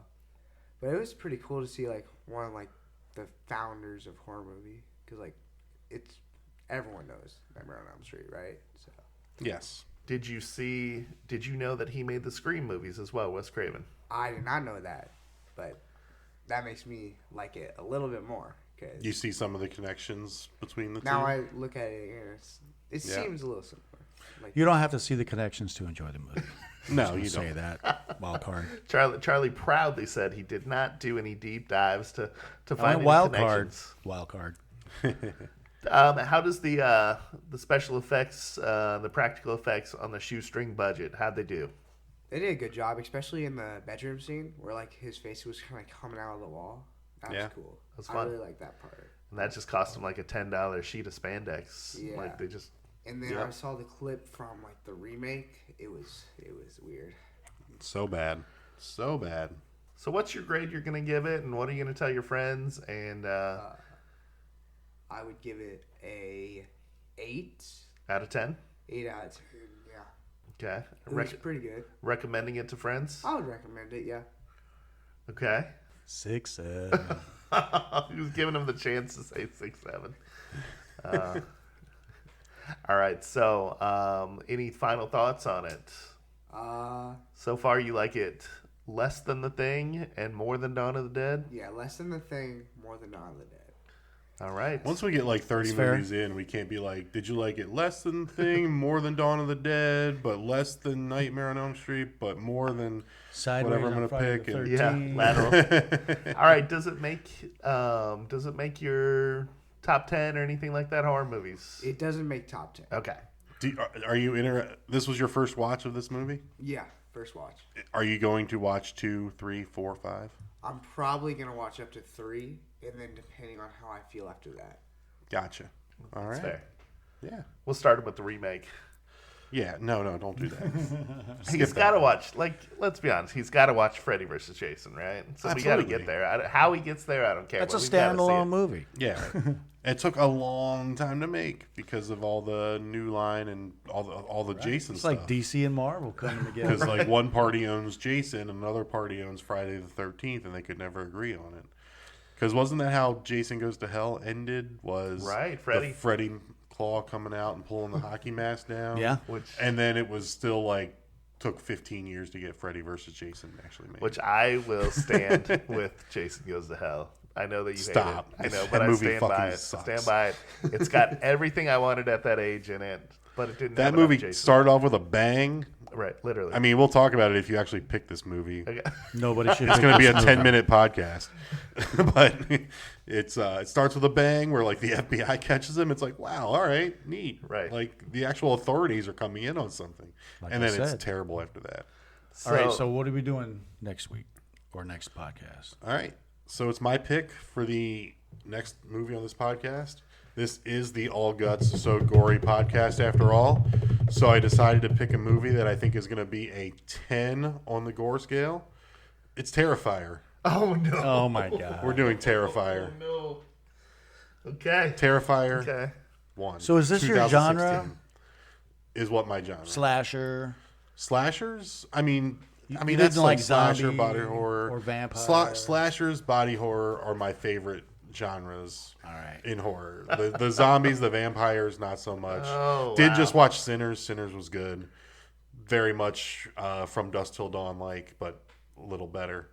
but it was pretty cool to see like one of like the founders of horror movie, because like it's everyone knows Nightmare on Elm Street, right? So Yes. Did you know that he made the Scream movies as well, Wes Craven? I did not know that, but that makes me like it a little bit more. Cause You see some of the connections between the two? now I look at it and it seems a little similar. Like, You don't have to see the connections to enjoy the movie. No, Just you say don't. that. Wild card. Charlie proudly said he did not do any deep dives to find any Wild card. connections. Wild card. How does the special effects, the practical effects on the shoestring budget, how'd they do? they did a good job, especially in the bedroom scene where like his face was kind of coming out of the wall. That was cool. was I fun. really like that part. And that just cost him like a $10 sheet of spandex. Yeah. Like they just. And then I saw the clip from like the remake. It was weird. So bad. So bad. So what's your grade you're gonna give it, and what are you gonna tell your friends? And I would give it a 8. out of 10. 8 out of 10. Yeah. Okay. It was pretty good. Recommending it to friends. I would recommend it. Yeah. Okay. 6, 7. He was giving him the chance to say 6, 7. All right. So, any final thoughts on it? So far, you like it less than The Thing and more than Dawn of the Dead? Yeah, less than The Thing, more than Dawn of the Dead. All right. Once we get like 30 That's fair. movies in, we can't be like, did you like it less than The Thing, more than Dawn of the Dead, but less than Nightmare on Elm Street, but more than Sideways whatever I'm on going to Friday pick? the And, 13th. Yeah, lateral. All right. Does it make your top 10 or anything like that? Horror movies. It doesn't make top 10. Okay. are you this was your first watch of this movie? Yeah, first watch. Are you going to watch 2, 3, 4, 5? I'm probably going to watch up to 3, and then depending on how I feel after that. Gotcha. All right. That's fair. Yeah. We'll start with the remake. Yeah. No, don't do that. He's got to watch, like, let's be honest, he's got to watch Freddy versus Jason, right? So we got to Absolutely. get there. How he gets there, I don't care. That's a but we've gotta see standalone it. movie. Yeah. It took a long time to make because of all the new line and all the Jason It's stuff. like DC and Marvel coming together. Because like one party owns Jason, another party owns Friday the 13th, and they could never agree on it. Because wasn't that how Jason Goes to Hell ended? Was Right, Freddy. the Freddy claw coming out and pulling the hockey mask down? Yeah. And then it was still like took 15 years to get Freddy versus Jason actually made. Which I will stand with Jason Goes to Hell. I know that you Stop. hate it. I know, That but I movie stand by fucking it. sucks. Stand by it. It's got everything I wanted at that age in it, but it didn't that have enough movie Jason. started off with a bang. Right, literally. I mean, we'll talk about it if you actually pick this movie. Okay. Nobody should. It's pick going to be a this movie. 10-minute podcast, but it starts with a bang where like the FBI catches him. It's like, wow, all right, neat, Right. Like the actual authorities are coming in on something, Like and I then it's said. terrible after that. All right, so what are we doing next week or next podcast? All right, So it's my pick for the next movie on this podcast. This is the All Guts So Gory podcast after all. So I decided to pick a movie that I think is going to be a 10 on the gore scale. It's Terrifier. Oh, no. Oh, my God. We're doing Terrifier. Oh, no. Okay. Terrifier. Okay. 1. So is this your 2016 genre? Is what my genre. Slasher. Slashers? I mean You that's didn't like like slasher, zombie body horror, or vampire? Slashers, body horror are my favorite genres. All right. In horror, the zombies, the vampires, not so much. Oh, Did wow. just watch Sinners. Sinners was good. Very much From Dusk Till Dawn like, but a little better,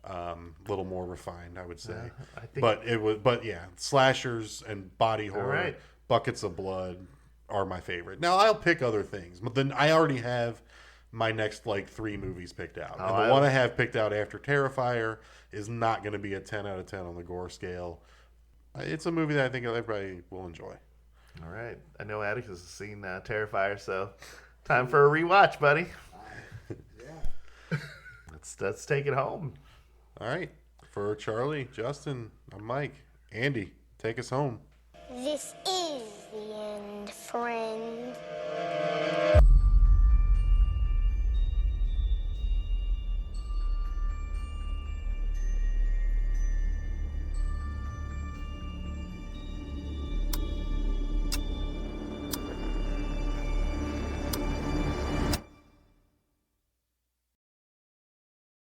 a little more refined, I would say. I think... But yeah, slashers and body horror, right. buckets of blood are my favorite. Now I'll pick other things, but then I already have my next like 3 movies picked out. Oh, And the one I have picked out after Terrifier is not going to be a 10 out of 10 on the gore scale. It's a movie that I think everybody will enjoy. All right. I know Atticus has seen Terrifier, so time for a rewatch, buddy. Yeah. Let's take it home. All right. For Charlie, Justin, I'm Mike. Andy, take us home. This is the end, friend.